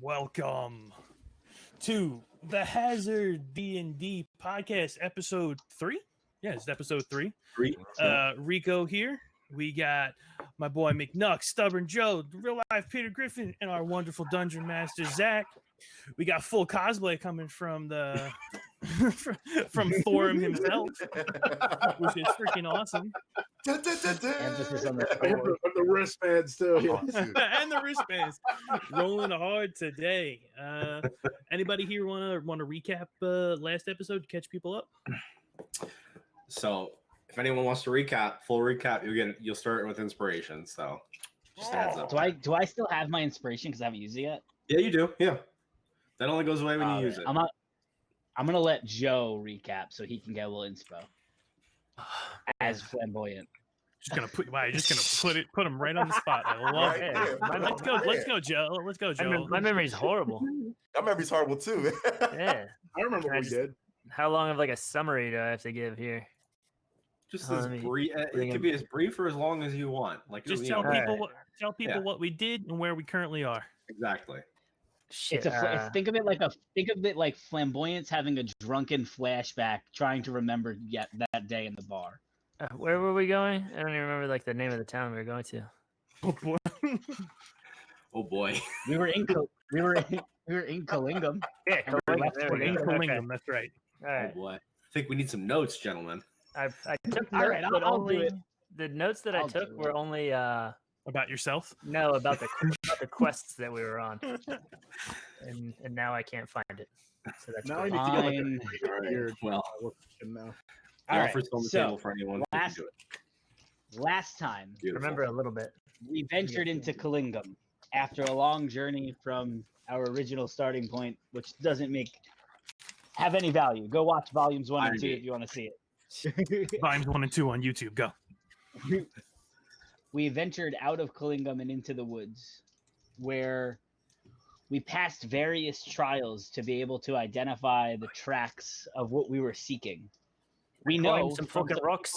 Welcome to the HazarD&D podcast, episode 3. Yeah, it's episode 3. Rico here. We got my boy McNuck, Stubborn Joe, the real life Peter Griffin, and our wonderful dungeon master Zach. We got full cosplay coming from the from Thorum himself, which is freaking awesome. Emphasis on the wristbands too. And the wristbands. Rolling hard today. Anybody here want to recap last episode to catch people up? So if anyone wants to recap, full recap, you'll start with inspiration. So just adds up. Do I still have my inspiration because I haven't used it yet? Yeah, you do. Yeah, that only goes away when you use it. I'm gonna let Joe recap so he can get a little inspo. As flamboyant. You're just gonna put him right on the spot. I love it. Let's go, Joe. Let's go, Joe. My memory's horrible. That memory's horrible too. Yeah, I remember what we did. How long of like a summary do I have to give here? Just as brief. It could be as brief or as long as you want. Like just tell people what we did and where we currently are. Exactly. Shit, think of it like flamboyance having a drunken flashback, trying to remember that day in the bar. Where were we going? I don't even remember like the name of the town we were going to. Oh boy. We were in Kalingam. Yeah, Kalingam. That's right. All right. Oh boy. I think we need some notes, gentlemen. I took All right, I'll do it. The notes that I took were only about yourself. No, about the quests that we were on, and now I can't find it. So that's now great. I need to get Right. Well, now. All right. On the table for anyone. Last time, Beautiful. Remember a little bit. We ventured into Kalingam after a long journey from our original starting point, which doesn't have any value. Go watch volumes 1 and 2 if you want to see it. Volumes 1 and 2 on YouTube. Go. We ventured out of Kalingam and into the woods, where we passed various trials to be able to identify the tracks of what we were seeking. We know some fucking rocks.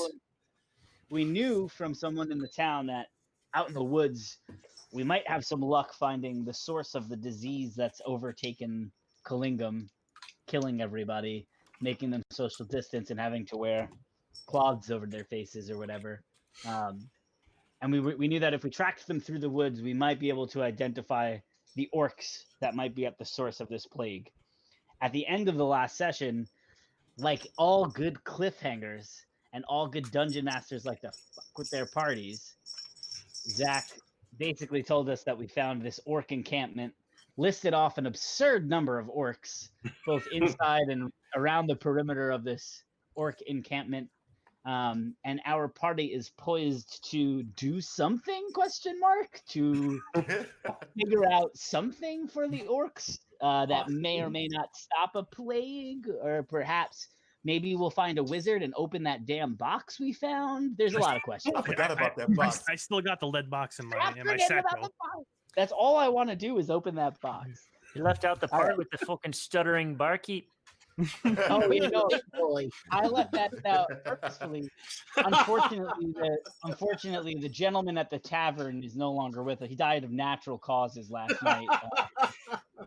We knew from someone in the town that out in the woods, we might have some luck finding the source of the disease that's overtaken Kalingam, killing everybody, making them social distance, and having to wear cloths over their faces or whatever. And we knew that if we tracked them through the woods, we might be able to identify the orcs that might be at the source of this plague. At the end of the last session, like all good cliffhangers and all good dungeon masters like to fuck with their parties, Zach basically told us that we found this orc encampment, listed off an absurd number of orcs, both inside and around the perimeter of this orc encampment. And our party is poised to do something, to figure out something for the orcs that may or may not stop a plague, or perhaps maybe we'll find a wizard and open that damn box we found. There's a lot of questions. I forgot about that box. I still got the lead box in my sack. That's all I want to do is open that box. You left out the part with the fucking stuttering barkeep. Oh, you know, I left that out purposefully. Unfortunately, the gentleman at the tavern is no longer with us. He died of natural causes last night.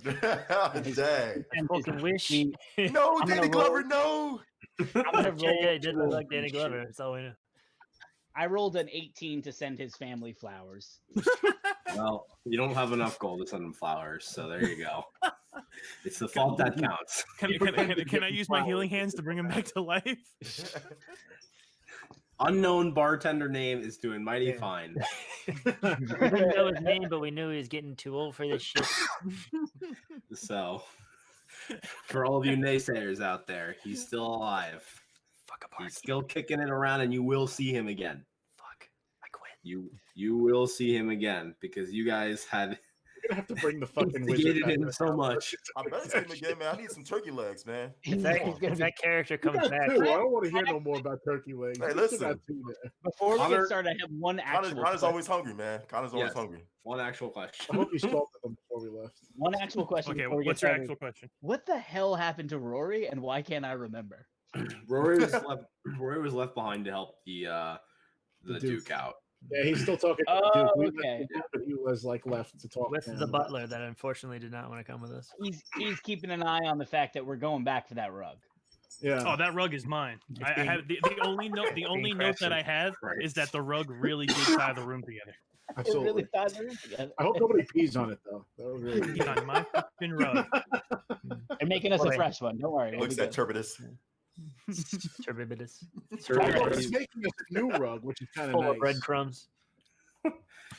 Dang. And fucking wish. No, Danny Glover, no. Yeah, he did look like Danny Glover. That's all we know. I rolled an 18 to send his family flowers. Well, you don't have enough gold to send them flowers, so there you go. It's the fault that counts. Can I use my healing hands to bring him back to life? Unknown bartender name is doing mighty fine. We didn't know his name, but we knew he was getting too old for this shit. So, for all of you naysayers out there, he's still alive. Fuck apart. He's still kicking it around, and you will see him again. Fuck. I quit. You will see him again because you guys had gonna have to bring the fucking wizard him so much. I better see him again, man. I need some turkey legs, man. If that character comes back, I don't want to hear no more about turkey legs. Hey, listen. Before we get started, I have one actual. Connor's always hungry, man. Connor's always hungry. One actual question. I hope you salted them before we left. One actual question. Okay, what's your actual question? What the hell happened to Rory, and why can't I remember? Rory was left behind to help the Duke out. Yeah, he's still talking. Oh, to Duke. We let okay. him do it, but he was like left to talk With to the him. butler that unfortunately did not want to come with us. He's keeping an eye on the fact that we're going back for that rug. Yeah. Oh, that rug is mine. I have the only note. The only note that I have is that the rug really did tie the room together. Absolutely. It really ties the room together. I hope nobody pees on it though. That was really He's on my fucking rug. They're making us a Boy. fresh one. Don't worry. It we'll looks be at good. turbidus. Turbidus. He's making us a new rug, which is kind of Full nice. of breadcrumbs.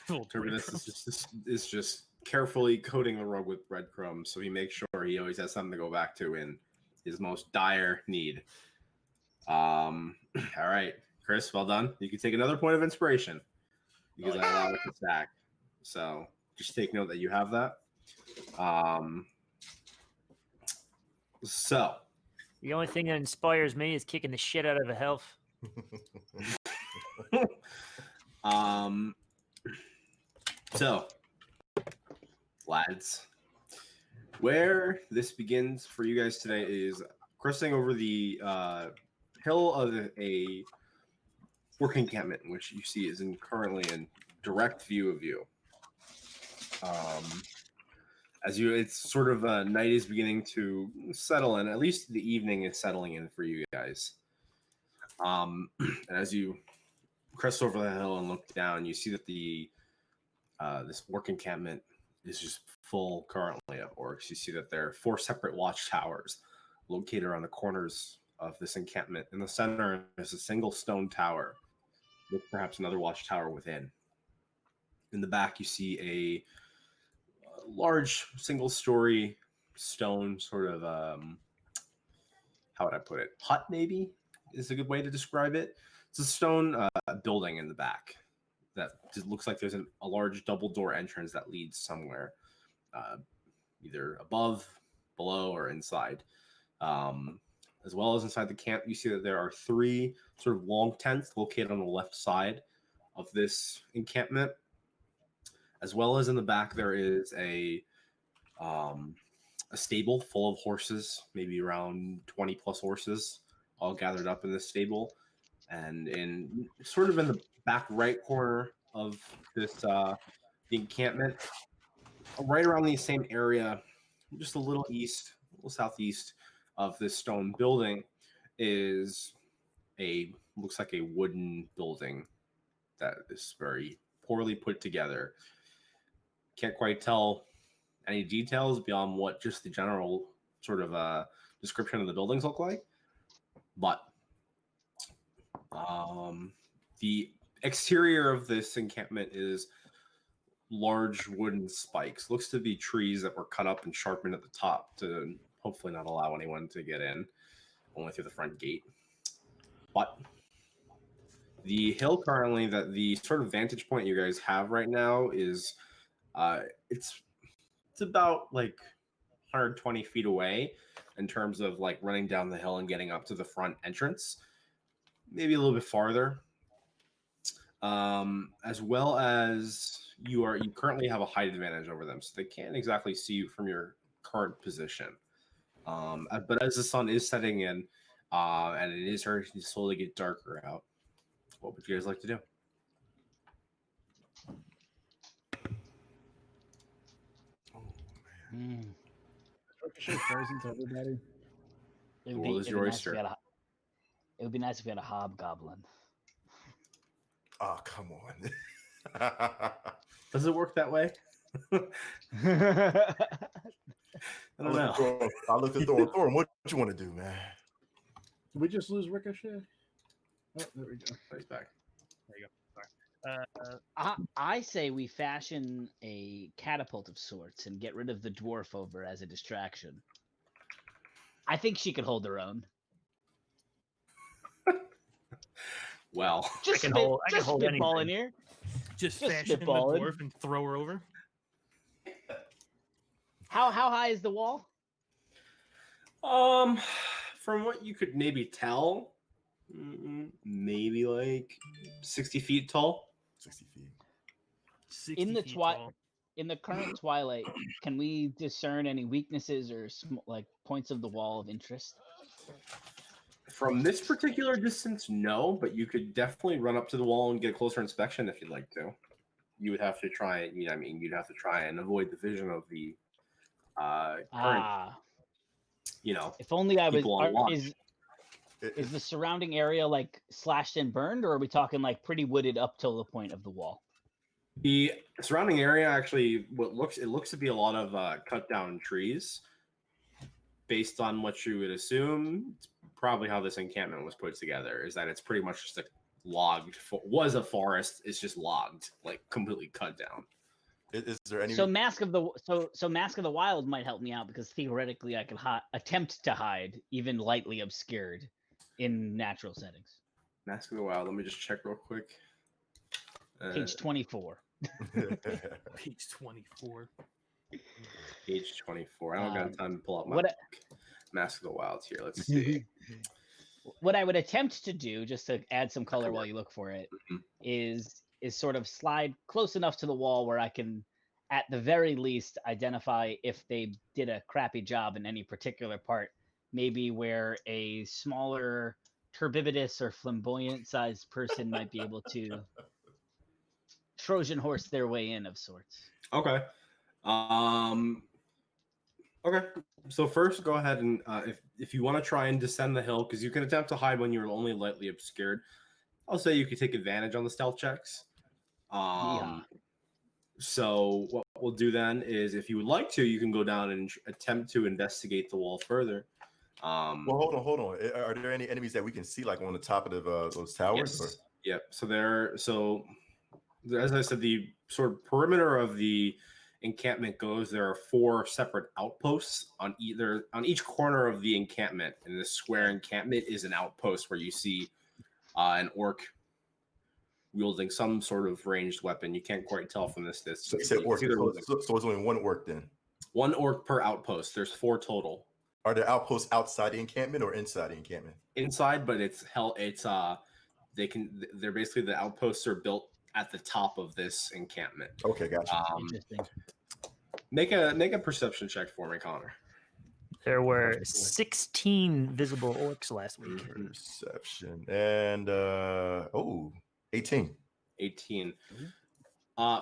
Turbidus is just carefully coating the rug with breadcrumbs, so he makes sure he always has something to go back to in his most dire need. All right, Chris, well done. You can take another point of inspiration because I allow it to stack. So just take note that you have that. So The only thing that inspires me is kicking the shit out of a elf. So, lads, where this begins for you guys today is crossing over the hill of a working encampment, which you see is currently in direct view of you. It's sort of night is beginning to settle in. At least the evening is settling in for you guys. And as you crest over the hill and look down, you see that the this work encampment is just full currently of orcs. You see that there are 4 separate watchtowers located around the corners of this encampment. In the center is a single stone tower with perhaps another watchtower within. In the back, you see a large single-story stone sort of, how would I put it? Hut, maybe, is a good way to describe it. It's a stone building in the back that just looks like there's a large double-door entrance that leads somewhere, either above, below, or inside. As well as inside the camp, you see that there are 3 sort of long tents located on the left side of this encampment. As well as in the back, there is a stable full of horses, maybe around 20 plus horses, all gathered up in this stable. And in sort of in the back right corner of this the encampment, right around the same area, just a little southeast of this stone building, is looks like a wooden building that is very poorly put together. Can't quite tell any details beyond what just the general sort of description of the buildings look like. But the exterior of this encampment is large wooden spikes. Looks to be trees that were cut up and sharpened at the top to hopefully not allow anyone to get in, only through the front gate. But the hill currently, that the sort of vantage point you guys have right now is it's about like 120 feet away in terms of like running down the hill and getting up to the front entrance, maybe a little bit farther. As well as you currentently have a height advantage over them, so they can't exactly see you from your current position. But as the sun is setting in, and it is starting to slowly get darker out, what would you guys like to do? Ricochet frozen to everybody. It What was your oyster? It would be nice if we had a hobgoblin. Oh, come on. Does it work that way? I don't know. I looked at Thor. Thor, what you want to do, man? Did we just lose Ricochet? Oh, there we go. He's back. There you go. Sorry. I say we fashion a catapult of sorts and get rid of the dwarf over as a distraction. I think she could hold her own. Well, Just I can hold spitball in anything. here. Just Just fashion the spitballing. dwarf and throw her over. How high is the wall? from what you could maybe tell, maybe like 60 feet tall. 60 feet. 60 In the feet tall. in the current twilight, can we discern any weaknesses or like points of the wall of interest? From this particular distance, no, but you could definitely run up to the wall and get a closer inspection if you'd like to. You would have to try. You'd have to try and avoid the vision of the current. If only I was. people on watch. Is the surrounding area like slashed and burned, or are we talking like pretty wooded up till the point of the wall? The surrounding area actually, it looks to be a lot of cut down trees. Based on what you would assume, it's probably how this encampment was put together. Is that it's pretty much just a was a forest. It's just logged, like completely cut down. Is there any? So Mask of the Wild might help me out because theoretically I could attempt to hide, even lightly obscured, in natural settings. Mask of the Wild. Let me just check real quick. Page 24. Page 24. Page 24. I don't got time to pull up my Mask of the Wild here. Let's see. What I would attempt to do, just to add some color while you look for it, is sort of slide close enough to the wall where I can, at the very least, identify if they did a crappy job in any particular part. Maybe where a smaller, turbidious or flamboyant-sized person might be able to Trojan horse their way in of sorts. Okay. Okay. So first, go ahead and if you want to try and descend the hill, because you can attempt to hide when you're only lightly obscured. I'll say you could take advantage on the stealth checks. So what we'll do then is, if you would like to, you can go down and attempt to investigate the wall further. Well, hold on. Are there any enemies that we can see, like on the top of those towers? Yes. Yep. So as I said, the sort of perimeter of the encampment goes. There are 4 separate outposts on each corner of the encampment. And the square encampment is an outpost where you see an orc wielding some sort of ranged weapon. You can't quite tell from this distance. So you said orc. So it's only one orc then? One orc per outpost. There's 4 total. Are there outposts outside the encampment or inside the encampment? Inside, but they're basically, the outposts are built at the top of this encampment. Okay, gotcha. Interesting. Make a perception check for me, Connor. There were 16 visible orcs last week. Perception and 18. 18.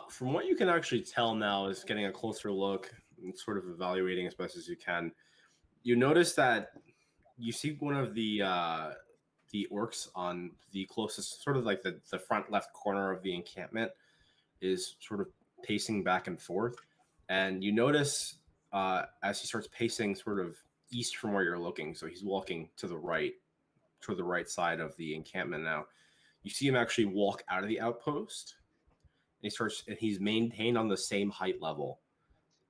From what you can actually tell now, is getting a closer look and sort of evaluating as best as you can. You notice that you see one of the orcs on the closest, sort of like the front left corner of the encampment, is sort of pacing back and forth. And you notice as he starts pacing sort of east from where you're looking, so he's walking to the right side of the encampment now. You see him actually walk out of the outpost, and he's maintained on the same height level.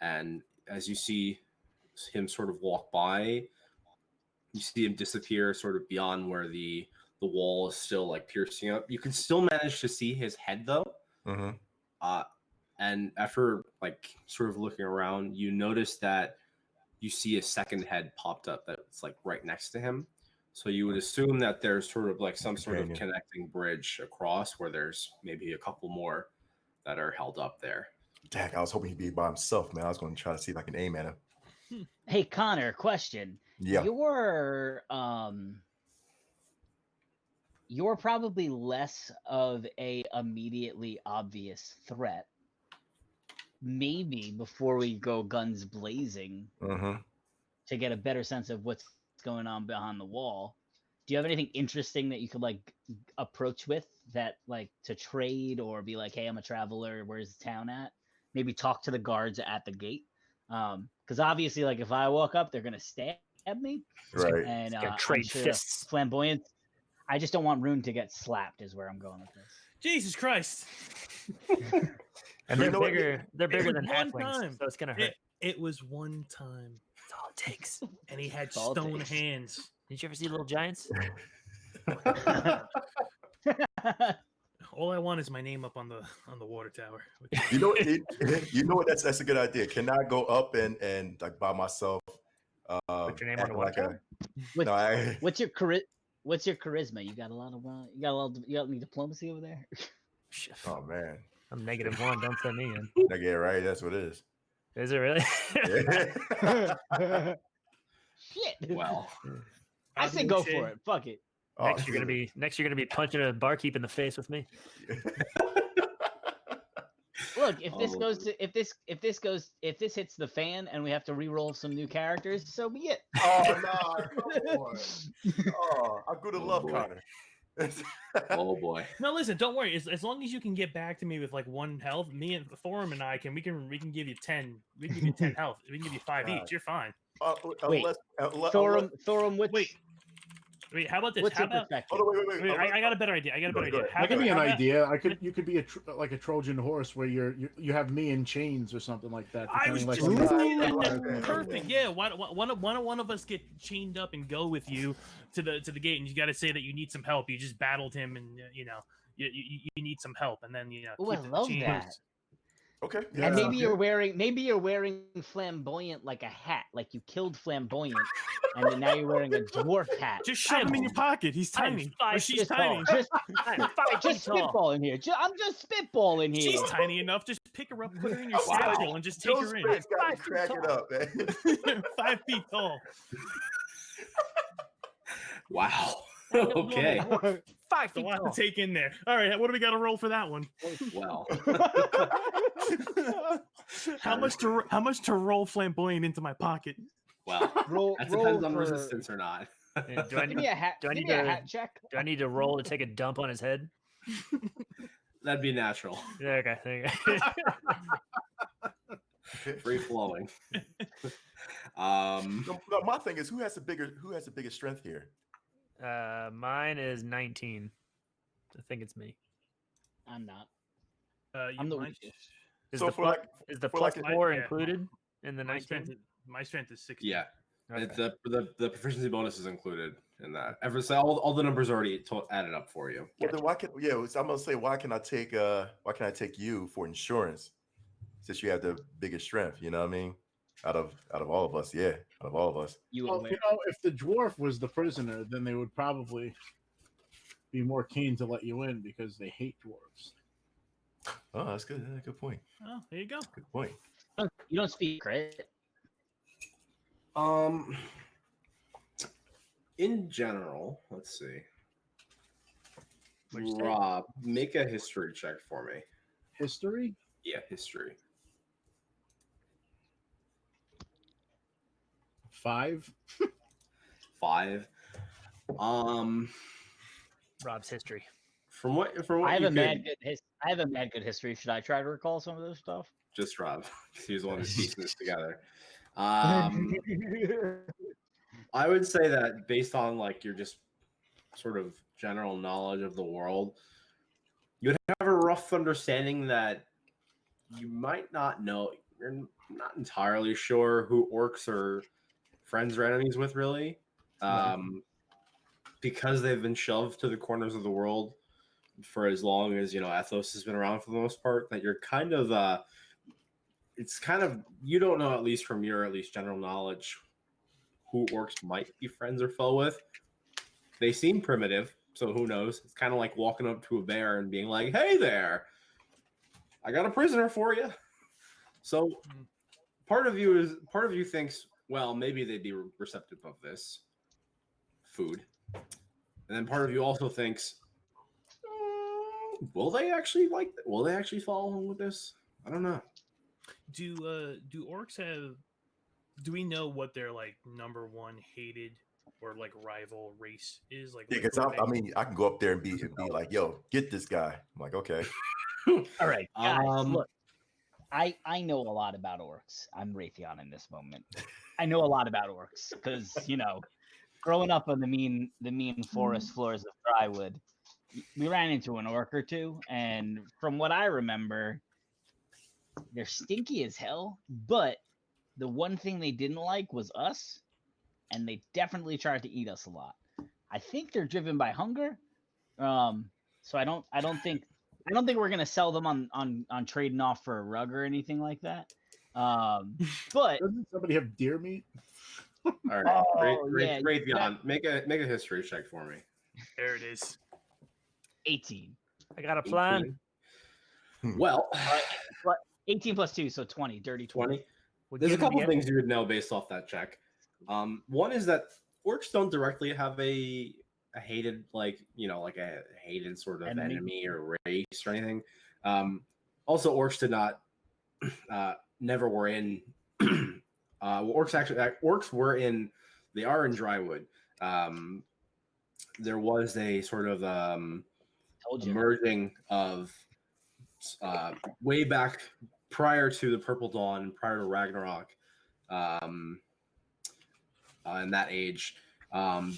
And as you see him sort of walk by, you see him disappear sort of beyond where the wall is still like piercing up. You can still manage to see his head though. Mm-hmm. And after like sort of looking around, you notice that you see a second head popped up that's like right next to him. So you would assume that there's sort of like some sort of connecting bridge across where there's maybe a couple more that are held up there. Dak, I was hoping he'd be by himself, man. I was going to try to see if I can aim at him. Hey, Connor, question. Yeah. You're probably less of a immediately obvious threat. Maybe before we go guns blazing, to get a better sense of what's going on behind the wall, do you have anything interesting that you could like approach with that, like to trade or be like, hey, I'm a traveler, where's the town at? Maybe talk to the guards at the gate. Because obviously, like if I walk up, they're gonna stab me. Right. And trade fists. Flamboyant. I just don't want Rune to get slapped. Is where I'm going with this. Jesus Christ! And they're bigger. They're bigger than one halflings, time. so it's gonna hurt. It was one time. That's all it takes. And he had all it stone takes. hands. Did you ever see Little Giants? All I want is my name up on the water tower. You know what? That's a good idea. Can I go up and like by myself? Put your name on the water. What's your charisma? You got a lot of you got any diplomacy over there? Oh man, I'm -1. Don't send me in. yeah, right. That's what it is. Is it really? Yeah. Shit. Well, I say go for it. Fuck it. Next, you're gonna be punching a barkeep in the face with me. Look, if this hits the fan and we have to re-roll some new characters, so be it. Oh no! I'm gonna love boy. Connor. Oh boy. No, listen, don't worry. As long as you can get back to me with like 1 health, me and Thorum and I we can give you 10. We can give you 10 health. We can give you 5 each. You're fine. Wait, Thorum, Wait, how about this? What's How your about? perspective? Wait, I got a better idea. Go ahead. How That could be an about- idea. You could be like a Trojan horse where you have me in chains or something like that. I was depending, just like, saying that. Okay, That's okay, perfect. okay. Yeah. Why don't one of us get chained up and go with you to the gate, and you got to say that you need some help. You just battled him, and you need some help, and then Oh, I keep the love chains. that. Okay. And Yeah. maybe you're wearing flamboyant like a hat, like you killed flamboyant, and then now you're wearing a dwarf hat. Just shove him in your pocket. He's I'm tiny. 5 Or she's Just tiny. Just I'm 5 feet tall. spitballing here. I'm just spitballing here. She's tiny enough. Just pick her up, put her in your Wow. satchel, and just take Joe her in. Spriggs got me 5 feet cracking tall. up, man. 5 feet tall. Wow. I don't know. Okay. 5 It's a feet lot tall. to take in there. All right, what do we got to roll for that one? Well. How much to roll flamboyant into my pocket? Well. roll That roll depends on for- resistance or not. Yeah, do I Give need me a hat. do I Give need me a to- hat check. do I need to roll to take a dump on his head? That'd be natural. Yeah, okay. There you go. Free flowing. No, my thing is, who has the biggest strength here? Mine is 19. I think it's me. I'm not. You I'm the might- weakest. Is So the for plus, like- is the for plus like a- 4 yeah. included in the my 19? strength is 60. Yeah. Okay. The proficiency bonus is included in that. So all the numbers are already added up for you. Well, then I'm gonna say why can I take you for insurance since you have the biggest strength? You know what I mean? Out of all of us, yeah, out of all of us. You Well, aware? if the dwarf was the prisoner, then they would probably be more keen to let you in because they hate dwarves. Oh, that's good. Yeah, good point. Oh, there you go. Good point. You don't speak, right? In general, let's see. What'd you say? Rob, make a history check for me. History? Yeah, history. 5. 5. Rob's history. From what I have you a mad could- good I have a mad good history. Should I try to recall some of this stuff? just Rob. He was the one who's piecing this together. I would say that based on like your just sort of general knowledge of the world, you'd have a rough understanding that you might not know. You're not entirely sure who orcs are friends or enemies with, really, because they've been shoved to the corners of the world for as long as Ethos has been around for the most part. That you're kind of it's kind of you don't know, at least from your general knowledge, who orcs might be friends or foe with. They seem primitive, so who knows? It's kind of like walking up to a bear and being like, "Hey there, I got a prisoner for you." So part of you thinks, well, maybe they'd be receptive of this food, and then part of you also thinks, will they actually follow along with this? I don't know. Do orcs have? Do we know what their like number one hated or like rival race is? Like, Yeah, what because do I they- mean, I can go up there and be like, "Yo, get this guy." I'm like, "Okay." All right, guys, Um, look. I know a lot about orcs. I'm Raytheon in this moment. I know a lot about orcs because growing up on the mean forest floors of Drywood, we ran into an orc or two, and from what I remember, they're stinky as hell. But the one thing they didn't like was us, and they definitely tried to eat us a lot. I think they're driven by hunger. So I don't think we're gonna sell them on trading off for a rug or anything like that. But Doesn't somebody have deer meat? all right, Oh, yeah, Raytheon, make a history check for me. There it is. 18. I got a plan. 18. Well, 18 plus 2, so 20. Dirty 20. 20. We'll There's a give him couple the- things you would know based off that check. One is that orcs don't directly have a hated like a hated sort of enemy or race or anything. Also, orcs did not never were in. Orcs were in. They are in Drywood. There was a sort of merging of way back prior to the Purple Dawn, prior to Ragnarok. In that age,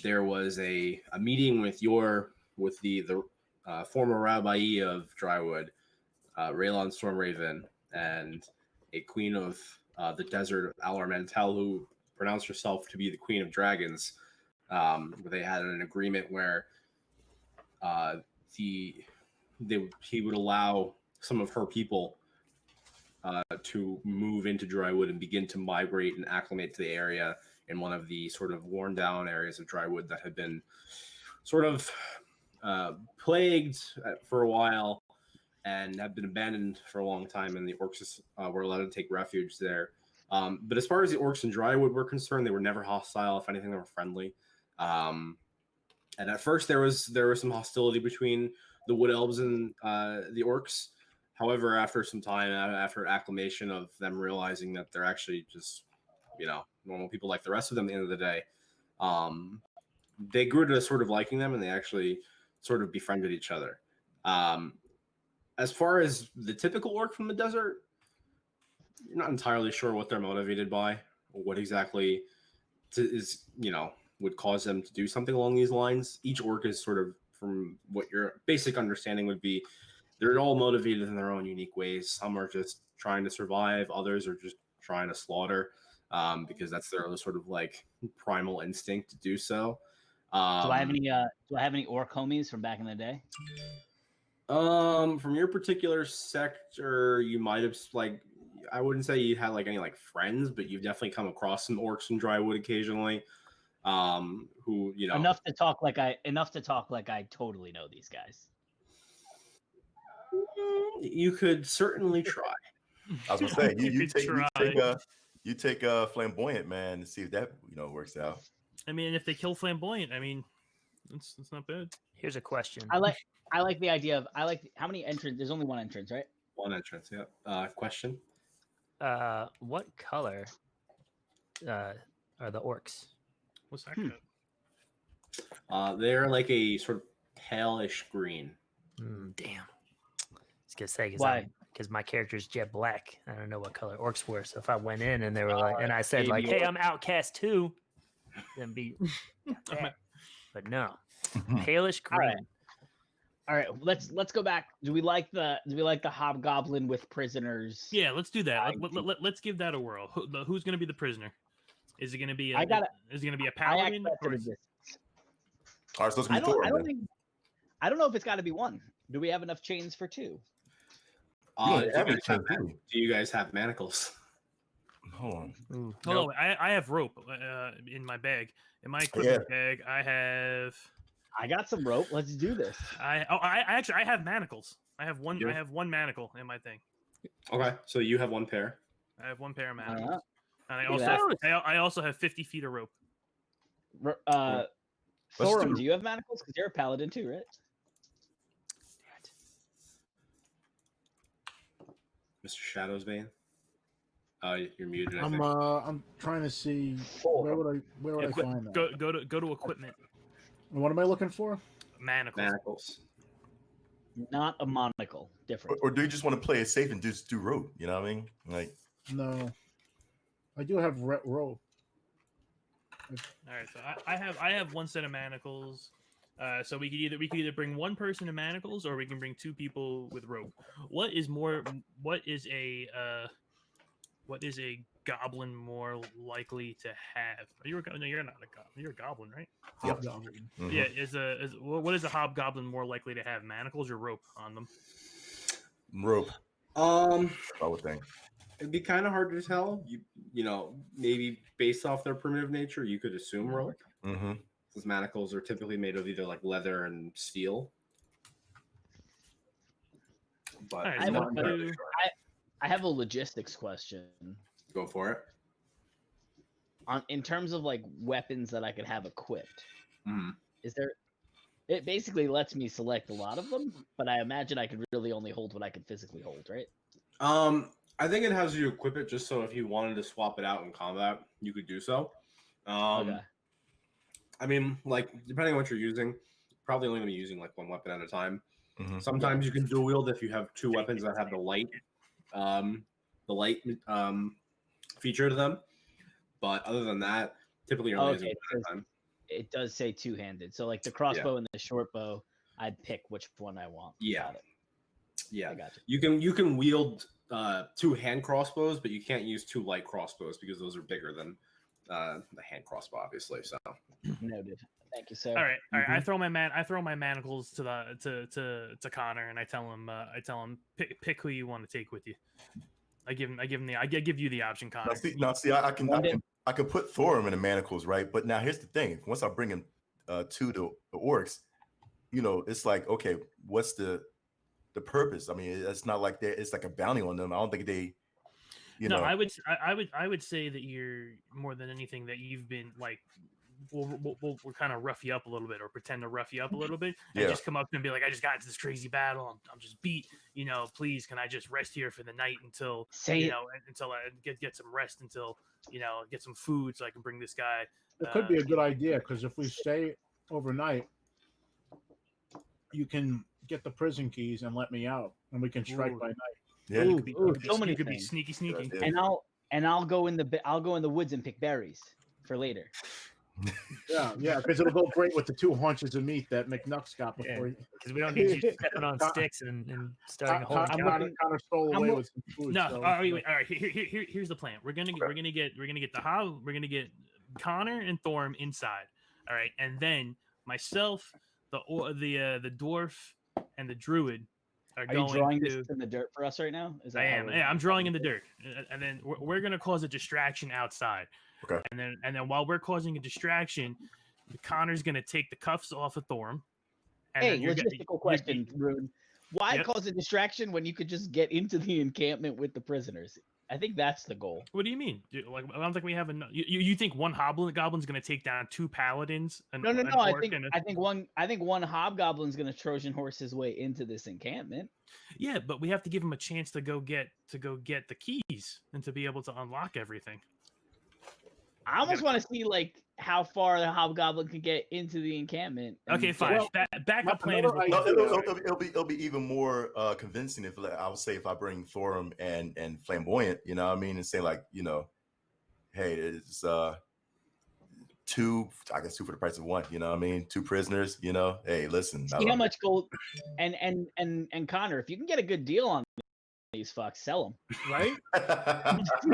there was a meeting with the former rabbi of Drywood, Raylon Stormraven, and a queen of the desert, Alar Mantel, who pronounced herself to be the Queen of Dragons. They had an agreement where he would allow some of her people to move into Drywood and begin to migrate and acclimate to the area in one of the sort of worn down areas of Drywood that had been sort of plagued for a while and have been abandoned for a long time, and the orcs were allowed to take refuge there. But as far as the orcs in Drywood were concerned, they were never hostile. If anything, they were friendly. And at first, there was some hostility between the wood elves and the orcs. However, after some time, after acclimation of them realizing that they're actually just normal people like the rest of them at the end of the day, they grew to sort of liking them, and they actually sort of befriended each other. As far as the typical orc from the desert, you're not entirely sure what they're motivated by, or what exactly would cause them to do something along these lines. Each orc is sort of, from what your basic understanding would be, they're all motivated in their own unique ways. Some are just trying to survive, others are just trying to slaughter, because that's their sort of like primal instinct to do so. Do I have any orc homies from back in the day? From your particular sector, you might have I wouldn't say you had any friends, but you've definitely come across some orcs in Drywood occasionally. Who enough to talk like I totally know these guys. You could certainly try. I was gonna say you take Flamboyant, man, and see if that works out. I mean, if they kill Flamboyant, I mean, it's not bad. Here's a question. I like the idea of how many entrants? There's only one entrance, right? One entrance, yeah. Question. What color are the orcs? What's that? They're like a sort of palish green. Damn. I was gonna say why? Because my character's jet black. I don't know what color orcs were. So if I went in and they were and I said hey, I'm outcast too, then be. But no, palish green. All right, let's go back. Do we like the hobgoblin with prisoners? Yeah, let's do that. Let's give that a whirl. Who's going to be the prisoner? Is it going to be is it going to be a paladin? All right, so it's gonna be Thor. I don't know if it's got to be one. Do we have enough chains for two? Do you guys have manacles? Hold on. Hold on. I have rope in my bag. In my equipment bag, I got some rope. Let's do this. I have manacles. I have one one manacle in my thing. Okay, so you have one pair. I have one pair of manacles. And I also have 50 feet of rope. Thorum, do you have manacles? Because you're a paladin too, right? Mr. Shadowsbane. You're muted. I'm trying to see where would I find that? Go to equipment. What am I looking for? Manacles. Not a monocle. Different. Or do you just want to play it safe and just do rope? You know what I mean? No, I do have rope. All right, so I have one set of manacles. So we could either bring one person in manacles, or we can bring two people with rope. What is a goblin more likely to have? You're not a goblin. You're a goblin, right? Yep. Mm-hmm. Yeah. What is a hobgoblin more likely to have? Manacles or rope on them? Rope. I would think. It'd be kind of hard to tell. Maybe based off their primitive nature, you could assume rope. Mm-hmm. Those manacles are typically made of either leather and steel. But I have a logistics question. Go for it. in terms of like weapons that I could have equipped, Mhm. is there? It basically lets me select a lot of them, but I imagine I could really only hold what I could physically hold, right? I think it has you equip it just so if you wanted to swap it out in combat, you could do so. Okay. I mean, like depending on what you're using, probably only going to be using like one weapon at a time. Mhm. Sometimes you can dual wield if you have two weapons that have the light feature to them. But other than that, typically you're only using one at a time. It does say two-handed, so like the crossbow and the short bow, I'd pick which one I want. Yeah. Got it. Yeah, I got you. you can wield two hand crossbows, but you can't use two light crossbows because those are bigger than the hand crossbow, obviously. So Noted. Thank you, sir. All right. I throw my manacles to Connor, and I tell him pick who you want to take with you. I give you the option, Connor. Now see, I can put Thorum in the manacles, right? But now here's the thing: once I bring him to the orcs, it's like, okay, what's the purpose? I mean, it's not like it's like a bounty on them. I don't think they, No, I would say that you're more than anything that you've been like. We'll kind of rough you up a little bit, or pretend to rough you up a little bit, and just come up and be like, "I just got into this crazy battle. I'm just beat. Please, can I just rest here for the night until until I get some rest, until get some food, so I can bring this guy." It could be a good idea because if we stay overnight, you can get the prison keys and let me out, and we can strike by night. Yeah, you could be sneaky. And I'll go in the woods and pick berries for later. Yeah, because it'll go great with the 2 haunches of meat that McNuck's got before. Because we don't need you stepping on sticks and starting a whole Connor stole away with some food. No, so. all right. Here's the plan. We're gonna get Connor and Thorm inside. All right, and then myself, the dwarf, and the druid are you drawing this in the dirt for us right now? I am. Yeah, I'm drawing in the dirt, and then we're gonna cause a distraction outside. Okay. And then while we're causing a distraction, Connor's gonna take the cuffs off of Thorm. Hey, logistical question, Rune. Why cause a distraction when you could just get into the encampment with the prisoners? I think that's the goal. What do you mean? Like, I don't think we have enough. You think one goblin's gonna take down 2 paladins? No. I think one hobgoblin's gonna Trojan horse his way into this encampment. Yeah, but we have to give him a chance to go get the keys and to be able to unlock everything. I almost want to see like how far the hobgoblin can get into the encampment. Okay, fine. Backup plan is it'll be even more convincing if I would say if I bring Thorum and Flamboyant, you know what I mean, and say like, hey, it's 2 for the price of 1, you know what I mean, 2 prisoners, hey, listen, see how much gold and Connor, if you can get a good deal on these fucks, sell them, right?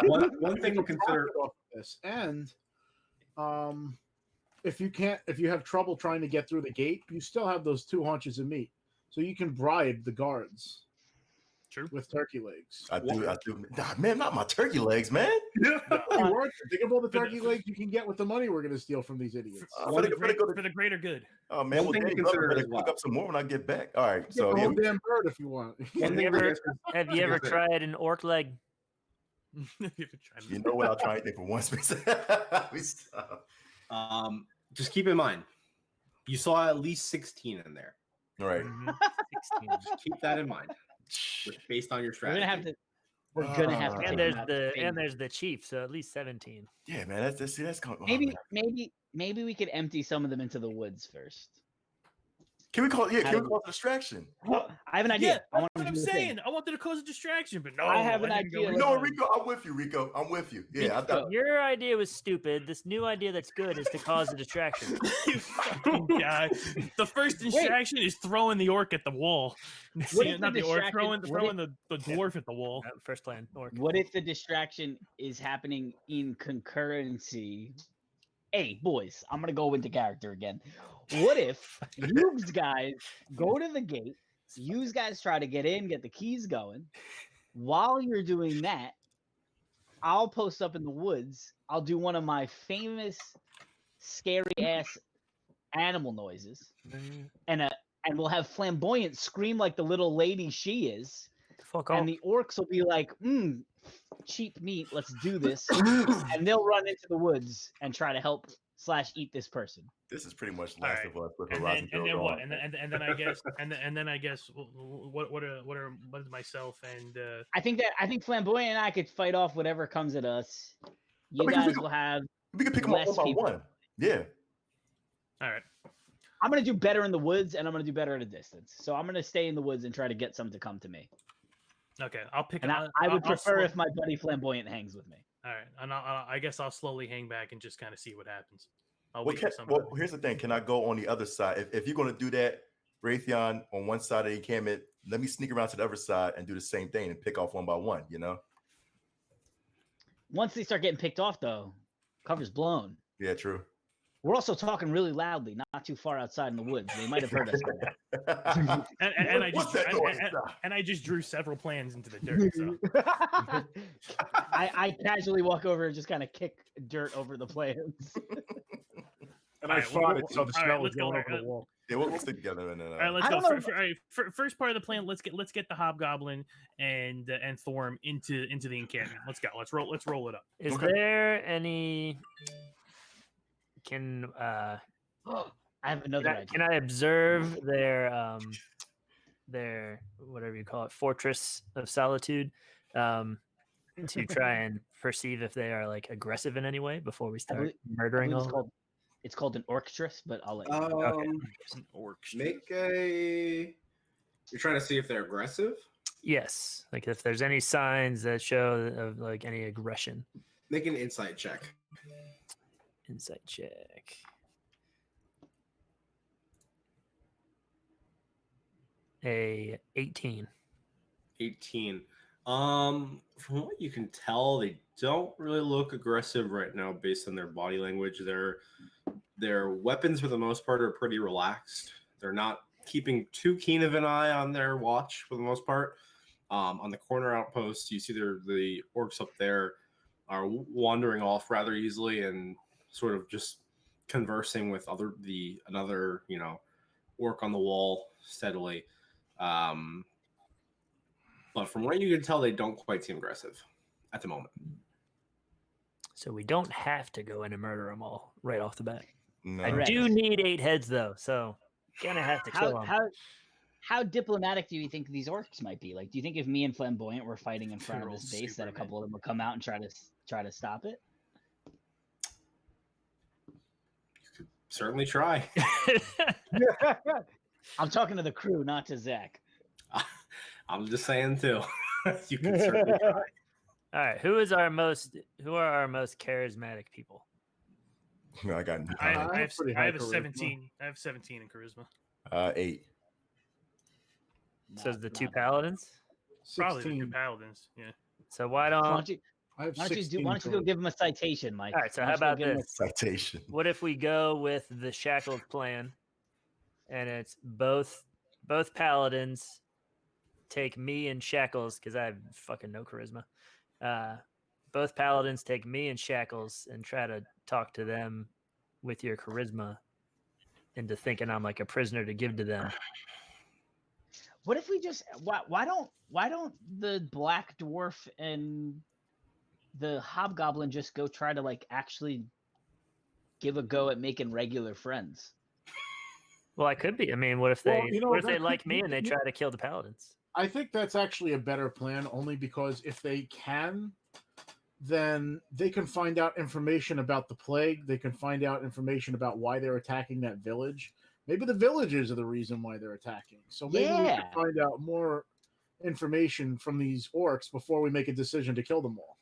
one thing to consider this, and if you have trouble trying to get through the gate, you still have those 2 haunches of meat, so you can bribe the guards. True. With turkey legs. I do. Nah, man, not my turkey legs, man. Think of all the turkey legs you can get with the money we're going to steal from these idiots. For the greater good. Oh man, one thing to consider is look up some more when I get back. All right, so damn bird if you want. Have you ever tried an orc leg? You know what? I'll try anything for once. Just keep in mind, you saw at least 16 in there. All right. 16. Just keep that in mind. Based on your strategy. We're gonna have to. And there's the chief, so at least 17. Yeah, man. That's kind of, maybe we could empty some of them into the woods first. Can we call it a distraction? I have an idea. Yeah, that's what I'm saying. I wanted to cause a distraction, but no. I have an idea. No, Rico, I'm with you, Rico. I'm with you. Yeah, your idea was stupid. This new idea that's good is to cause a distraction. You fucking guy. The first distraction is throwing the orc at the wall. Not the orc, throwing the dwarf at the wall. First plan, orc. What if the distraction is happening in concurrency? Hey, boys, I'm gonna go into character again. What if you guys go to the gate, you guys try to get in, get the keys going. While you're doing that, I'll post up in the woods. I'll do one of my famous scary ass animal noises. And we'll have Flamboyant scream like the little lady she is. Fuck and the orcs will be like, cheap meat. Let's do this. And they'll run into the woods and try to help / eat this person. This is pretty much All Last right. of Us with And Horizon then Zero what? Dawn. And then I guess what is myself and I think Flamboyant and I could fight off whatever comes at us. You We can guys pick will have. We can pick them up less one by people. one. Yeah. all right. I'm gonna do better in the woods, and I'm gonna do better at a distance. So I'm gonna stay in the woods and try to get some to come to me. Okay, I'll pick. And I would prefer if my buddy Flamboyant hangs with me. All right, and I guess I'll slowly hang back and just kind of see what happens. I'll Well, wait for somebody. here's the thing. Can I go on the other side? If you're going to do that, Raytheon on one side of the encampment, let me sneak around to the other side and do the same thing and pick off one by one, you know? Once they start getting picked off, though, cover's blown. Yeah, true. We're also talking really loudly, not too far outside in the woods. They might have heard us. And I just drew several plans into the dirt. So. I casually walk over and just kind of kick dirt over the plans. And I fought it so the smell was going over the wall. Yeah, we'll stick together. And then, all right, let's go. First part of the plan. Let's get the Hobgoblin and Thorm into the encampment. Let's go. Let's roll it up. Is there any? Can I have another idea. Can I observe their whatever you call it, fortress of solitude, to try and perceive if they are like aggressive in any way before we start murdering all? It's called an orctress, but I'll let you know. Okay. Make a. You're trying to see if they're aggressive. Yes, like if there's any signs that show of like any aggression. Make an insight check. Insight check. A 18. 18. From what you can tell, they don't really look aggressive right now based on their body language. Their weapons for the most part are pretty relaxed. They're not keeping too keen of an eye on their watch for the most part. On the corner outpost, you see the orcs up there are wandering off rather easily and sort of just conversing with another orc on the wall steadily. But from what you can tell, they don't quite seem aggressive at the moment. So we don't have to go in and murder them all right off the bat. No. I do need 8 heads though, so gonna have to kill them. How diplomatic do you think these orcs might be? Like, do you think if me and Flamboyant were fighting in front of this base, that a couple of them would come out and try to stop it? You could certainly try. I'm talking to the crew, not to Zach. I'm just saying too. You can certainly try. All right, who are our most charismatic people? I got. I have a 17. I have 17 in charisma. 8. So the 2 paladins? 16. Probably the 2 paladins. Yeah. So why don't you I have Why don't you 16 go give him a citation, Mike? All right, so Why how don't you go about give him this? Citation. What if we go with the shackled plan, and it's both paladins take me and Shackles, because I have fucking no charisma. Both paladins take me and Shackles and try to talk to them with your charisma into thinking I'm like a prisoner to give to them. What if we just why don't the black dwarf and the hobgoblin just go try to like actually give a go at making regular friends? Well, I could be. I mean, what if they like me and they try to kill the paladins? I think that's actually a better plan, only because if they can, then they can find out information about the plague. They can find out information about why they're attacking that village. Maybe the villagers are the reason why they're attacking. So maybe we can find out more information from these orcs before we make a decision to kill them all.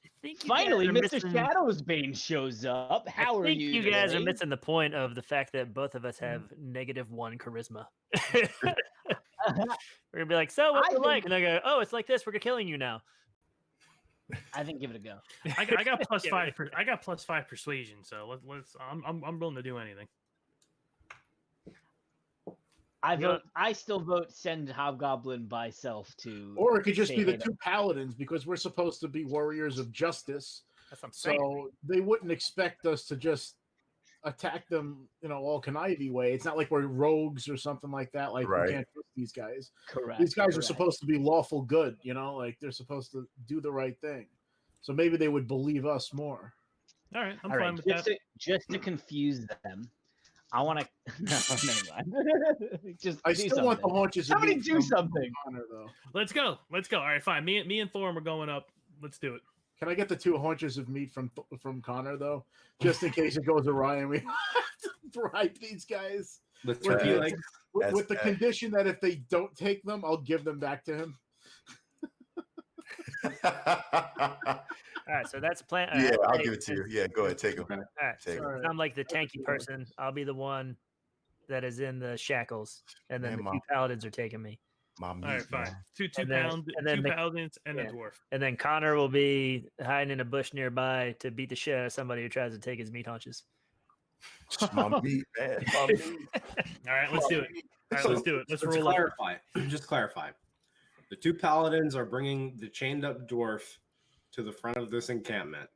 Finally, Mr. Shadowsbane shows up. How are you? You guys are missing the point of the fact that both of us have -1 charisma. We're gonna be like, so what's it like? And they go, oh, it's like this. We're killing you now. I think give it a go. I got +5. I got +5 persuasion. So let's. I'm willing to do anything. I still vote send Hobgoblin by self to. Or it could just be the 2 paladins, because we're supposed to be warriors of justice. That's what I'm saying. So they wouldn't expect us to just attack them, all conniving way. It's not like we're rogues or something like that. Like we can't trust these guys. Correct. These guys are supposed to be lawful good. Like they're supposed to do the right thing. So maybe they would believe us more. All right, I'm All fine right, with that. just to confuse them, I want to. No, never mind. Just I do still want the something. haunches. of Somebody meat do from something. Connor, though. Let's go. All right, fine. Me and Thorm are going up. Let's do it. Can I get the 2 haunches of meat from Connor though, just in case it goes awry and we have to bribe these guys? The turkey with, leg. with the condition that if they don't take them, I'll give them back to him. All right, so that's a plan. Yeah, All I'll right, give it to you. Yeah, go ahead, take them. Okay. All right, Take so 'em. All right. I'm like the tanky person. I'll be the one that is in the shackles, and then Man, the 2 paladins are taking me. My meat, All right, fine. man. Two And then- pound, and then 2 the- paladins, and yeah. a dwarf. And then Connor will be hiding in a bush nearby to beat the shit out of somebody who tries to take his meat haunches. My meat, man. My meat. All right, let's do it. All right, So, let's do it. Let's Let's roll up. clarify. Just clarify. The 2 paladins are bringing the chained up dwarf to the front of this encampment.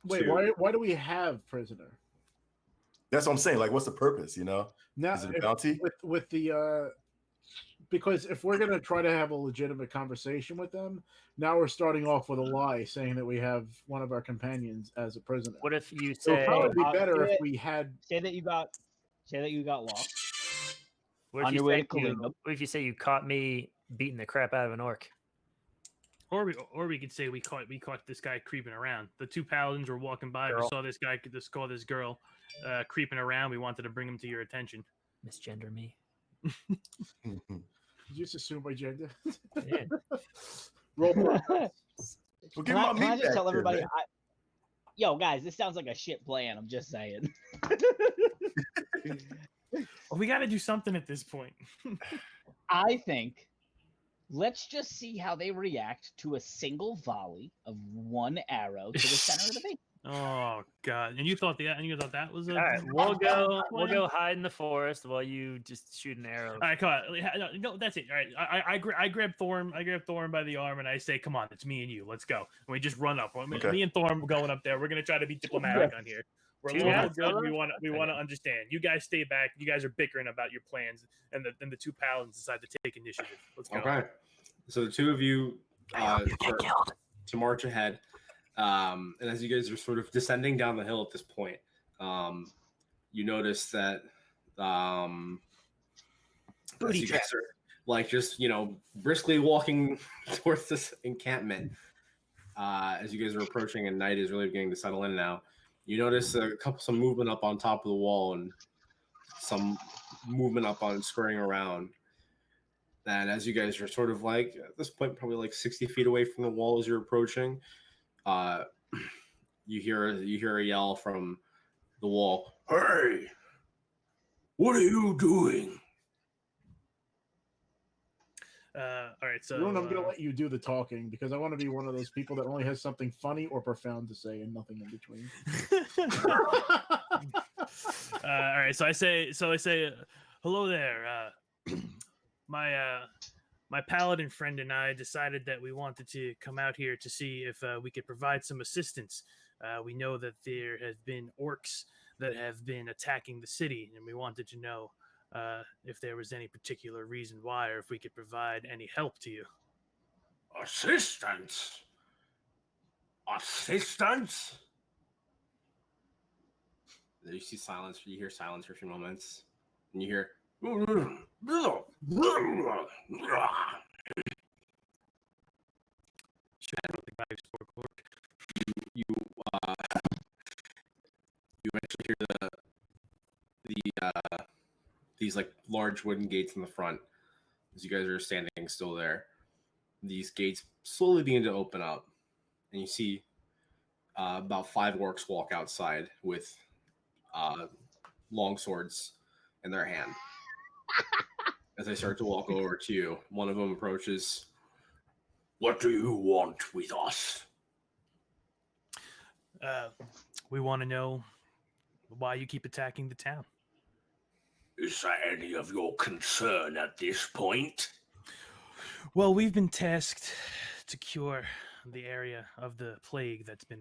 Wait, Two. why do we have prisoner? That's what I'm saying. Like, what's the purpose? Now, Is it a if- bounty? with the because if we're gonna try to have a legitimate conversation with them, now we're starting off with a lie, saying that we have one of our companions as a prisoner. What if you It would say? probably be better if it- we had. Say that you got lost. What if on you your way say to you- Kalingam. What if you say you caught me beating the crap out of an orc? Or we could say we caught this guy creeping around. The 2 paladins were walking by. We Girl. saw this guy, this girl, creeping around. We wanted to bring him to your attention. Misgender me. You just assume my gender. Yeah. Roll. Well, Can give I, my can I meat just back tell then, everybody? man. Yo, guys, this sounds like a shit plan. I'm just saying. Well, we got to do something at this point. I think let's just see how they react to a single volley of 1 arrow to the center of the base. Oh God! And you thought that was a All right, we'll go hide in the forest while you just shoot an arrow. All right, come on. No, that's it. All right, I grab Thorm by the arm and I say, "Come on, it's me and you. Let's go." And we just run up. Okay. Me and Thorm going up there. We're gonna try to be diplomatic on here. We're a Two little guys good. solo? We want to understand. You guys stay back. You guys are bickering about your plans, and the 2 paladins decide to take initiative. Let's go. Okay. So the 2 of you to march ahead. And as you guys are sort of descending down the hill at this point, you notice that as you guys are like just briskly walking towards this encampment. As you guys are approaching and night is really beginning to settle in now, you notice some movement up on top of the wall and some movement up on skirting around. And as you guys are sort of like at this point, probably like 60 feet away from the wall as you're approaching, you hear a yell from the wall. Hey, what are you doing? All right, so Rune, I'm going to let you do the talking because I want to be one of those people that only has something funny or profound to say and nothing in between. all right, so I say, hello there. My paladin friend and I decided that we wanted to come out here to see if we could provide some assistance. We know that there have been orcs that have been attacking the city, and we wanted to know if there was any particular reason why, or if we could provide any help to you. Assistance. You see silence. You hear silence for a few moments, and you hear. You eventually hear these like large wooden gates in the front as you guys are standing still there. These gates slowly begin to open up, and you see about 5 orcs walk outside with long swords in their hand. As they start to walk over to you, one of them approaches. What do you want with us? We want to know why you keep attacking the town. Is that any of your concern at this point? Well, we've been tasked to cure the area of the plague that's been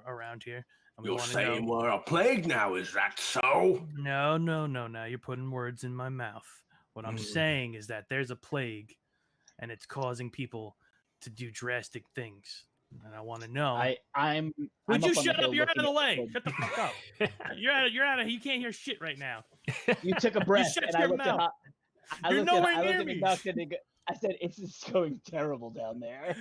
around here. And we You're wanna saying know... we're a plague now, is that so? No. You're putting words in my mouth. What I'm saying is that there's a plague, and it's causing people to do drastic things, and I want to know. I'm. Would you up on the shut up? hill You're out of the looking way. at Shut the fuck up. You're out of. You can't hear shit right now. You took a breath, shut and I your looked mouth. at. You're nowhere near the me. balcony and I said, "It's going terrible down there."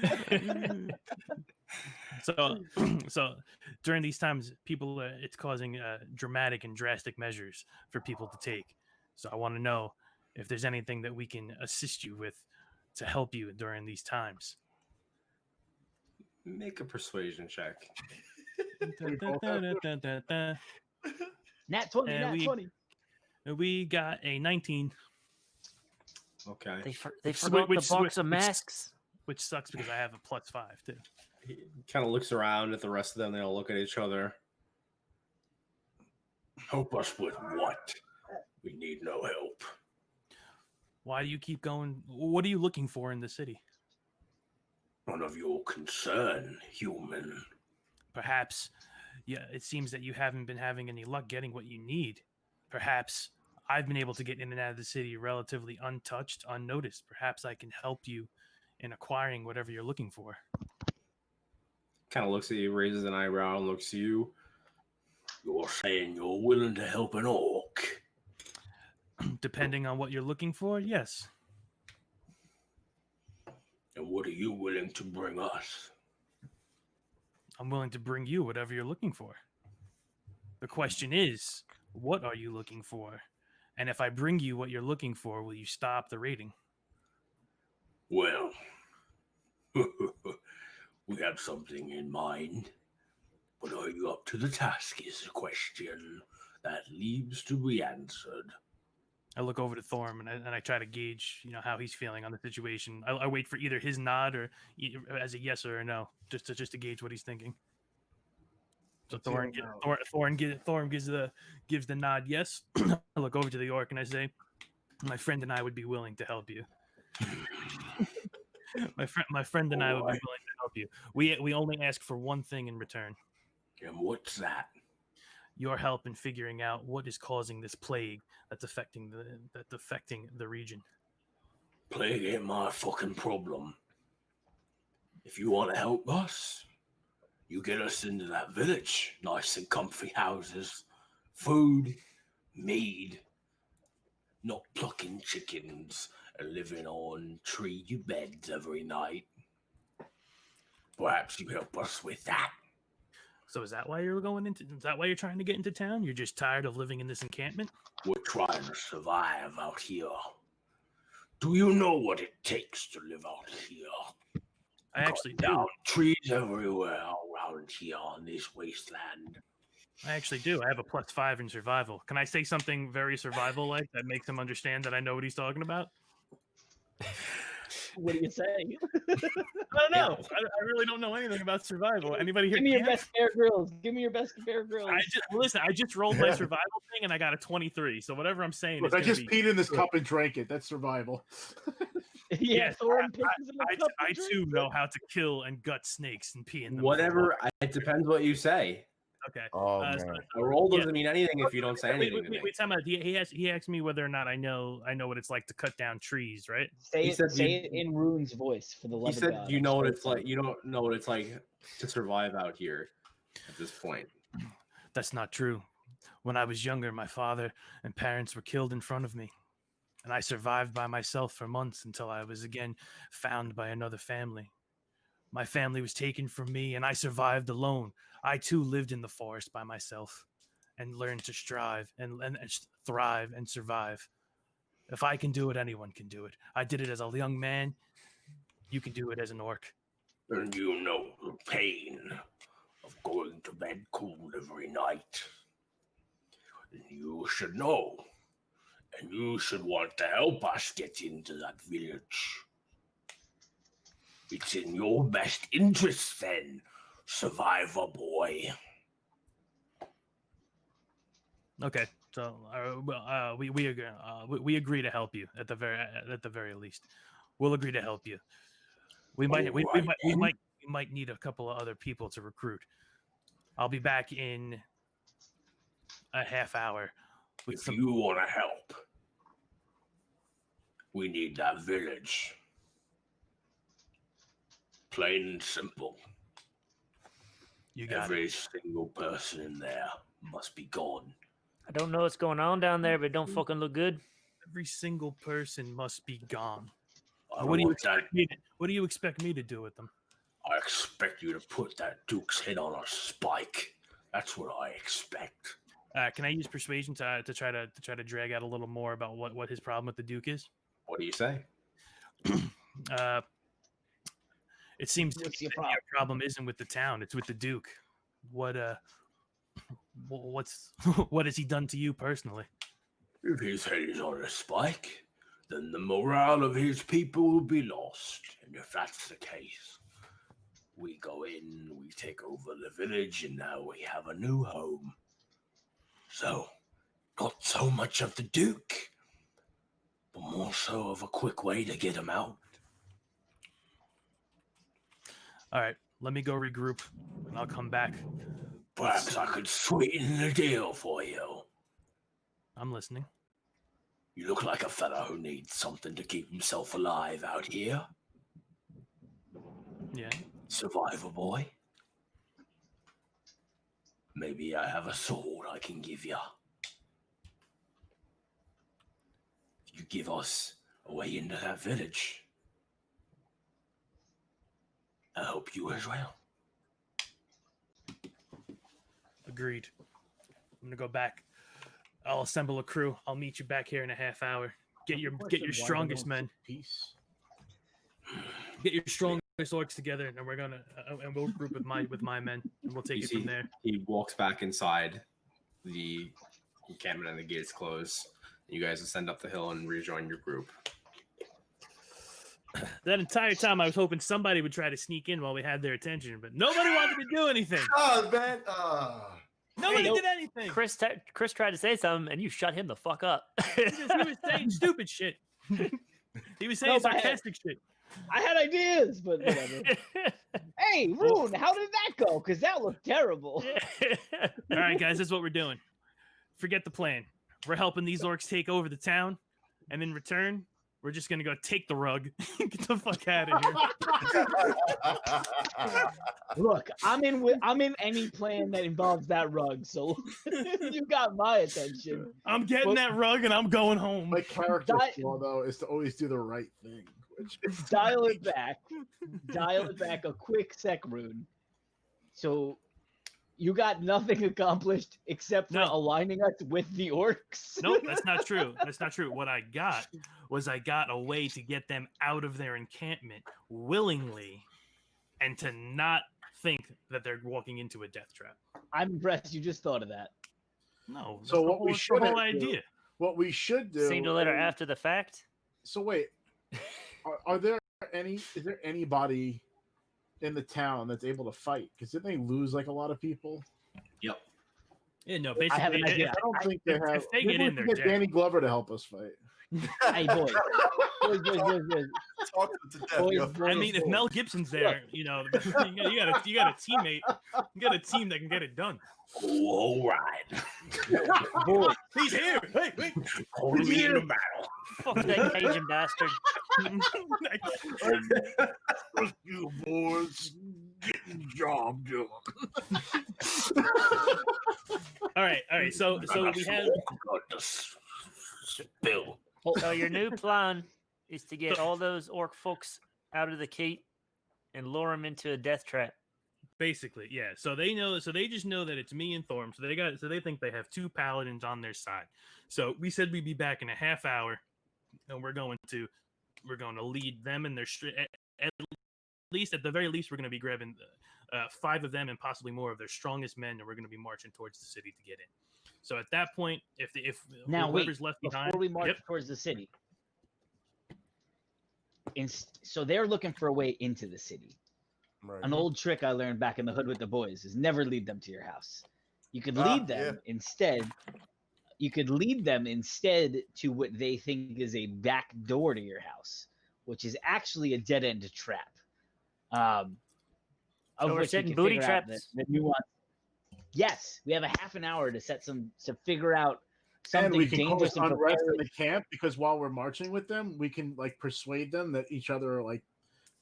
So during these times, people it's causing dramatic and drastic measures for people to take. So I want to know if there's anything that we can assist you with to help you during these times. Make a persuasion check. Nat 20, And Nat 20. We got a 19. Okay. They forgot the box of masks. Which sucks because I have a +5 too. He kind of looks around at the rest of them. They all look at each other. Help us with what? We need no help. Why do you keep going? What are you looking for in the city? None of your concern, human. Perhaps, yeah, it seems that you haven't been having any luck getting what you need. Perhaps I've been able to get in and out of the city relatively untouched, unnoticed. Perhaps I can help you in acquiring whatever you're looking for. Kind of looks at you, raises an eyebrow, and looks at you. You're saying you're willing to help an orc? Depending on what you're looking for, yes. And what are you willing to bring us? I'm willing to bring you whatever you're looking for. The question is, what are you looking for? And if I bring you what you're looking for, will you stop the raiding? Well, we have something in mind. But are you up to the task is a question that leaves to be answered. I look over to Thorm and I try to gauge, how he's feeling on the situation. I wait for either his nod or as a yes or a no, just to gauge what he's thinking. So Thorn gives the nod yes. I look over to the orc and I say, "My friend and I would be willing to help you." my friend and I would be willing to help you. We only ask for one thing in return. And what's that? Your help in figuring out what is causing this plague that's affecting the region. Plague ain't my fucking problem. If you want to help us, you get us into that village. Nice and comfy houses, food, mead, not plucking chickens and living on tree beds every night. Perhaps you help us with that. So is that why you're trying to get into town? You're just tired of living in this encampment? We're trying to survive out here. Do you know what it takes to live out here? I actually do. Down trees everywhere around here on this wasteland. I actually do. I have a +5 in survival. Can I say something very survival-like that makes him understand that I know what he's talking about? What do you say? I don't know. I really don't know anything about survival. Anybody here? Give me your best Bear Grylls. Give me your best Bear Grylls. I just rolled my survival thing and I got a 23. So whatever I'm saying Look, is I just be peed in this cup and drank it. That's survival. Yeah, Thorn pisses in the cup I and too drinks know how to kill and gut snakes and pee in them. Whatever. It depends what you say. Okay. Oh, man. A roll doesn't mean anything if you don't say anything. Wait, time out. He asked me whether or not I know what it's like to cut down trees, right? Say it in Rune's voice for the love He of said God. you know what it's like. You don't know what it's like to survive out here at this point. That's not true. When I was younger, my father and parents were killed in front of me, and I survived by myself for months until I was again found by another family. My family was taken from me, and I survived alone. I too lived in the forest by myself and learned to strive and thrive and survive. If I can do it, anyone can do it. I did it as a young man. You can do it as an orc. And you know the pain of going to bed cold every night. And you should know. And you should want to help us get into that village. It's in your best interest then, survivor boy. Okay, so we agree. We agree to help you at the very least. We'll agree to help you. We might need a couple of other people to recruit. I'll be back in a half hour. If you want to help, we need that village. Plain and simple. You got Every it. single person in there must be gone. I don't know what's going on down there, but it don't fucking look good. Every single person must be gone. I What do you want that. expect me to, what do you expect me to do with them? I expect you to put that Duke's head on a spike. That's what I expect. Can I use persuasion to try to drag out a little more about what his problem with the Duke is? What do you say? It seems to What's me your that your problem isn't with the town; it's with the Duke. What's what has he done to you personally? If his head is on a spike, then the morale of his people will be lost. And if that's the case, we go in, we take over the village, and now we have a new home. So, not so much of the Duke, but more so of a quick way to get him out. All right, let me go regroup, and I'll come back. Perhaps I could sweeten the deal for you. I'm listening. You look like a fella who needs something to keep himself alive out here. Yeah. Survivor boy. Maybe I have a sword I can give you. You give us a way into that village. I hope you as well. Agreed. I'm gonna go back. I'll assemble a crew. I'll meet you back here in a half hour. Get your strongest men. Peace. Get your strongest orcs together, and we're gonna and we'll group with my men, and we'll take it from there. He walks back inside. The encampment and the gates close. You guys ascend up the hill and rejoin your group. That entire time, I was hoping somebody would try to sneak in while we had their attention, but nobody wanted to do anything. Oh man, Nobody did anything. Chris tried to say something, and you shut him the fuck up. He was saying stupid shit. He was saying sarcastic shit. I had ideas, but whatever. Hey, Rune, how did that go? Because that looked terrible. All right, guys, this is what we're doing. Forget the plan. We're helping these orcs take over the town, and in return, we're just gonna go take the rug. Get the fuck out of here. Look, I'm in any plan that involves that rug, so you got my attention. I'm getting that rug, and I'm going home. My character flaw, though, is to always do the right thing. Dial it back. Dial it back a quick sec, Rune. So you got nothing accomplished except for aligning us with the orcs? Nope, that's not true. That's not true. What I got was I got a way to get them out of their encampment willingly and to not think that they're walking into a death trap. I'm impressed you just thought of that. No. So what we should the whole idea. What we should do. Seen the letter after the fact. So wait, are there any? Is there anybody in the town that's able to fight? Because didn't they lose like a lot of people? Yep. Yeah, no. I have Basically, an idea. I don't think they have. if they get in there, get dead. Danny Glover to help us fight. Hey, boys. Boys. talk to death. Boys, yo. I mean, if Mel Gibson's there, you know, you got a teammate, you got a team that can get it done. All right. Boys. He's here. Hey, wait. Call me in the battle. Fuck that Cajun bastard. You boys getting the job done. All right. So we have. Bill. So your new plan is to get all those orc folks out of the keep and lure them into a death trap. Basically, yeah. So they know. So they just know that it's me and Thorm. So they think they have two paladins on their side. So we said we'd be back in a half hour, and we're going to lead them in their at the very least we're going to be grabbing 5 of them and possibly more of their strongest men, and we're going to be marching towards the city to get in. So at that point, if Now wait, whoever's left behind, before we march towards the city. So they're looking for a way into the city. Right. An old trick I learned back in the hood with the boys is never lead them to your house. You could lead them instead. You could lead them instead to what they think is a back door to your house, which is actually a dead end trap. So we're setting booty traps. The nuance. Yes, we have a half an hour to figure out something And we can dangerous cause and unrest prepare. in the camp because while we're marching with them, we can like persuade them that each other are like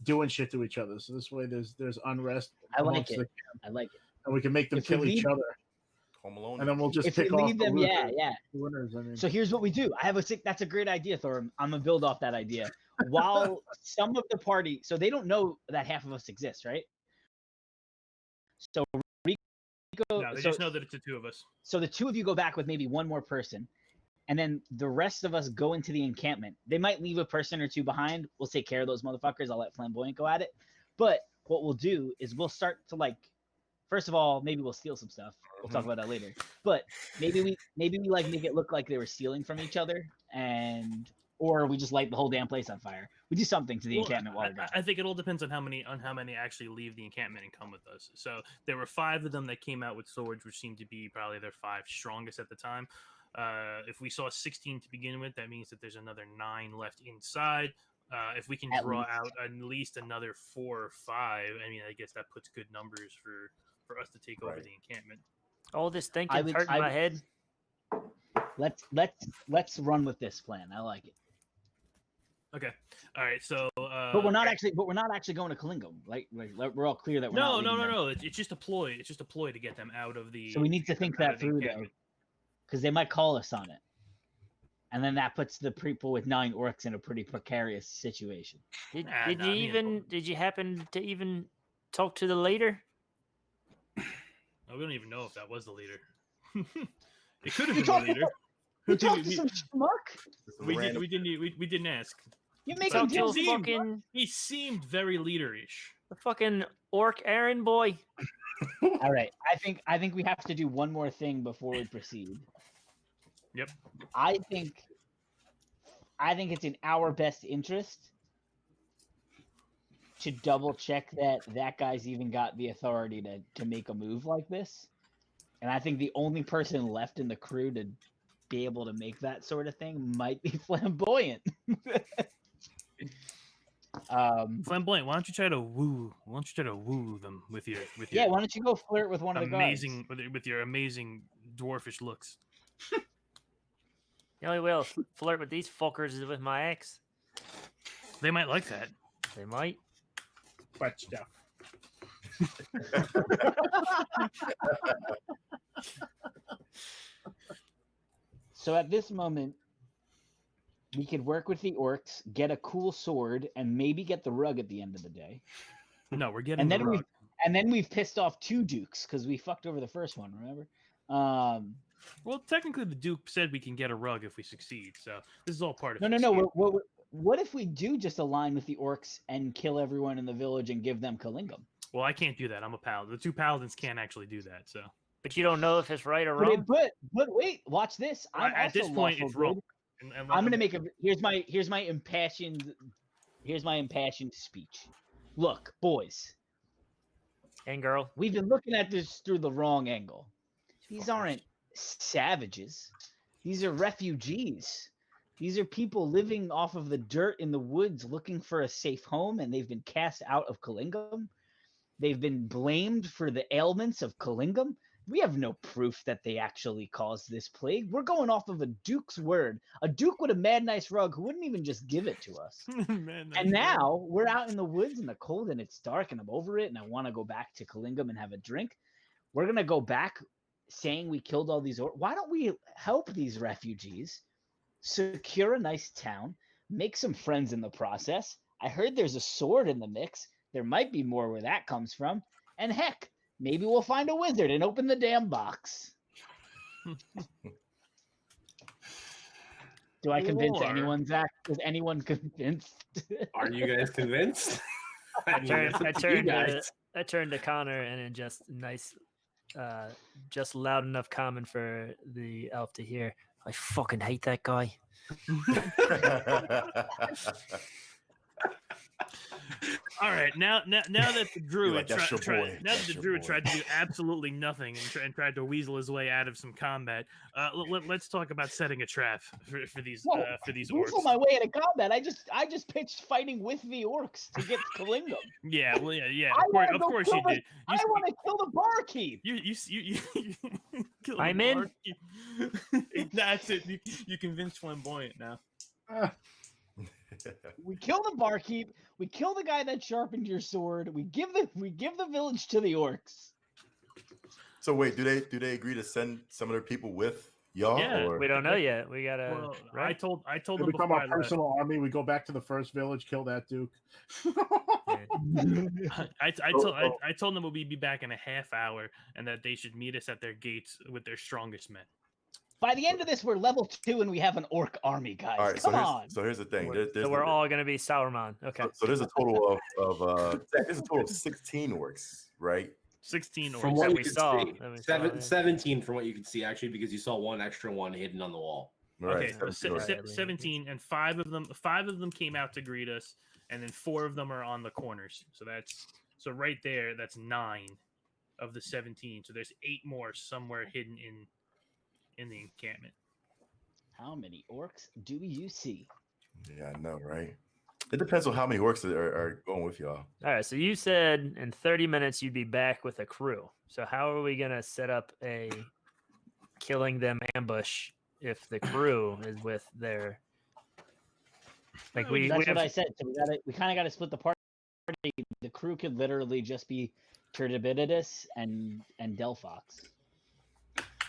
doing shit to each other. So this way, there's unrest. I like amongst it. the- I like it. and we can make them If we kill each leave- other, Home Alone. and then we'll just If we pick off leave the them, losers, yeah. the winners. I mean, So here's what we do. That's a great idea, Thor. I'm gonna build off that idea. While some of the party, so they don't know that half of us exist, right? So Rico, No, they so, just know that it's the two of us. so the two of you go back with maybe one more person, and then the rest of us go into the encampment. They might leave a person or two behind. We'll take care of those motherfuckers. I'll let Flamboyant go at it. But what we'll do is we'll start to first of all, maybe we'll steal some stuff. We'll talk about that later. But maybe we like make it look like they were stealing from each other, or we just light the whole damn place on fire. We do something to the encampment while we're gone. I think it all depends on how many actually leave the encampment and come with us. So there were 5 of them that came out with swords, which seemed to be probably their 5 strongest at the time. If we saw 16 to begin with, that means that there's another 9 left inside. If we can draw out at least another 4 or 5, I mean, I guess that puts good numbers for us to take over the encampment. All this thinking's hurting my head. Let's run with this plan. I like it. Okay. All right. So. But we're not actually going to Kalingam. Like we're all clear that we're not. No. It's just a ploy. It's just a ploy to get them out of the. So we need to think that through though, because they might call us on it, and then that puts the people with 9 orcs in a pretty precarious situation. Did you happen to even talk to the leader? We don't even know if that was the leader. It could have been the leader. You talked to some schmuck? We didn't ask. You're making deals. He seemed very leaderish. The fucking orc errand boy. All right. I think we have to do one more thing before we proceed. Yep. I think it's in our best interest to double check that guy's even got the authority to make a move like this. And I think the only person left in the crew to be able to make that sort of thing might be Flamboyant. Flamboyant, why don't you try to woo them with your yeah, why don't you go flirt with one of the guys? With your amazing dwarfish looks. The only way I'll flirt with these fuckers is with my ex. They might like that. They might. Butt stuff. So at this moment, we could work with the orcs, get a cool sword, and maybe get the rug at the end of the day. No, we're getting the rug. And then we've pissed off 2 dukes because we fucked over the first one, remember? Well, technically, the Duke said we can get a rug if we succeed, so this is all part of No. What if we do just align with the orcs and kill everyone in the village and give them Kalingam? Well, I can't do that. I'm a paladin. The 2 paladins can't actually do that, so. But you don't know if it's right or wrong. But wait, watch this. At this point, it's wrong. I'm gonna make here's my impassioned speech. Look, boys and girl, we've been looking at this through the wrong angle. These aren't savages. These are refugees. These are people living off of the dirt in the woods looking for a safe home, and they've been cast out of Kalingam. They've been blamed for the ailments of Kalingam. We have no proof that they actually caused this plague. We're going off of a duke's word. A duke with a mad nice rug who wouldn't even just give it to us. And now we're out in the woods in the cold and it's dark and I'm over it and I want to go back to Kalingam and have a drink. We're going to go back saying we killed all these. Why don't we help these refugees secure a nice town, make some friends in the process? I heard there's a sword in the mix. There might be more where that comes from. And heck, maybe we'll find a wizard and open the damn box. Do I convince anyone, Zach? Is anyone convinced? Are you guys convinced? I turned to Connor and it just just loud enough comment for the elf to hear. I fucking hate that guy. All right, now that the druid tried to do absolutely nothing and tried to weasel his way out of some combat, let's talk about setting a trap for these orcs. Weasel my way into combat. I just pitched fighting with the orcs to get Kalingam. Yeah, well, yeah. Of course you did. I want to kill the barkeep. You kill I'm the in. Barkeep. That's it. You convinced Flamboyant now. We kill the barkeep. We kill the guy that sharpened your sword. We give the village to the orcs. So wait, do they agree to send some of their people with y'all? Yeah, or? We don't know yet. We gotta. Well, right? I told They them become before our I left. personal army. We go back to the first village, kill that duke. I told them we'll be back in a half hour and that they should meet us at their gates with their strongest men. By the end of this, we're level 2 and we have an orc army, guys. All right, Come on. so here's the thing. So we're all gonna be Sauron. Okay. So there's a total of there's a total of 16 orcs, right? 16 From orcs. what that you we can saw, see. that we saw, yeah. 17 from what you can see, actually, because you saw one extra one hidden on the wall. Okay, Right. so 17 orcs. 17, and five of them came out to greet us, and then 4 of them are on the corners. So right there, that's 9 of the 17. So there's 8 more somewhere hidden in the encampment. How many orcs do you see? Yeah, I know, right? It depends on how many orcs are going with y'all. All right. So you said in 30 minutes you'd be back with a crew. So how are we gonna set up a killing them ambush if the crew is with their That's what I said. So we kind of got to split the party. The crew could literally just be Turdibiditis and Delphox.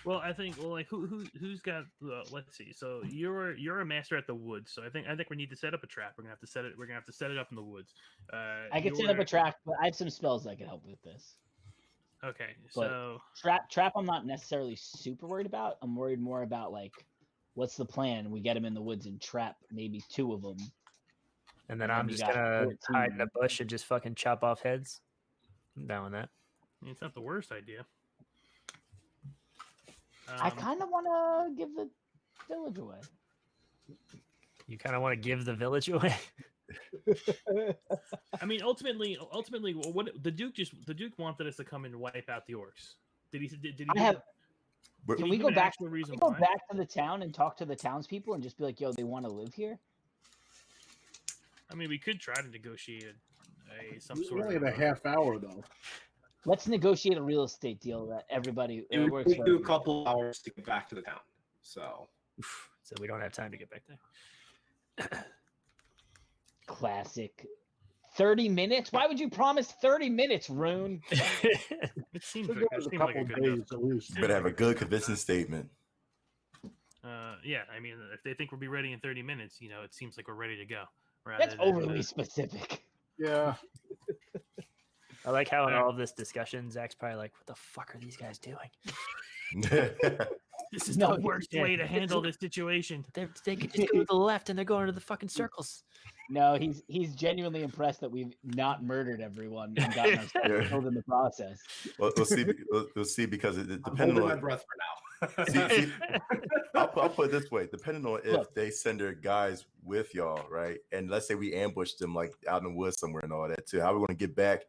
Well, I think who's got let's see. So you're a master at the woods. So I think we need to set up a trap. We're gonna have to set it up in the woods. I can set up a trap, but I have some spells that can help with this. Okay, But so trap I'm not necessarily super worried about. I'm worried more about like what's the plan? We get them in the woods and trap maybe 2 of them. and then and I'm you just got gonna hide in a 14. bush and just fucking chop off heads. I'm down with that. it's not the worst idea. I kind of want to give the village away. You kind of want to give the village away. I mean, ultimately, what the Duke wanted us to come and wipe out the orcs. Did he? Did he? Can we go back? Back to the town and talk to the townspeople and just be like, "Yo, they want to live here." I mean, we could try to negotiate some We sort only of. have a half hour though. Let's negotiate a real estate deal that everybody It would works take for. you a couple hours to get back to the town. So So we don't have time to get back there. Classic. 30 minutes? Why would you promise 30 minutes, Rune? It seems We'll like, give us a like couple a good days enough. at least. You better have a good convincing statement. Yeah, I mean, if they think we'll be ready in 30 minutes, it seems like we're ready to go. That's overly specific. Yeah. I like how in all of this discussion, Zach's probably like, "What the fuck are these guys doing? This is No, the worst yeah. way to handle this situation." They could just go to the left and they're going to the fucking circles." No, he's genuinely impressed that we've not murdered everyone and gotten ourselves killed in the process. We'll see. We'll see because it I'm depending holding my on. breath for now. See, I'll put it this way: depending on if Look. they send their guys with y'all, right? And let's say we ambush them like out in the woods somewhere and all that too. How are we going to get back?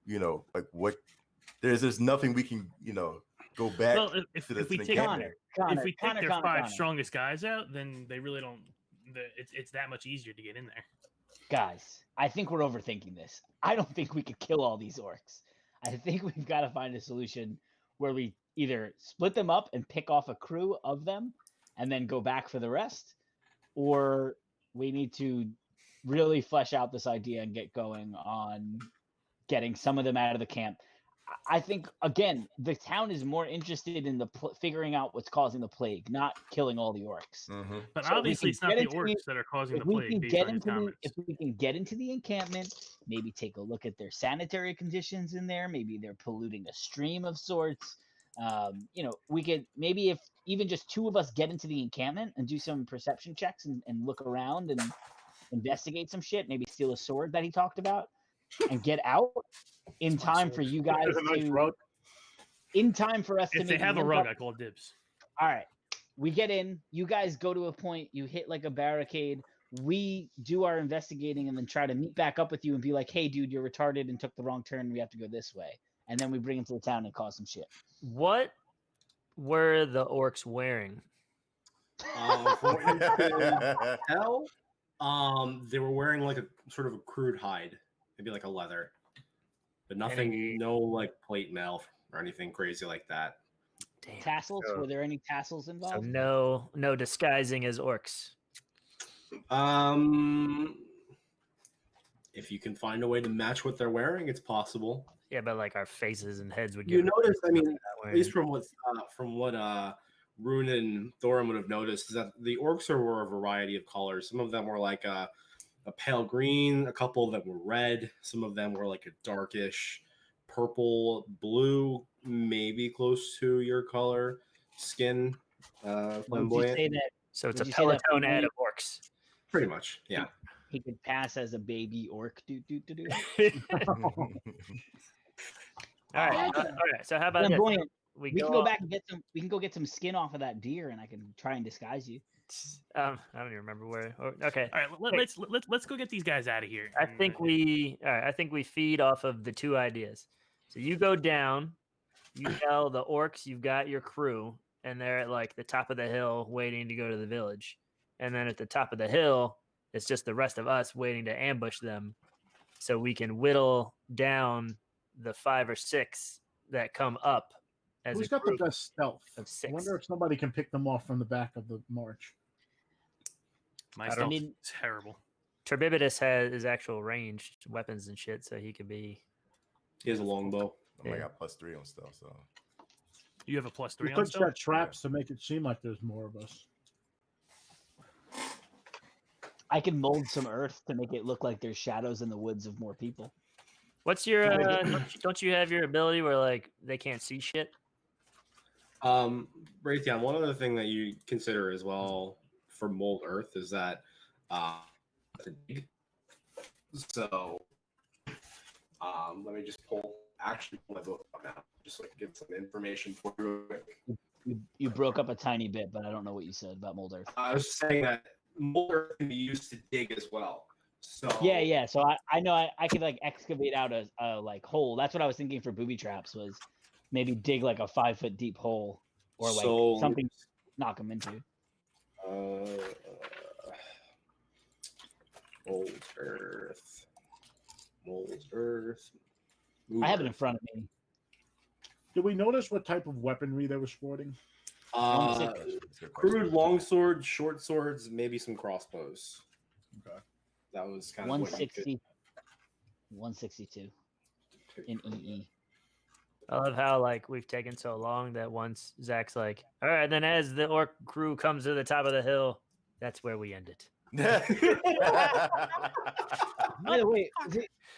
Like what? There's nothing we can go back. Well, if we take encampment. if we take their 5 strongest guys out, then they really don't. It's that much easier to get in there. Guys, I think we're overthinking this. I don't think we could kill all these orcs. I think we've got to find a solution where we either split them up and pick off a crew of them and then go back for the rest, or we need to really flesh out this idea and get going on getting some of them out of the camp. I think, again, the town is more interested in figuring out what's causing the plague, not killing all the orcs. Mhm. But So obviously, we it's can not get the into orcs that are causing the If we plague. can Based get on his into the, comments. if we can get into the encampment, maybe take a look at their sanitary conditions in there. Maybe they're polluting a stream of sorts. We could maybe if even just 2 of us get into the encampment and do some perception checks and look around and investigate some shit. Maybe steal a sword that he talked about and get out in time for you guys There's a nice to. rug. In time for us to. If they maybe have a link rug, up. I call dibs. All right. We get in. You guys go to a point. You hit like a barricade. We do our investigating and then try to meet back up with you and be like, "Hey, dude, you're retarded and took the wrong turn. We have to go this way." And then we bring him to the town and cause some shit. What were the orcs wearing? From what you can tell, they were wearing like a sort of a crude hide, maybe like a leather, but nothing, no like plate mail or anything crazy like that. Damn. Tassels? Yeah. Were there any tassels So involved? no disguising as orcs. If you can find a way to match what they're wearing, it's possible. Yeah, but like our faces and heads would get. You notice, I mean, at at least from what Rune and Thorin would have noticed, is that the orcs were a variety of colors. Some of them were like a pale green, a couple of them were red, some of them were like a darkish purple, blue, maybe close to your color, skin, Would you flamboyant. say that So it's a Would you say that Peloton ad only- of orcs. Pretty much, yeah. he could pass as a baby orc? All right. All right. So how about this? Flamboyant. We We go can go off- back and get some. We can go get some skin off of that deer, and I can try and disguise you. I don't even remember where. Okay. All right, let's go get these guys out of here. I think we. All right. I think we feed off of the two ideas. So you go down. You tell the orcs you've got your crew, and they're at like the top of the hill waiting to go to the village. And then at the top of the hill, it's just the rest of us waiting to ambush them, so we can whittle down the 5 or 6 that come up. As Who's a got the group best stealth? of I 6. wonder if somebody can pick them off from the back of the march. My I stuff mean- is terrible. Turbibitus has his actual ranged weapons and shit, so he could be. He has a longbow. I Yeah. got +3 on stuff, so You have a +3 We on could stuff. set traps to make it seem like there's more of us. I can mold some earth to make it look like there's shadows in the woods of more people. What's your? Don't you have your ability where like they can't see shit? Raytheon, one other thing that you consider as well for Mold Earth is that so let me just pull my book up now, just so I can get some information for you real quick. You broke up a tiny bit, but I don't know what you said about mold earth. I was just saying that Mold Earth can be used to dig as well. So Yeah. So I know I could like excavate out a like hole. That's what I was thinking for booby traps, was maybe dig like a 5-foot deep hole or like So- something to knock them into. Mold Earth. I have it in front of me. Did we notice what type of weaponry they were sporting? Uh, That's a good question. crude longswords, short swords, maybe some crossbows. Okay. That was kind of what you could 160, 162 in EE. I love how like we've taken so long that once Zach's like, all right, then as the orc crew comes to the top of the hill, that's where we end it. By the way,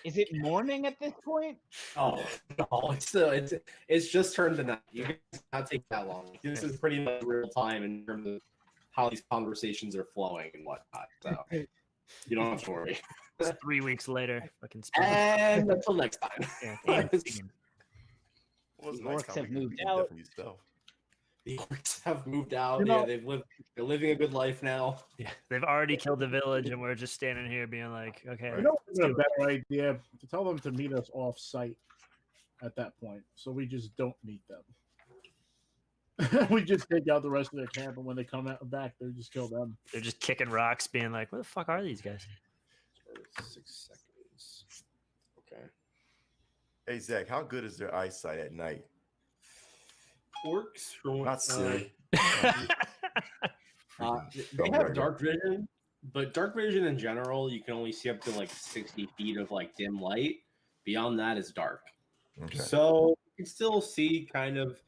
is it morning at this point? Oh no, it's just turned to night. You guys not take that long. This is pretty much real time in terms of how these conversations are flowing and whatnot. So you don't have to worry. It's 3 weeks later, fucking spring. And until next time. Yeah, and spring. What's The next orcs time have we moved can out. definitely stealth. The orcs have moved out. You know- They're living a good life now. Yeah, they've already killed the village, and we're just standing here being like, okay, You know, it's a better idea to tell them to meet us off site at that point, so we just don't meet them. We just take out the rest of their camp, and when they come out back, they just kill them. they're just kicking rocks, being like, what the fuck are these guys? 6 seconds. Okay. Hey Zach, how good is their eyesight at night? Orcs from Not silly. they Don't have worry. dark vision, but dark vision in general, you can only see up to like 60 feet of like dim light. Beyond that is dark. Okay. So you can still see kind of,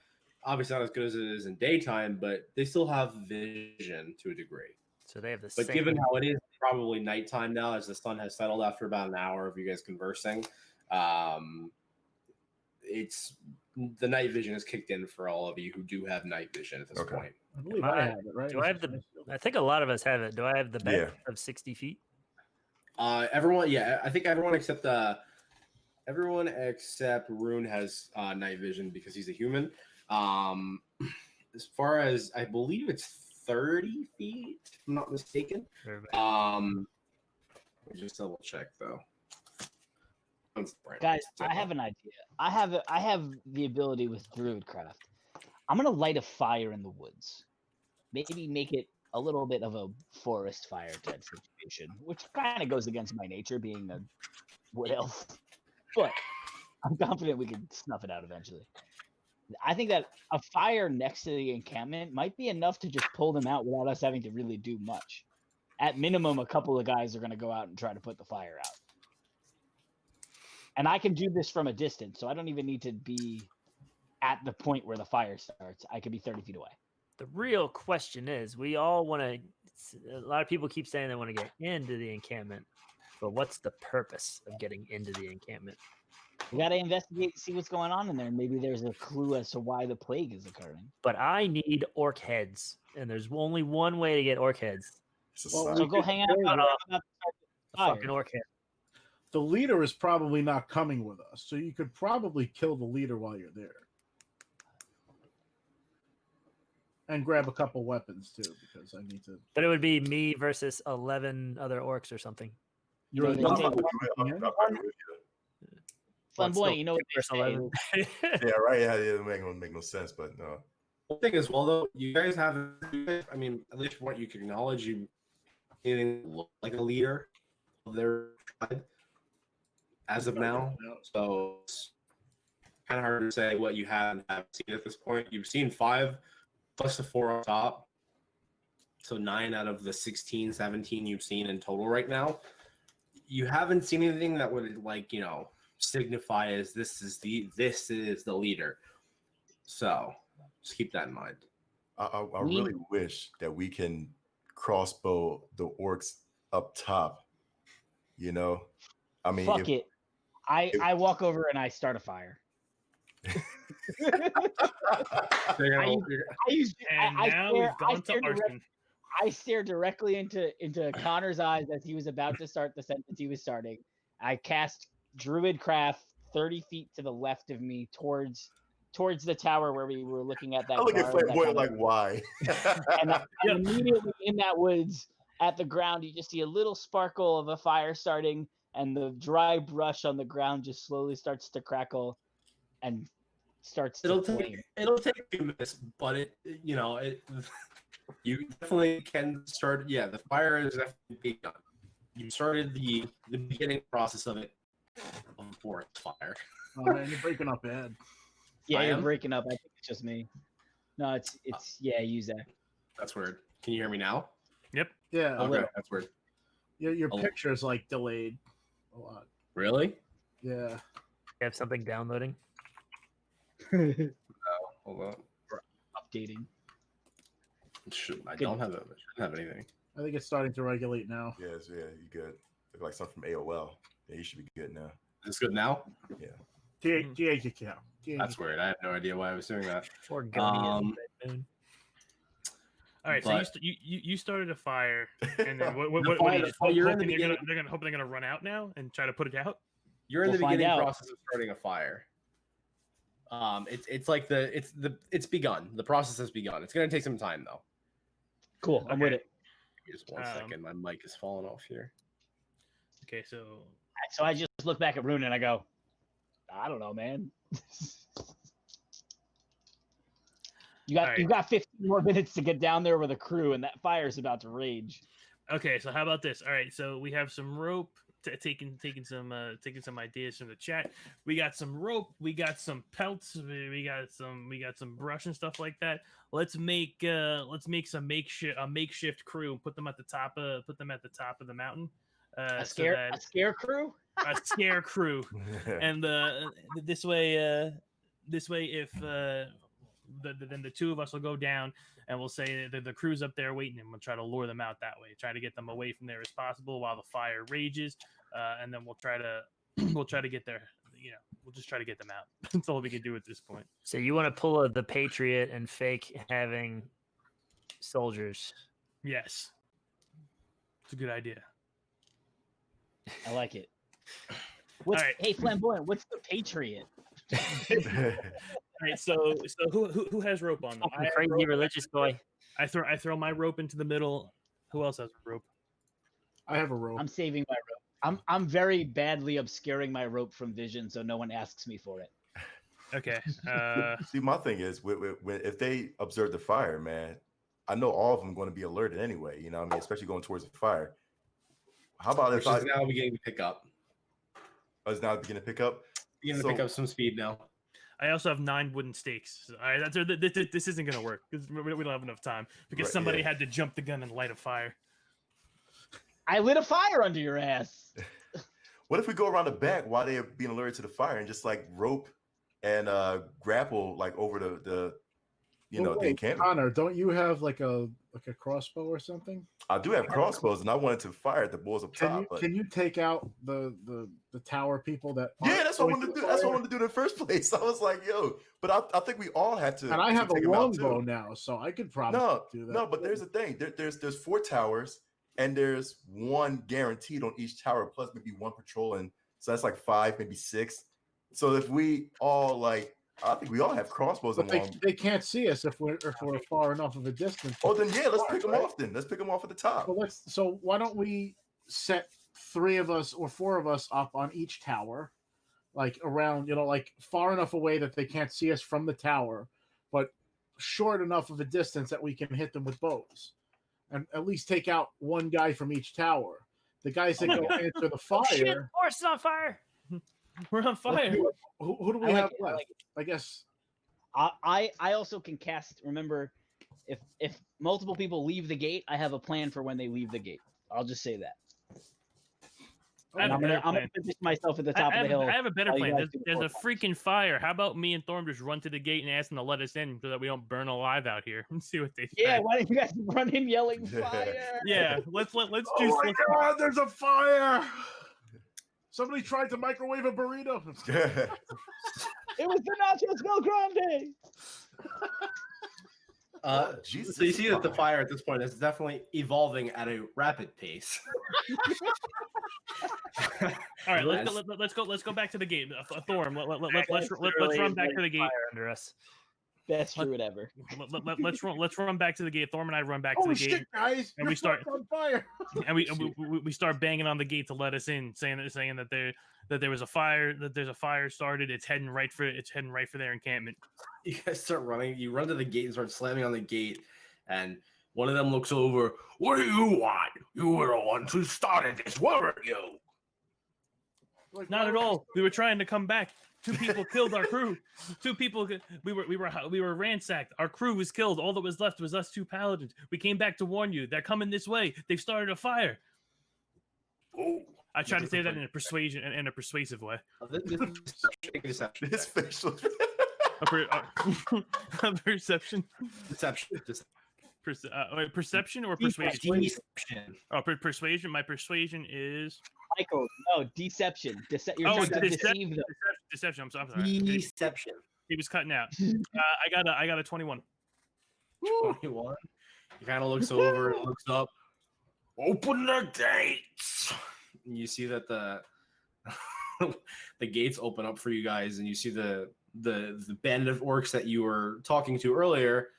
obviously not as good as it is in daytime, but they still have vision to a degree. So they have the But same. given how it is probably nighttime now, as the sun has settled after about an hour of you guys conversing, it's the night vision is kicked in for all of you who do have night vision at this Okay. point. I believe Am I I- have it, right? do I have the? I think a lot of us have it. Do I have the bet Yeah. of 60 feet? Everyone, yeah, I think everyone except Rune has night vision because he's a human. As far as I believe, it's 30 feet, if I'm not mistaken. Everybody- Let me just double check though. Guys, I have an idea. I have the ability with Druidcraft. I'm gonna light a fire in the woods. Maybe make it a little bit of a forest fire type situation, which kind of goes against my nature, being a wood elf. But I'm confident we can snuff it out eventually. I think that a fire next to the encampment might be enough to just pull them out without us having to really do much. at minimum, a couple of guys are going to go out and try to put the fire out. And I can do this from a distance, so I don't even need to be at the point where the fire starts. I could be 30 feet away. The real question is, we all want to. A lot of people keep saying they want to get into the encampment, but what's the purpose of getting into the encampment? We got to investigate, see what's going on in there. Maybe there's a clue as to why the plague is occurring. But I need orc heads, and there's only one way to get orc heads. So go hang out. Fucking orc head. The leader is probably not coming with us, so you could probably kill the leader while you're there. And grab a couple weapons too, because I need to. But it would be me versus 11 other orcs or something. You're No, Flamboyant, you know what they say. Yeah, right. Yeah, it make no sense, but no. The thing is, well, though, you guys have, I mean, at least what you can acknowledge, you look like a leader of their tribe as of now. So it's kind of hard to say what you have and haven't seen at this point. You've seen 5 plus the 4 on top. So 9 out of the 16, 17 you've seen in total right now. You haven't seen anything that would, like, you know, signify as this is the leader. So just keep that in mind. I really wish that we can crossbow the orcs up top. You know, I mean, Fuck it. I walk over and I start a fire. I stare directly into Connor's eyes as he was about to start the sentence he was starting. I cast Druid Craft 30 feet to the left of me towards the tower where we were looking at that. I look at Flamboyant like, why? and immediately in that woods at the ground, you just see a little sparkle of a fire starting, and the dry brush on the ground just slowly starts to crackle and starts to flame. It'll take a few minutes, but you definitely can start. Yeah, the fire is definitely begun. You started the beginning process of it before it's fire. Oh man, you're breaking up bad. Yeah, you're breaking up. I think it's just me. No, it's you, Zach. That's weird. Can you hear me now? Yep. Yeah. Okay, that's weird. Your picture is like delayed a lot. Really? Yeah. You have something downloading? No, hold on. Updating. I don't have it. I shouldn't have anything. I think it's starting to regulate now. Yes, yeah, you good. Look like something from AOL. Yeah, you should be good now. Is this good now? Yeah. That's weird. I have no idea why I was doing that. Or Gunny Moon. All right, so you started a fire, and then what you're in the they're gonna run out now and try to put it out. You're in the beginning process of starting a fire. It's begun. The process has begun. It's gonna take some time though. Cool, I'm with it. Give me just 1 second. My mic is falling off here. Okay, so I just look back at Rune and I go, I don't know, man. You got 15 more minutes to get down there with a crew, and that fire's about to rage. Okay, so how about this? All right, so we have some rope. Taking some ideas from the chat. We got some rope. We got some pelts. We got some brush and stuff like that. Let's make some makeshift crew and put them at the top of the mountain. A scare crew. A scare crew, and this way, if then the two of us will go down and we'll say that the crew's up there waiting, and we'll try to lure them out that way. Try to get them away from there as possible while the fire rages, and then we'll try to get there. We'll just try to get them out. That's all we can do at this point. So you want to pull the Patriot and fake having soldiers? Yes, it's a good idea. I like it. Hey, Flamboyant, what's the Patriot? All right, so who has rope on them? Crazy religious boy. I throw my rope into the middle. Who else has rope? I have a rope. I'm saving my rope. I'm very badly obscuring my rope from vision, so no one asks me for it. Okay. See, my thing is, if they observe the fire, man, I know all of them are going to be alerted anyway. You know what I mean? Especially going towards the fire. How about if now beginning to pick up? Oh, it's now beginning to pick up? Beginning to pick up some speed now. I also have 9 wooden stakes. All right, this isn't going to work because we don't have enough time because somebody had to jump the gun and light a fire. I lit a fire under your ass. What if we go around the back while they're being alerted to the fire and just like rope and grapple like over the the encampment? Connor, don't you have like a crossbow or something? I do have crossbows, and I wanted to fire at the boys up top. Can you take out the tower people that? Yeah, that's what I wanted to do. That's what I wanted to do in the first place. I was like, yo, but I think we all had to. And I have a take 'em out, longbow too. now, so I could probably do that. No, but there's a thing. There's 4 towers, and there's 1 guaranteed on each tower, plus maybe 1 patrolling. So that's like 5, maybe 6. So if we all like, I think we all have crossbows. But they can't see us if we're far enough of a distance. Oh, then yeah, let's pick them off. Then let's pick them off at the top. So why don't we set 3 of us or 4 of us up on each tower, like around, like far enough away that they can't see us from the tower, but short enough of a distance that we can hit them with bows, and at least take out 1 guy from each tower. The guys that go answer the fire. Oh, shit, horse is on fire. We're on fire. Who do we have left? I guess. I also can cast. Remember, if multiple people leave the gate, I have a plan for when they leave the gate. I'll just say that. I'm gonna position myself at the top of the hill. I have a better plan. There's a freaking fire. How about me and Thorm just run to the gate and ask them to let us in so that we don't burn alive out here and see what they say. Yeah, why don't you guys run in yelling fire? Yeah, let's do. Oh my God! There's a fire. Somebody tried to microwave a burrito. It was the Nachos Go Grande. So you see that the fire at this point is definitely evolving at a rapid pace. All right, let's go back to the gate. Thorm, let's run back to the gate under us. Best druid ever. Let's run back to the gate. Thorm and I run back to the gate, guys! And we start on fire. And we start banging on the gate to let us in, saying that there was a fire, that there's a fire started. It's heading right for their encampment. You guys start running. You run to the gate and start slamming on the gate, and one of them looks over. What do you want? You were the ones who started this, weren't you? Not at all. We were trying to come back. 2 people killed our crew. 2 people. We were ransacked. Our crew was killed. All that was left was us 2 paladins. We came back to warn you. They're coming this way. They've started a fire. Oh, I tried to say that in a persuasive way. His facial. Perception. Perception or persuasion? Deception. Oh, persuasion. My persuasion is Michael. No, deception. You're trying to deceive them. Deception. I'm sorry. Deception. He was cutting out. I got a 21. 21. He kind of looks over and looks up. Open the gates. And you see that the the gates open up for you guys, and you see the band of orcs that you were talking to earlier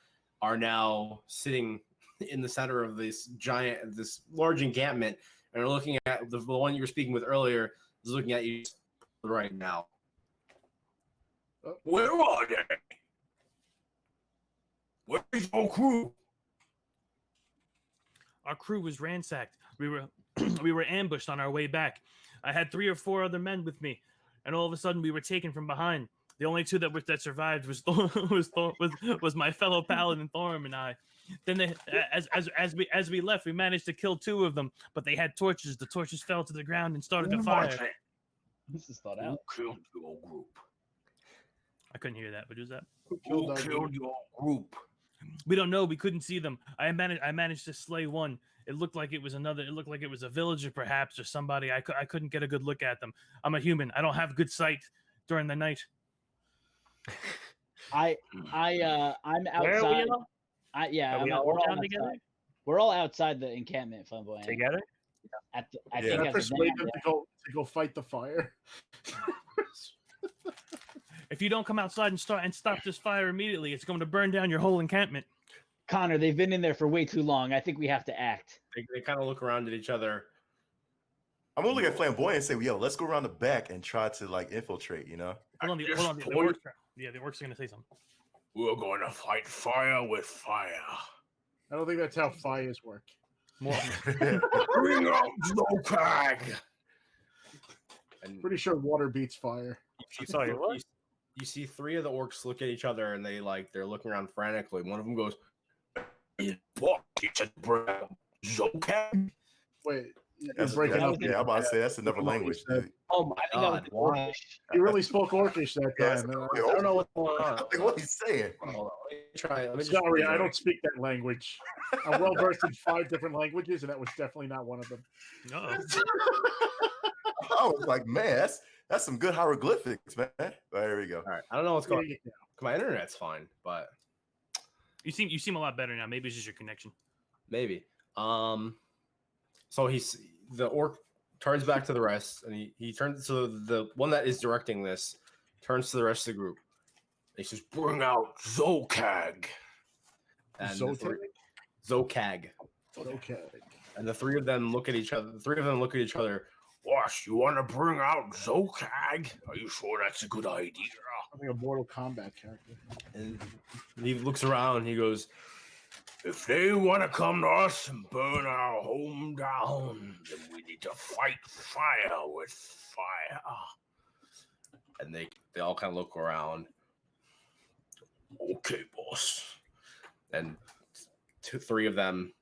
are now sitting in the center of this large encampment, and are looking at the one you were speaking with earlier is looking at you right now. Where are they? Where's your crew? Our crew was ransacked. We were ambushed on our way back. I had 3 or 4 other men with me, and all of a sudden we were taken from behind. The only 2 that survived was my fellow paladin Thorm and I. Then as we left, we managed to kill 2 of them, but they had torches. The torches fell to the ground and started a fire. This is thought out. Who killed your group? I couldn't hear that. What was that? Who killed your group? We don't know. We couldn't see them. I managed to slay 1. It looked like it was another. It looked like it was a villager, perhaps, or somebody. I couldn't get a good look at them. I'm a human. I don't have good sight during the night. I'm outside. Where are we all? We're all down together? We're all outside the encampment, Flamboyant. Together? I Yeah. think at Persuade the them to go fight the fire. If you don't come outside and stop this fire immediately, it's going to burn down your whole encampment. Connor, they've been in there for way too long. I think we have to act. They kind of look around at each other. I'm gonna look at Flamboyant and say, yo, let's go around the back and try to like infiltrate, Hold on, the orcs are going to say something. We're going to fight fire with fire. I don't think that's how fires work. More. Bring out Snowcrag. And Pretty sure water beats fire. you see 3 of the orcs look at each other, and they're looking around frantically. One of them goes, "What? You said bring out Snowcrag?" Wait, That's, breaking yeah, up. I'm about to say that's another What you language. said. Dude. Oh my I think that was god! Why? Orcish. He really spoke Orcish that Yeah, time. that's- man. I don't know what's going on. Like, what he's saying. Hold on, let me try. Let me just Sorry, I read don't it. speak that language. I'm well versed in 5 different languages, and that was definitely not one of them. Uh-oh. I was like, man, that's some good hieroglyphics, man. There we go. All right, I don't know what's going on. Yeah. My internet's fine, but You seem a lot better now. Maybe it's just your connection. maybe. So the orc turns back to the rest, and he turns to the one that is directing this, turns to the rest of the group. He says, "Bring out Zokag." And the Zokag. Okay. And the three of them look at each other. Wash, you want to bring out Zokag? Are you sure that's a good idea? I'm like a Mortal Kombat character. And he looks around. He goes, "If they want to come to us and burn our home down, then we need to fight fire with fire." And they all kind of look around. Okay, boss. And three of them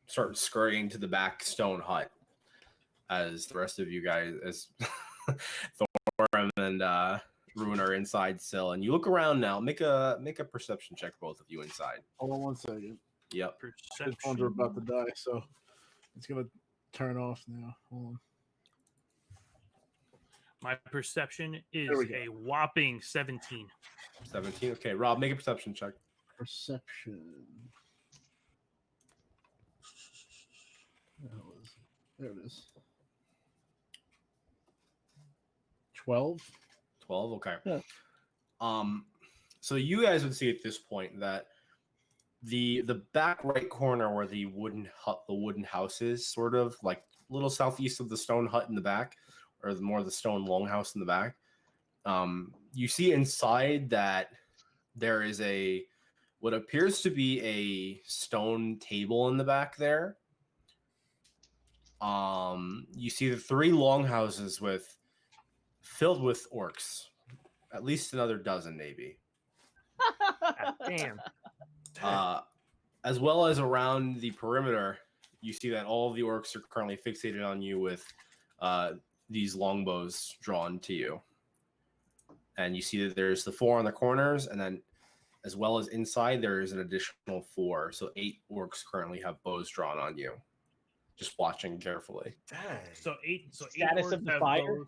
start scurrying to the back stone hut as the rest of you guys, as Thorum and Ruin are inside still. And you look around now. Make a perception check, both of you inside. Hold on 1 second. Yep. His phones are about to die, so it's gonna turn off now. Hold on. My perception is There we go. a whopping 17. 17. Okay, Rob, make a perception check. Perception. There it is. 12. 12. Okay. Yeah. So you guys would see at this point that the back right corner where the wooden house is, sort of like a little southeast of the stone hut in the back, or more the stone longhouse in the back. You see inside that there is what appears to be a stone table in the back there. You see the 3 longhouses filled with orcs, at least another dozen, maybe. God damn. As well as around the perimeter, you see that all of the orcs are currently fixated on you with these longbows drawn to you. And you see that there's the 4 on the corners, and then as well as inside, there is an additional 4. So 8 orcs currently have bows drawn on you. Just watching carefully. Dang. So eight Status of orcs the have fire?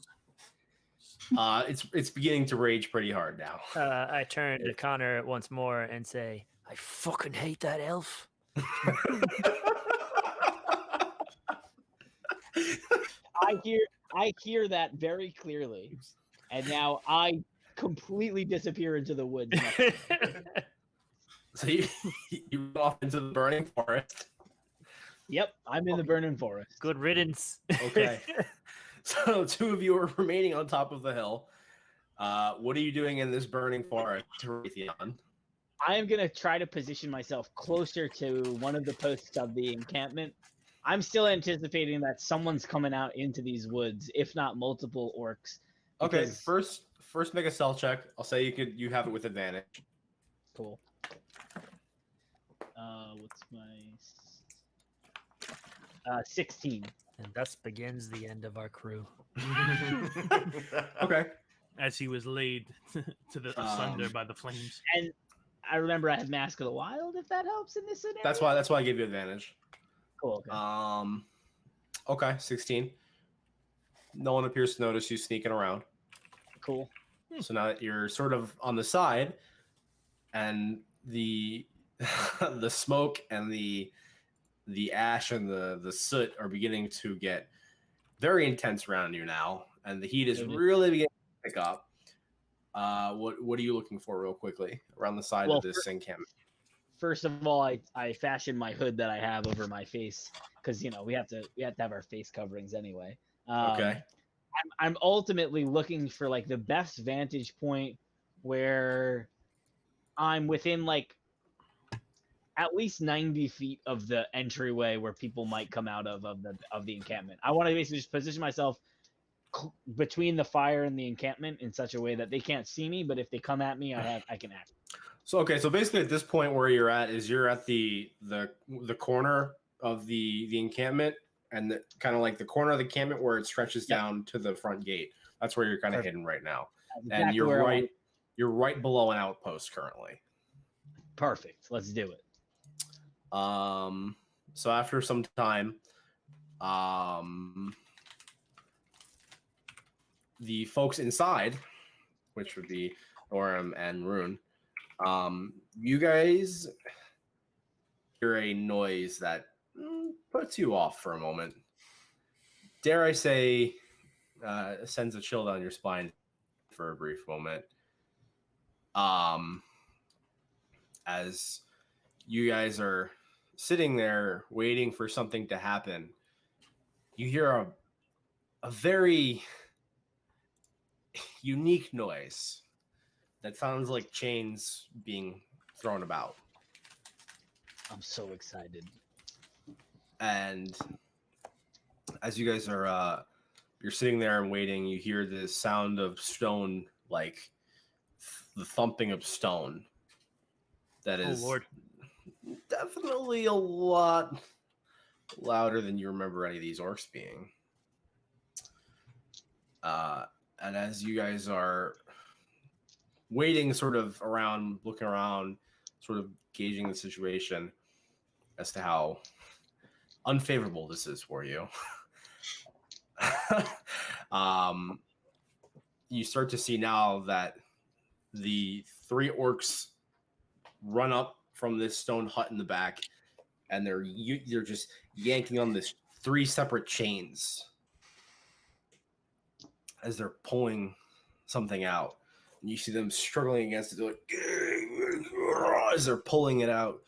bows. It's beginning to rage pretty hard now. I turn to Connor once more and say, I fucking hate that elf. I hear that very clearly, and now I completely disappear into the woods. So you go off into the burning forest. Yep, I'm in the burning forest. Good riddance. Okay. So 2 of you are remaining on top of the hill. What are you doing in this burning forest, Raytheon? I am gonna try to position myself closer to one of the posts of the encampment. I'm still anticipating that someone's coming out into these woods, if not multiple orcs. Okay, because- first make a stealth check. I'll say you have it with advantage. Cool. What's my 16? And thus begins the end of our crew. Okay. As he was laid to the asunder by the flames. And I remember I have Mask of the Wild, if that helps in this scenario. That's why I gave you advantage. Cool. Okay. Okay, 16. No one appears to notice you sneaking around. Cool. So now that you're sort of on the side, and the the smoke and the ash and the soot are beginning to get very intense around you now, and the heat is really beginning to pick up. What are you looking for, real quickly, around the side of this encampment? First of all, I fashioned my hood that I have over my face because we have to have our face coverings anyway. Okay. I'm ultimately looking for like the best vantage point where I'm within like at least 90 feet of the entryway where people might come out of the encampment. I want to basically just position myself between the fire and the encampment in such a way that they can't see me, but if they come at me, I can act. So basically at this point where you're at is you're at the corner of the encampment, and kind of like the corner of the encampment where it stretches down to the front gate. That's where you're kind of hidden right now, and you're right below an outpost currently. Perfect. Let's do it. So after some time, the folks inside, which would be Orem and Rune, you guys hear a noise that puts you off for a moment. Dare I say, sends a chill down your spine for a brief moment. As you guys are sitting there waiting for something to happen, you hear a very unique noise that sounds like chains being thrown about. I'm so excited. And as you guys are you're sitting there and waiting, you hear the sound of stone, like the thumping of stone. That is definitely a lot louder than you remember any of these orcs being. And as you guys are waiting sort of around, looking around, sort of gauging the situation as to how unfavorable this is for you, you start to see now that the three orcs run up from this stone hut in the back, and they're just yanking on this 3 separate chains as they're pulling something out. And you see them struggling against it, like, as they're pulling it out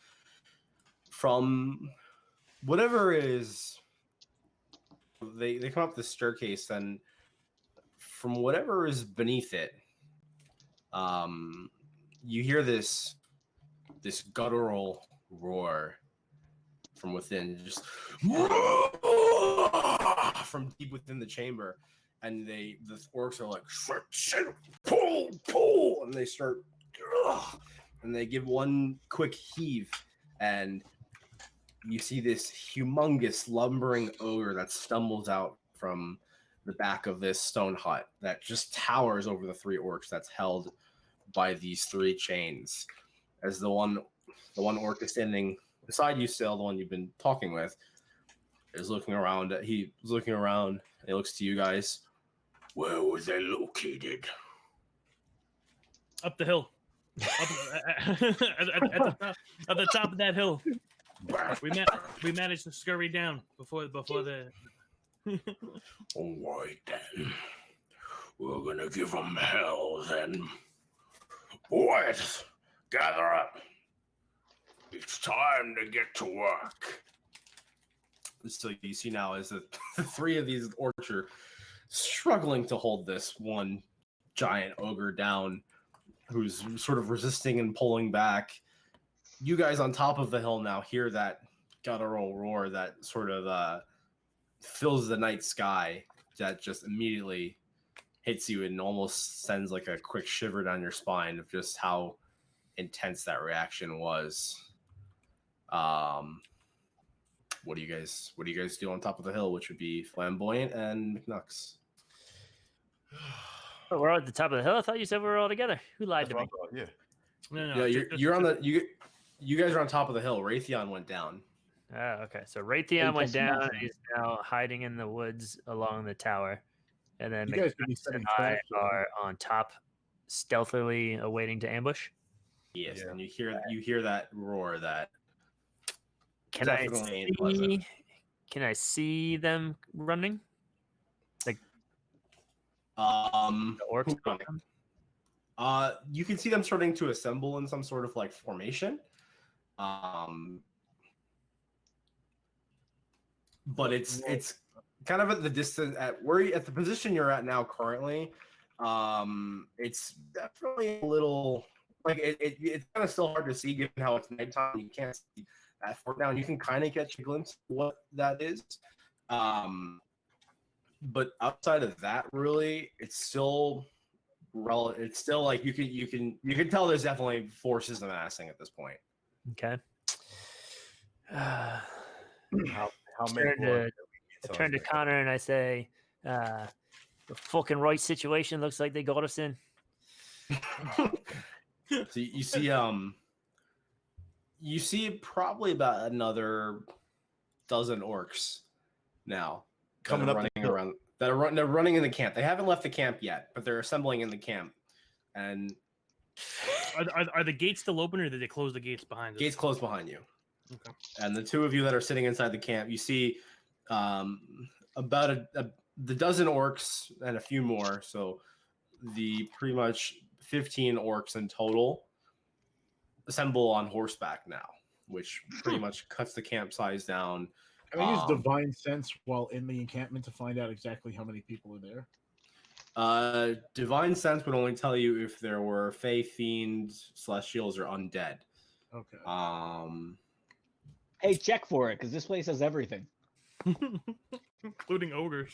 from whatever is. They come up the staircase, and from whatever is beneath it, you hear this guttural roar from within, just from deep within the chamber, and the orcs are like, pull, and they start, and they give one quick heave, and you see this humongous lumbering ogre that stumbles out from the back of this stone hut that just towers over the 3 orcs that's held by these 3 chains. As the one orc is standing beside you still, the one you've been talking with, is looking around. He's looking around. He looks to you guys. Where were they located? Up the hill. At the top of that hill. We managed to scurry down before the. All right then, we're gonna give them hell then. Boys, gather up. It's time to get to work. So you see now is that the 3 of these orcs are struggling to hold this one giant ogre down, who's sort of resisting and pulling back. You guys on top of the hill now hear that guttural roar that sort of fills the night sky, that just immediately hits you and almost sends like a quick shiver down your spine of just how intense that reaction was. What do you guys do on top of the hill, which would be Flamboyant and McNux? Oh, we're at the top of the hill. I thought you said we were all together. Who lied to me? Yeah. No. Yeah, you're on the you guys are on top of the hill. Raytheon went down. Oh, okay. So Raytheon went down, and he's now hiding in the woods along the tower. And then You guys could be McNutt setting and I traps. are on top, stealthily awaiting to ambush. Yes, Yeah. and you hear that roar that Can definitely ain't pleasant. Can I see them running? The orcs who running? You can see them starting to assemble in some sort of like formation. But it's kind of at the distance at the position you're at now currently. It's definitely a little like it's kind of still hard to see given how it's nighttime. You can't see that far down. You can kind of catch a glimpse of what that is. But outside of that, really, it's still relevant. It's still like you can tell there's definitely forces amassing at this point. Okay. How many? Turn to I turn to Connor and I say, the fucking right situation looks like they got us in. So you see probably about another dozen orcs now Coming that are up the running hill. around. They're running in the camp. They haven't left the camp yet, but they're assembling in the camp. And Are the gates still open, or did they close the gates behind us? gates closed behind you. Okay. And the two of you that are sitting inside the camp, you see about the dozen orcs and a few more. So the pretty much 15 orcs in total assemble on horseback now, which pretty much cuts the camp size down. Can I use divine sense while in the encampment to find out exactly how many people are there? Divine sense would only tell you if there were fey, fiends, celestials, or undead. Okay. Hey, check for it, because this place has everything. Including ogres.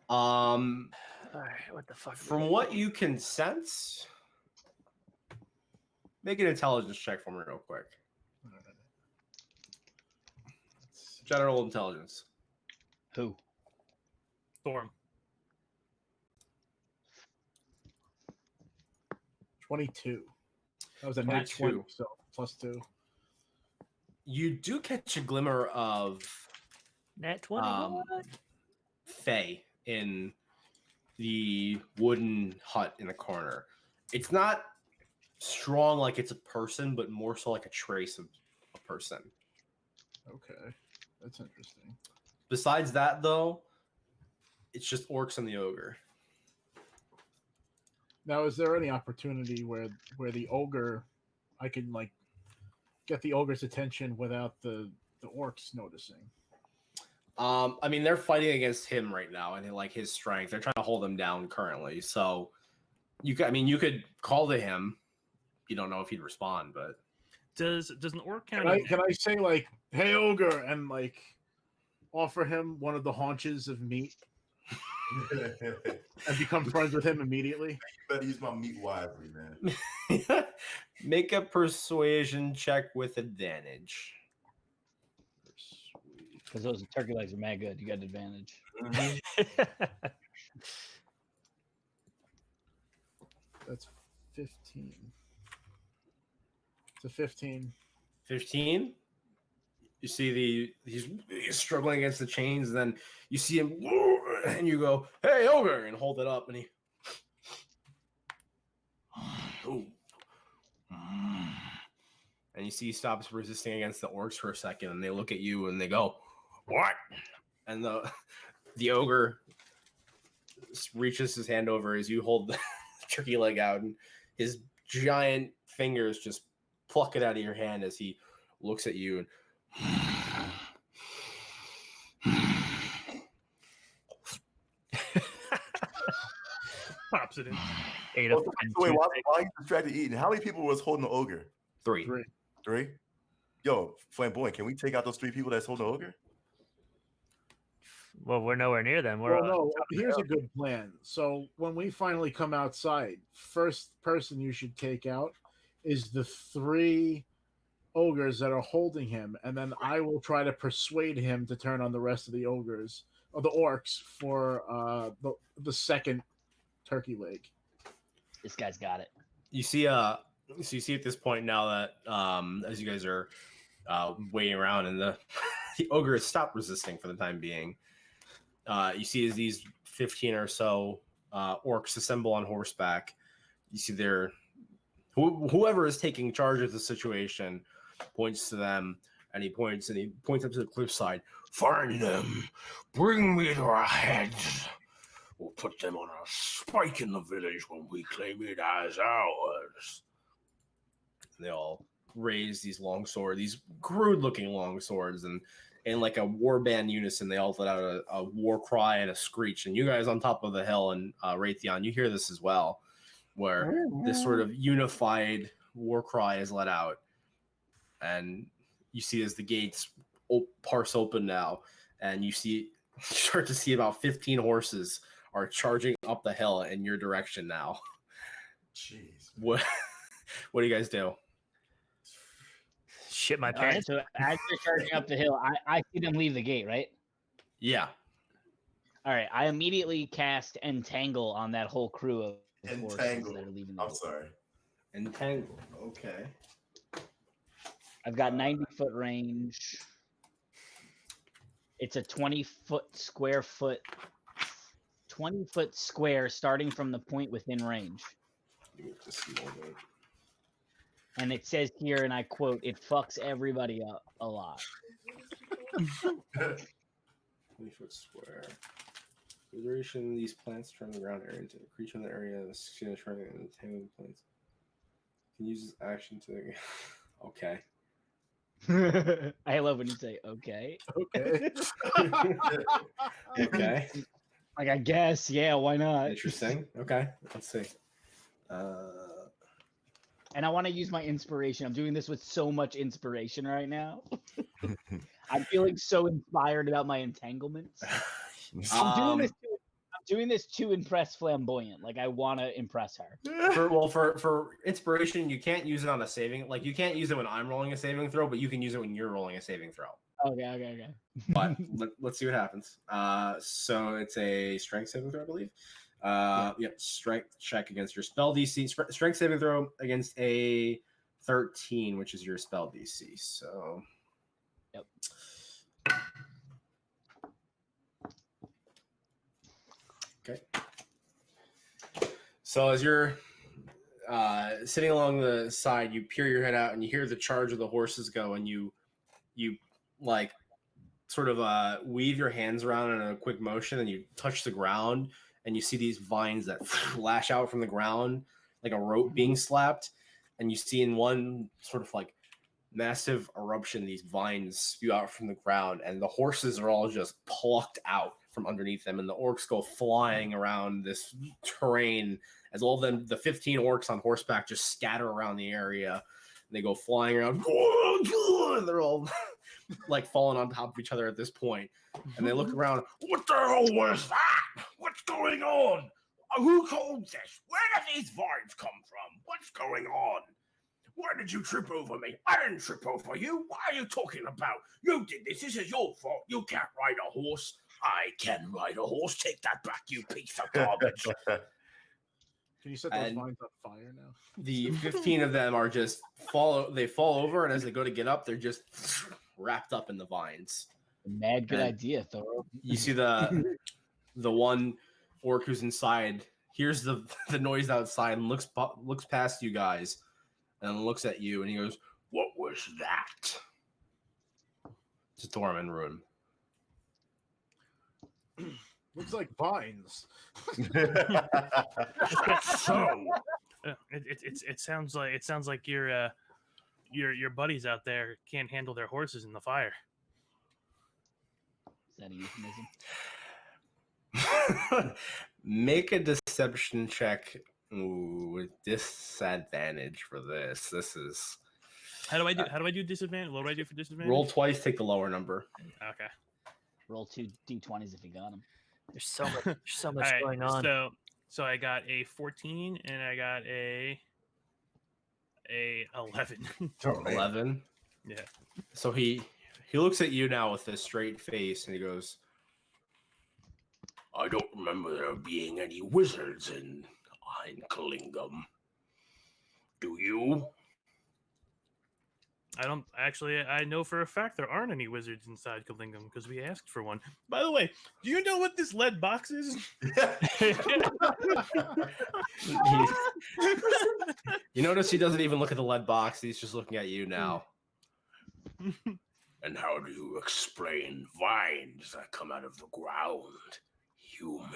All right, what the fuck? From what you can sense, make an intelligence check for me real quick. General intelligence. Who? Storm. 22. That was a nat 20, so +2. You do catch a glimmer of Nat 20. fey in the wooden hut in the corner. It's not strong like it's a person, but more so like a trace of a person. Okay, that's interesting. Besides that, though, it's just orcs and the ogre. Now, is there any opportunity where the ogre, I can like get the ogre's attention without the orcs noticing? I mean, they're fighting against him right now, and like his strength. They're trying to hold him down currently. So, you could call to him. You don't know if he'd respond, but Does an orc count? Can I say like, "Hey, ogre," and like offer him one of the haunches of meat and become friends with him immediately? You better use my meat wisely, man. make a persuasion check with advantage. Because those turkey legs are mad good. You got advantage. That's 15. It's a 15. 15. You see he's struggling against the chains, and then you see him, and you go, "Hey, ogre!" and hold it up, and he. And you see he stops resisting against the orcs for a second, and they look at you and they go, "What?" And the ogre reaches his hand over as you hold the turkey leg out, and his giant fingers just pluck it out of your hand as he looks at you and pops it in. Wait, while you distracted eating, how many people was holding the ogre? Three. Yo, Flamboyant, can we take out those 3 people that's holding the ogre? Well, we're nowhere near them. No, here's a good plan. So when we finally come outside, first person you should take out is the 3 ogres that are holding him, and then I will try to persuade him to turn on the rest of the ogres or the orcs for the second turkey leg. This guy's got it. You see at this point now that as you guys are waiting around, and the ogre has stopped resisting for the time being. You see as these 15 or so orcs assemble on horseback. You see whoever is taking charge of the situation points to them, and he points up to the cliffside. "Find them, bring me their heads. We'll put them on a spike in the village when we claim it as ours." And they all raise these long swords, these crude-looking long swords, and in like a war band unison, they all let out a war cry and a screech. And you guys on top of the hill, and Raytheon, you hear this as well, where this sort of unified war cry is let out. And you see as the gates parse open now, and you start to see about 15 horses are charging up the hill in your direction now. Jeez. What do you guys do? shit my All right, pants. so as you're charging up the hill, I see them leave the gate, right? Yeah. All right, I immediately cast Entangle on that whole crew of horses Entangle. that are leaving the I'm gate. sorry. Entangle. Okay. I've got 90-foot range. It's a 20-foot square starting from the point within range. Give me just a moment. And it says here, and I quote, "It fucks everybody up a lot." 20-foot square. The duration these plants turn the ground area into a creature in the area of the turning and entangling plants. You can use this action to. Okay. I love when you say "okay." Okay. Okay. Like, I guess, yeah, why not? Interesting. Okay. Let's see. And I want to use my inspiration. I'm doing this with so much inspiration right now. I'm feeling so inspired about my entanglements. I'm doing this to impress Flamboyant. Like, I want to impress her. for inspiration, you can't use it on a saving. Like, you can't use it when I'm rolling a saving throw, but you can use it when you're rolling a saving throw. Okay. But let's see what happens. So it's a strength saving throw, I believe. Yep, strength check against your spell DC. Strength saving throw against a 13, which is your spell DC. So, yep. Okay. So as you're sitting along the side, you peer your head out and you hear the charge of the horses go, and you like sort of weave your hands around in a quick motion, and you touch the ground, and you see these vines that lash out from the ground like a rope being slapped, and you see in one sort of like massive eruption, these vines spew out from the ground, and the horses are all just plucked out from underneath them, and the orcs go flying around this terrain as all of them, the 15 orcs on horseback, just scatter around the area. And they go flying around. They're all like falling on top of each other at this point. And they look around. What the hell was that? What's going on? Who called this? Where did these vines come from? What's going on? Why did you trip over me? I didn't trip over you. What are you talking about? You did this. This is your fault. You can't ride a horse. I can ride a horse. Take that back, you piece of garbage. Can you set those And vines on fire now? The 15 of them are just fall over, and as they go to get up, they're just wrapped up in the vines. Mad good idea, Thor. You see the one orc who's inside hears the noise outside and looks past you guys and looks at you, and he goes, "What was that?" To Thorm and Ruin. Looks like vines. So It sounds like your buddies out there can't handle their horses in the fire. Is that a euphemism? make a deception check. Ooh, with disadvantage for this. This is How do I do disadvantage? What do I do for disadvantage? roll twice, take the lower number. Okay. Roll 2 d20s if you got them. There's so much All right, going on. So I got a 14 and I got a 11. 11. Yeah. So he looks at you now with a straight face and he goes, "I don't remember there being any wizards in Kalingam. Do you?" I don't actually. I know for a fact there aren't any wizards inside Kalingam because we asked for one. By the way, do you know what this lead box is? You notice he doesn't even look at the lead box. He's just looking at you now. And how do you explain vines that come out of the ground, human?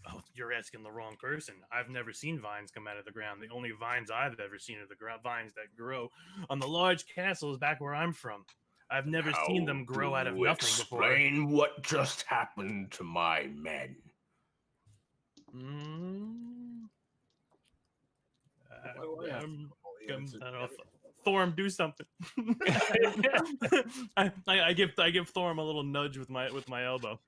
Oh, you're asking the wrong person. I've never seen vines come out of the ground. The only vines I've ever seen are the vines that grow on the large castles back where I'm from. I've never seen them grow out of nothing before. Explain what just happened to my men. I don't know. Thorm, do something. I give Thorm a little nudge with my elbow.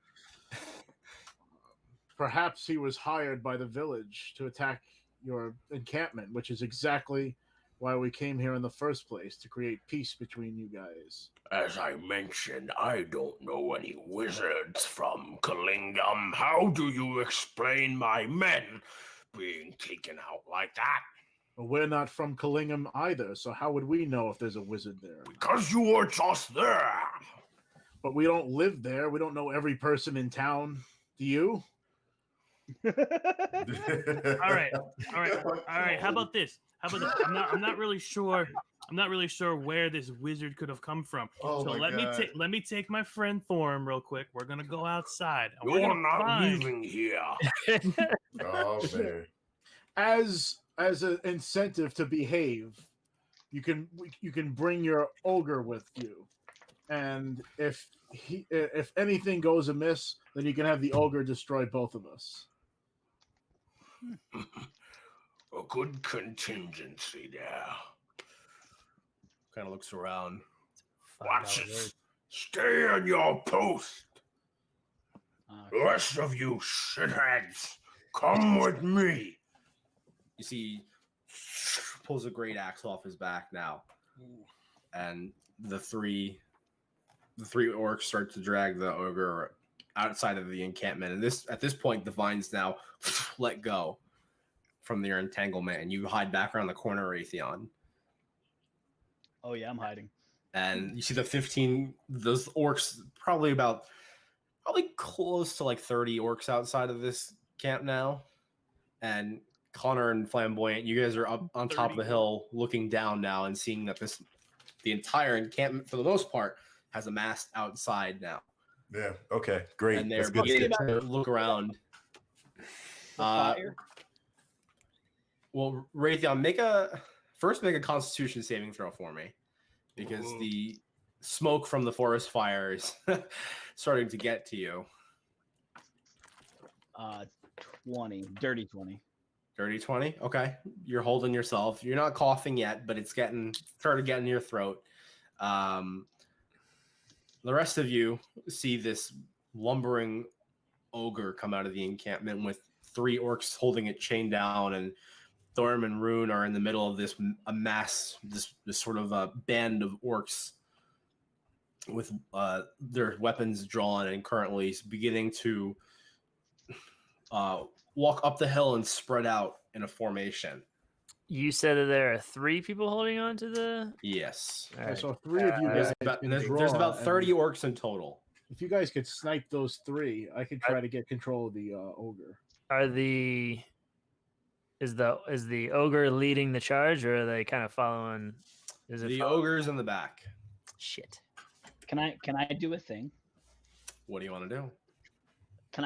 Perhaps he was hired by the village to attack your encampment, which is exactly why we came here in the first place, to create peace between you guys. As I mentioned, I don't know any wizards from Kalingam. How do you explain my men being taken out like that? Well, we're not from Kalingam either, so how would we know if there's a wizard there? Because you were just there. But we don't live there. We don't know every person in town. Do you? All right. How about this? I'm not really sure. I'm not really sure where this wizard could have come from. Oh So my God. let me take my friend Thorm real quick. We're gonna go outside. And we're You're gonna not find... leaving here. Oh man. As an incentive to behave, you can bring your ogre with you, and if anything goes amiss, then you can have the ogre destroy both of us. A good contingency there. Kind of looks around. Watch it. Stay on your post. The rest of you shitheads, come with me. You see, pulls a great axe off his back now, and the three orcs start to drag the ogre outside of the encampment. And at this point, the vines now let go from their entanglement, and you hide back around the corner, Raytheon. Oh yeah, I'm hiding. And you see the 15 those orcs, probably close to like 30 orcs outside of this camp now. And Connor and Flamboyant, you guys are up on top of the hill looking down now and seeing that the entire encampment, for the most part, has amassed outside now. Yeah. Okay. Great. And they're That's good. beginning to look around. Fire. Well, Raytheon, make a Constitution saving throw for me, because the smoke from the forest fire is starting to get to you. 20, dirty 20. Dirty 20. Okay, you're holding yourself. You're not coughing yet, but it's started getting in your throat. The rest of you see this lumbering ogre come out of the encampment with 3 orcs holding it chained down, and Thorm and Rune are in the middle of this sort of a band of orcs with their weapons drawn, and currently beginning to walk up the hill and spread out in a formation. You said that there are 3 people holding on to the. Yes. All Okay, right. so 3 of you guys There's about 30 orcs in total. If you guys could snipe those 3, I could try to get control of the ogre. Is the ogre leading the charge, or are they kind of following? Is it The ogre's in the back. Shit. Can I do a thing? What do you want to do? Can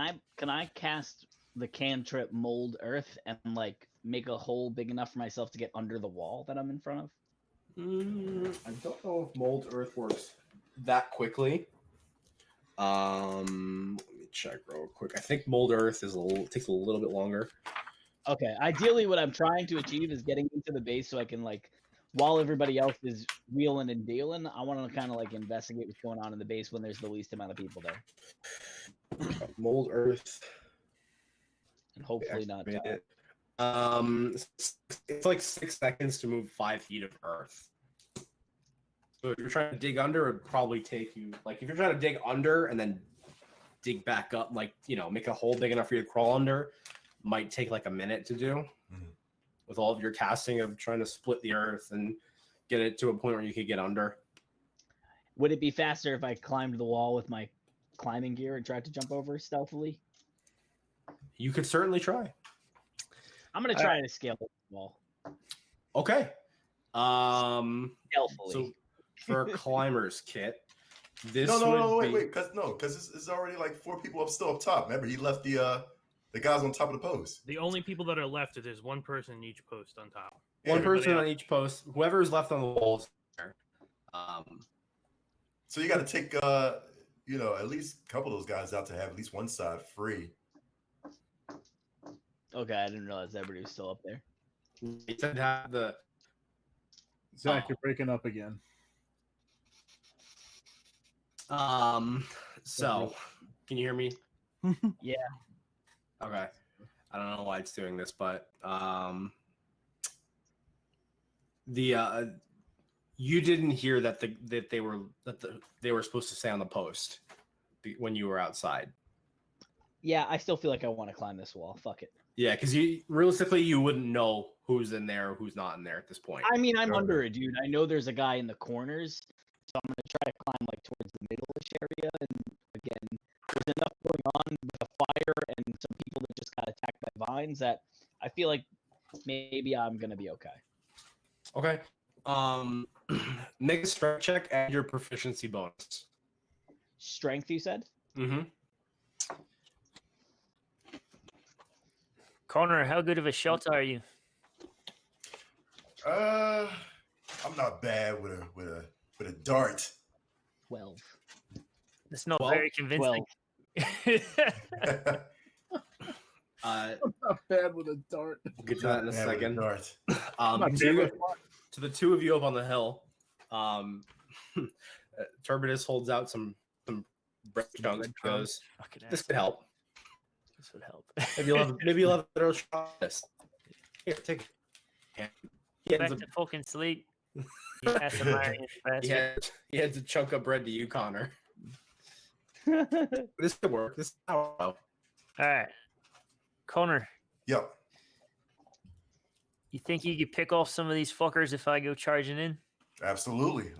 I cast the cantrip mold earth and like make a hole big enough for myself to get under the wall that I'm in front of? I don't know if mold earth works that quickly. Let me check real quick. I think mold earth takes a little bit longer. Okay. Ideally, what I'm trying to achieve is getting into the base so I can like, while everybody else is wheeling and dealing, I want to kind of like investigate what's going on in the base when there's the least amount of people there. Mold earth. And hopefully not die. It's like 6 seconds to move 5 feet of earth. So if you're trying to dig under, it'd probably take you, like, if you're trying to dig under and then dig back up, like, make a hole big enough for you to crawl under, might take like a minute to do. Mm-hmm. With all of your casting of trying to split the earth and get it to a point where you could get under. Would it be faster if I climbed the wall with my climbing gear and tried to jump over stealthily? You could certainly try. I'm gonna try to scale the wall. Okay. Stealthily. So for a climber's kit, this wait, because it's already like 4 people still up top. Remember, he left the guys on top of the post. The only people that are left is there's 1 person in each post on top. One person on each post. Whoever's left on the walls there. So you got to take at least a couple of those guys out to have at least one side free. Okay, I didn't realize everybody was still up there. He said have the Zach, you're breaking up again. So can you hear me? Yeah. Okay. I don't know why it's doing this, but you didn't hear that they were supposed to stay on the post when you were outside. Yeah, I still feel like I want to climb this wall. Fuck it. Yeah, because realistically you wouldn't know who's in there or who's not in there at this point. I mean, I'm under it, dude. I know there's a guy in the corners, so I'm gonna try to climb like towards the middle-ish area. And again, there's enough going on with a fire and some people that just got attacked by vines that I feel like maybe I'm gonna be okay. Okay. Make a strength check and your proficiency bonus. Strength, you said? Mm-hmm. Connor, how good of a shot are you? I'm not bad with a dart. 12. That's not 12? very convincing. I'm not bad with a dart. We'll get to that in a second. Dart. To the two of you up on the hill, Turbidus holds out some bread chunks and goes, "This could help. This would help. Maybe you'll have a better shot at this. Here, take it." Back to fucking sleep. He hands a chunk of bread to you, Connor. This could work. This is how. All right, Connor. Yep. You think you could pick off some of these fuckers if I go charging in? Absolutely.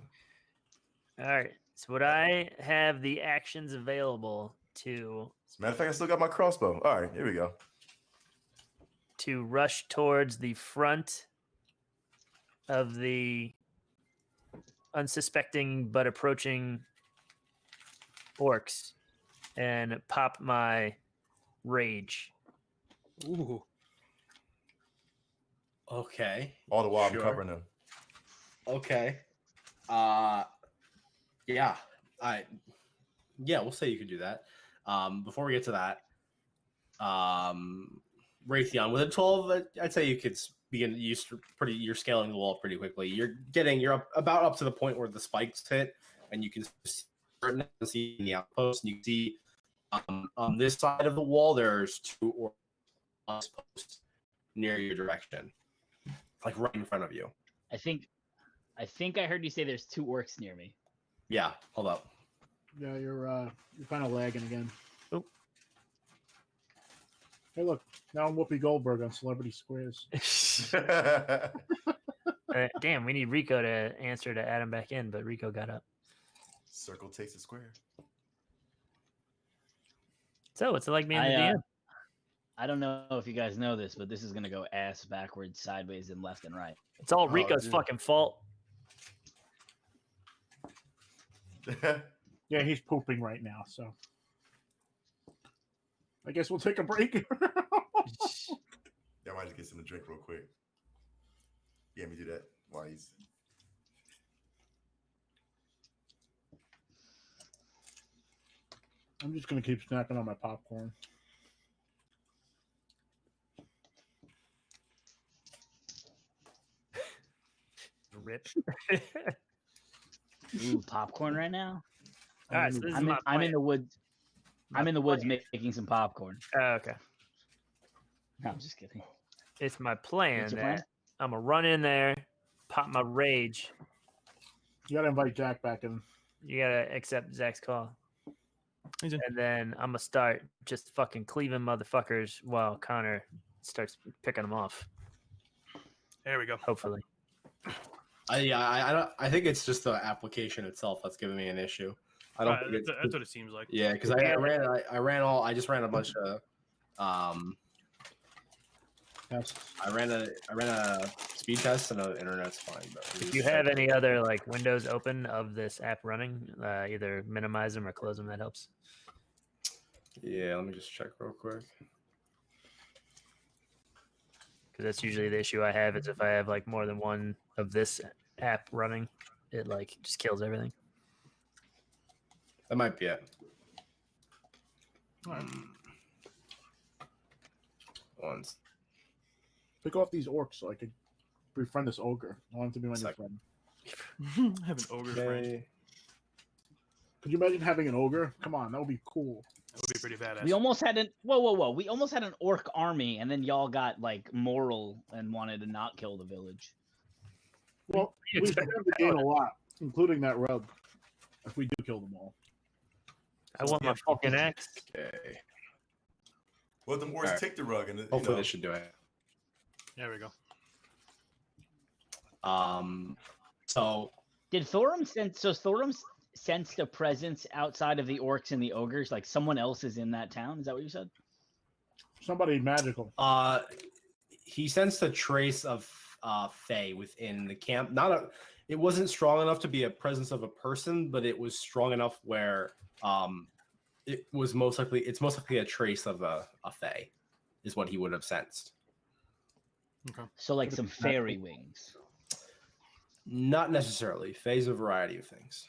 All right. So would I have the actions available to? As a matter of fact, I still got my crossbow. All right, here we go. To rush towards the front of the unsuspecting but approaching orcs and pop my rage. Ooh. Okay. All the while Sure. I'm covering them. Okay. Yeah. We'll say you could do that. Before we get to that, Raytheon, with a 12, I'd say you could begin you're scaling the wall pretty quickly. You're about up to the point where the spikes hit, and you can see in the outpost, and you can see on this side of the wall there's two orcs posts near your direction, like right in front of you. I think I heard you say there's 2 orcs near me. Yeah, hold up. Yeah, you're kind of lagging again. Oh. Hey, look. Now I'm Whoopi Goldberg on Celebrity Squares. Damn, we need Rico to answer to add him back in, but Rico got up. Circle takes a square. So what's it like being the DM? I don't know if you guys know this, but this is gonna go ass backwards, sideways, and left and right. It's all Rico's dude. fucking fault. Yeah, he's pooping right now, so I guess we'll take a break. Yeah, I might just get some to drink real quick. Yeah, let me do that while he's. I'm just gonna keep snacking on my popcorn. Rip. Ooh, popcorn right now. All right, so this is my I'm in plan. the woods. I'm in the woods making some popcorn. Okay. No, I'm just kidding. It's my plan What's your that plan? I'm gonna run in there, pop my rage. You gotta invite Jack back in. You gotta accept Zach's call. He's in. And then I'm gonna start just fucking cleaving motherfuckers while Connor starts picking them off. There we go. Hopefully. I think it's just the application itself that's giving me an issue. I don't think it's, That's what it seems like. yeah, because I just ran a bunch of Yes. I ran a speed test and the internet's fine. But If you have any other like windows open of this app running, either minimize them or close them. That helps. Yeah, let me just check real quick. Because that's usually the issue I have is if I have like more than one of this app running, it like just kills everything. That might be it. Once. Pick off these orcs so I could befriend this ogre. I want him to be my new Second. friend. Have an ogre friend. Okay. Could you imagine having an ogre? Come on, that would be cool. That would be pretty badass. We almost had whoa. We almost had an orc army, and then y'all got like moral and wanted to not kill the village. Well, we stand to gain a lot, including that rub, if we do kill them all. I want my fucking axe. Okay. Well, the more Alright. take the rug, and Hopefully this should do it. There we go. So Did Thorum sense? So Thorum sensed a presence outside of the orcs and the ogres. Like someone else is in that town. Is that what you said? Somebody magical. he sensed a trace of Fae within the camp. It wasn't strong enough to be a presence of a person, but it was strong enough where it's most likely a trace of a Fae, is what he would have sensed. Okay. So like some fairy wings. Not necessarily. Fae's a variety of things.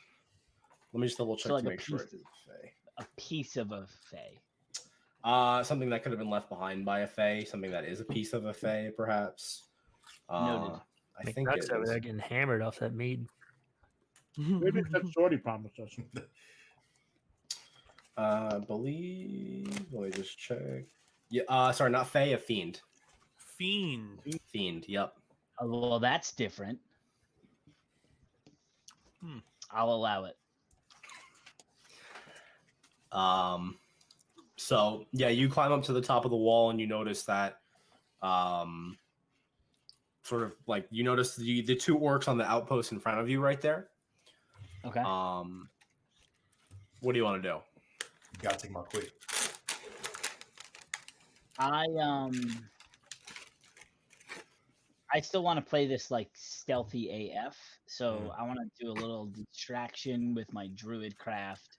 Let me just double check So like to a make sure piece- it is Fae. A piece of a fae. Something that could have been left behind by a Fae, something that is a piece of a Fae, perhaps. Noted. I think it over is. there getting hammered off that mead. Maybe it's that Shorty promised us. I believe. Let me just check. Yeah. Sorry, not Fae. A fiend. Fiend. Fiend. Yep. Oh, well, that's different. I'll allow it. So yeah, you climb up to the top of the wall and you notice that, sort of like you notice the two orcs on the outpost in front of you right there. Okay. What do you want to do? Gotta take my quick. I still want to play this like stealthy AF, so I want to do a little distraction with my druid craft.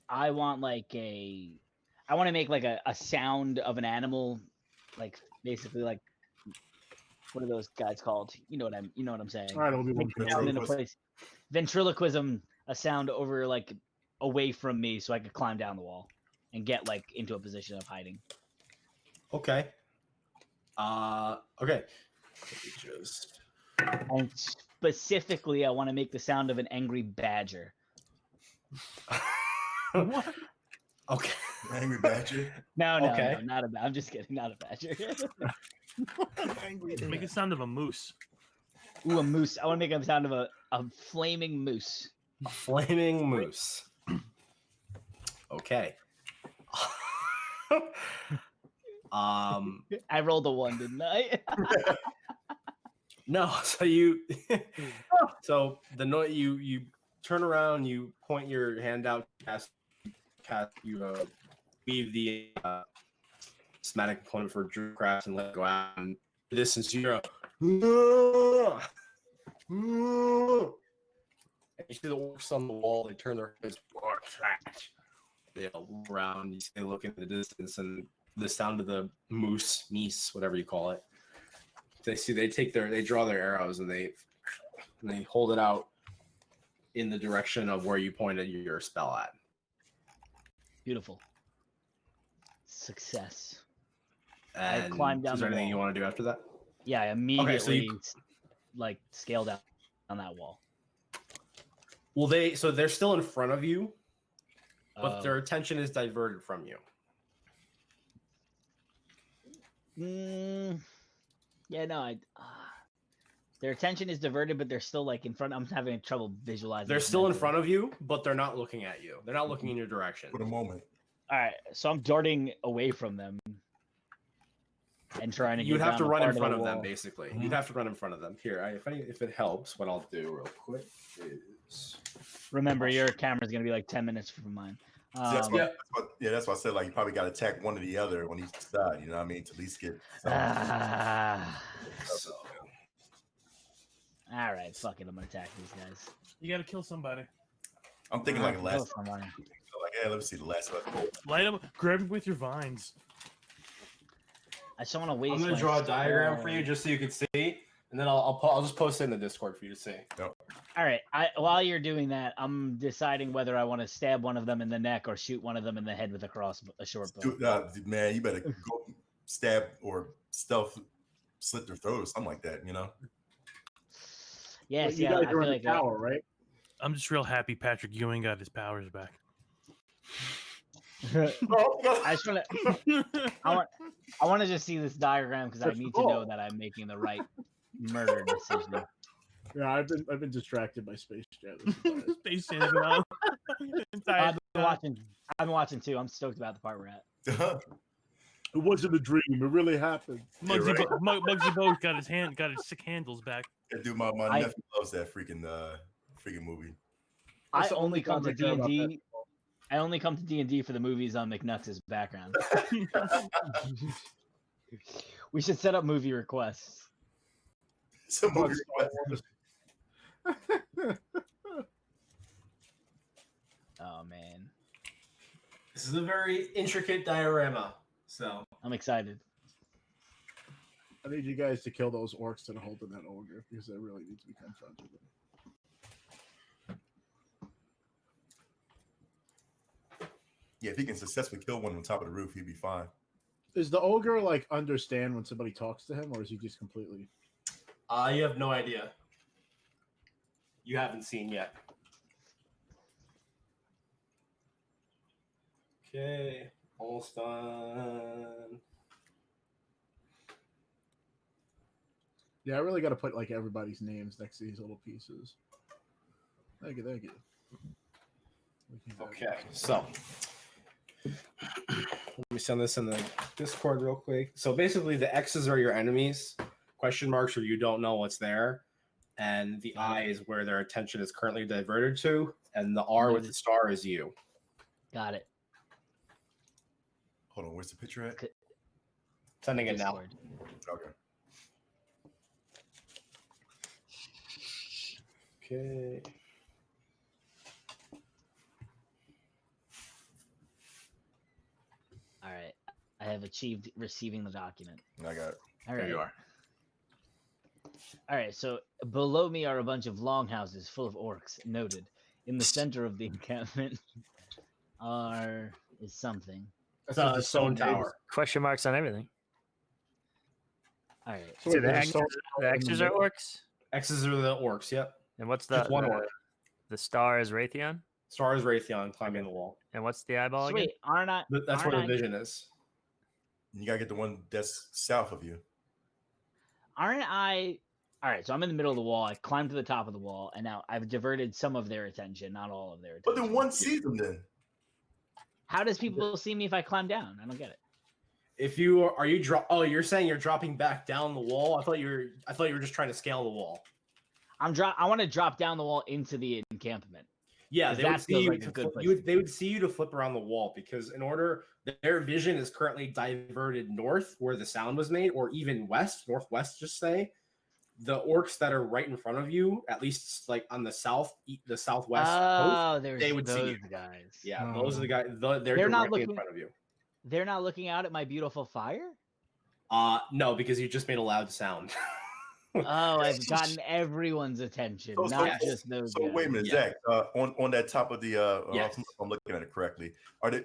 I want to make like a sound of an animal, like basically like what are those guys called? You know what I'm saying. All right, it'll be one Make a sound in a place. Ventriloquism, a sound over like away from me, so I could climb down the wall and get like into a position of hiding. Okay. Okay. Let me just. And specifically, I want to make the sound of an angry badger. What? Okay. Angry badger. No, Okay. no, not a badger. I'm just kidding, not a badger. Make the sound of a moose. Ooh, a moose. I want to make a sound of a flaming moose. A flaming moose. Okay. I rolled a 1, didn't I? No, so so the note you turn around, you point your hand out, cast you weave the somatic component for Drew Craft and let it go out. And the distance you hear and you see the orcs on the wall. They turn their heads. What's that? They all look around. They look in the distance, and the sound of the moose, whatever you call it. They draw their arrows and they hold it out in the direction of where you pointed your spell at. Beautiful. Success. And I climbed down is there the anything you wall. want to do after that? Yeah, I immediately you- like scale down on that wall. Well, they're still in front of you, but Oh. their attention is diverted from you. Yeah, no, their attention is diverted, but they're still like in front. I'm having trouble visualizing. They're this still in mentally. front of you, but they're not looking at you. They're not looking in your direction. For the moment. All right, so I'm darting away from them and trying to. You'd get have to down a run in part front the of them, wall. basically. You'd have to run in front of them. Here, if it helps, what I'll do real quick is. Remember, your camera's gonna be like 10 minutes from mine. That's why I said like you probably got to attack one or the other on each side. You know what I mean? To at least get. So, All right, fuck it. I'm gonna attack these guys. You gotta kill somebody. I'm thinking like Kill last. somebody. Like, hey, let me see the last one. Light them. Grab them with your vines. I just want to waste. I'm gonna my draw a diagram for spell. you just so you can see, and then I'll just post it in the Discord for you to see. All right. While you're doing that, I'm deciding whether I want to stab one of them in the neck or shoot one of them in the head with a short bow. Dude, man, you better go stab or stealth, slit their throat or something like that. You know. Yes, You yeah. guys I are feel in like the tower, right? I'm just real happy Patrick Ewing got his powers back. I just want to. I want to just see this diagram because I need to know that I'm making the right murder decision. Yeah, I've been distracted by Space Jam. Space Jam. Well. I've been watching too. I'm stoked about the part we're at. It wasn't a dream. It really happened. Muggsy, Muggsy Bogues got his sick handles back. Yeah, dude, my nephew loves that freaking movie. I only come to D&D. I only come to D&D for the movies on McNuts' background. We should set up movie requests. Some movie requests. Oh man, This is a very intricate diorama, so I'm excited. I need you guys to kill those orcs that are holding that ogre because they really need to be confronted. Yeah, if he can successfully kill one on top of the roof, he'd be fine. Does the ogre like understand when somebody talks to him, or is he just completely? you have no idea. You haven't seen yet. Okay, almost done. Yeah, I really got to put like everybody's names next to these little pieces. Thank you. Okay, so let me send this in the Discord real quick. So basically, the X's are your enemies. Question marks are you don't know what's there, and the I is where their attention is currently diverted to, and the R with the star is you. Got it. Hold on, where's the picture at? Sending it now. Okay. Okay. All right. I have achieved receiving the document. I got it. All There right. you are. All right. So below me are a bunch of longhouses full of orcs. Noted. In the center of the encampment is something. It's a stone tower. Question marks on everything. All right. So the X's are orcs? X's are the orcs, yep. And what's Just one the orc. the star is Raytheon? Star is Raytheon climbing the wall. And what's the eyeball So again? wait, aren't I? That's where the vision is. You gotta get the one that's south of you. Aren't I? All right. So I'm in the middle of the wall. I climbed to the top of the wall, and now I've diverted some of their attention, not all of their attention. But then one sees them then. How does people see me if I climb down? I don't get it. If you are you drop you're saying you're dropping back down the wall? I thought you were just trying to scale the wall. I want to drop down the wall into the encampment. Yeah, they would see you, like a good place. they would see you to flip around the wall because in order their vision is currently diverted north where the sound was made, or even northwest, just say. The orcs that are right in front of you, at least like on the southwest coast, they would see you. guys. Yeah, those are the guys. They're They're not directly looking in front of you. They're not looking out at my beautiful fire. No, because you just made a loud sound. Oh, I've gotten everyone's attention, not just those. So guys. wait a minute, Zach. On that top of the, Yes. if I'm looking at it correctly,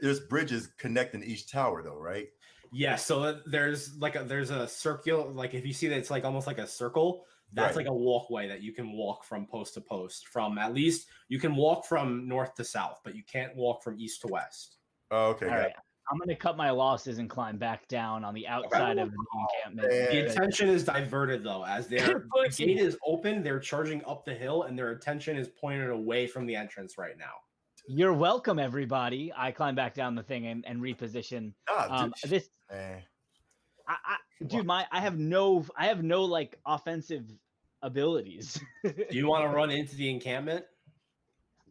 there's bridges connecting each tower, though, right? Yeah, so there's a circle, like if you see that it's like almost like a circle, that's Right. like a walkway that you can walk from post to post. From at least you can walk from north to south, but you can't walk from east to west. Oh, okay. All right, I'm gonna cut my losses and climb back down on the outside of the encampment. man. The attention is diverted though, as the gate is open, they're charging up the hill, and their attention is pointed away from the entrance right now. You're welcome, everybody. I climb back down the thing and reposition. This, Man. dude, I have no like offensive abilities. Do you want to run into the encampment?